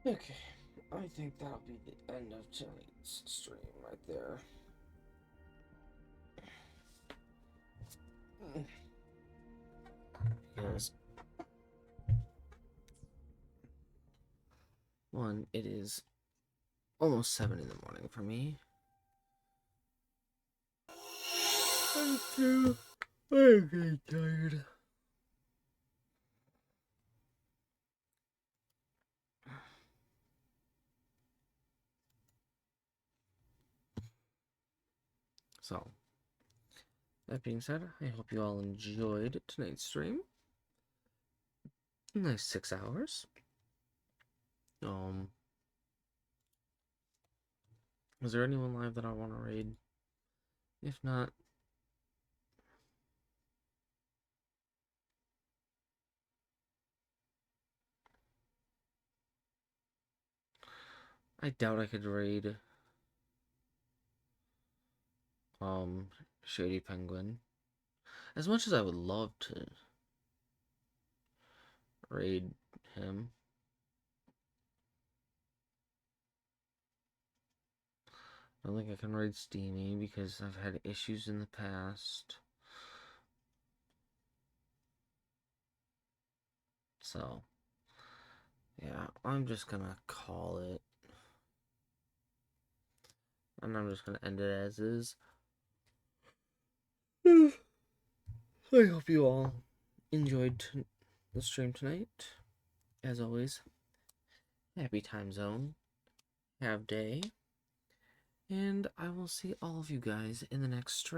A: Okay, I think that'll be the end of tonight's stream right there. Because, one, it is almost 7 in the morning for me. And two, I'm getting tired. So, that being said, I hope you all enjoyed tonight's stream. Nice 6 hours. Is there anyone live that I want to raid? If not, I doubt I could raid Shady Penguin. As much as I would love to raid him, I don't think I can raid Steamy because I've had issues in the past. So, yeah, I'm just gonna call it. And I'm just gonna end it as is. I hope you all enjoyed the stream tonight. As always, happy time zone. Have day. And I will see all of you guys in the next stream.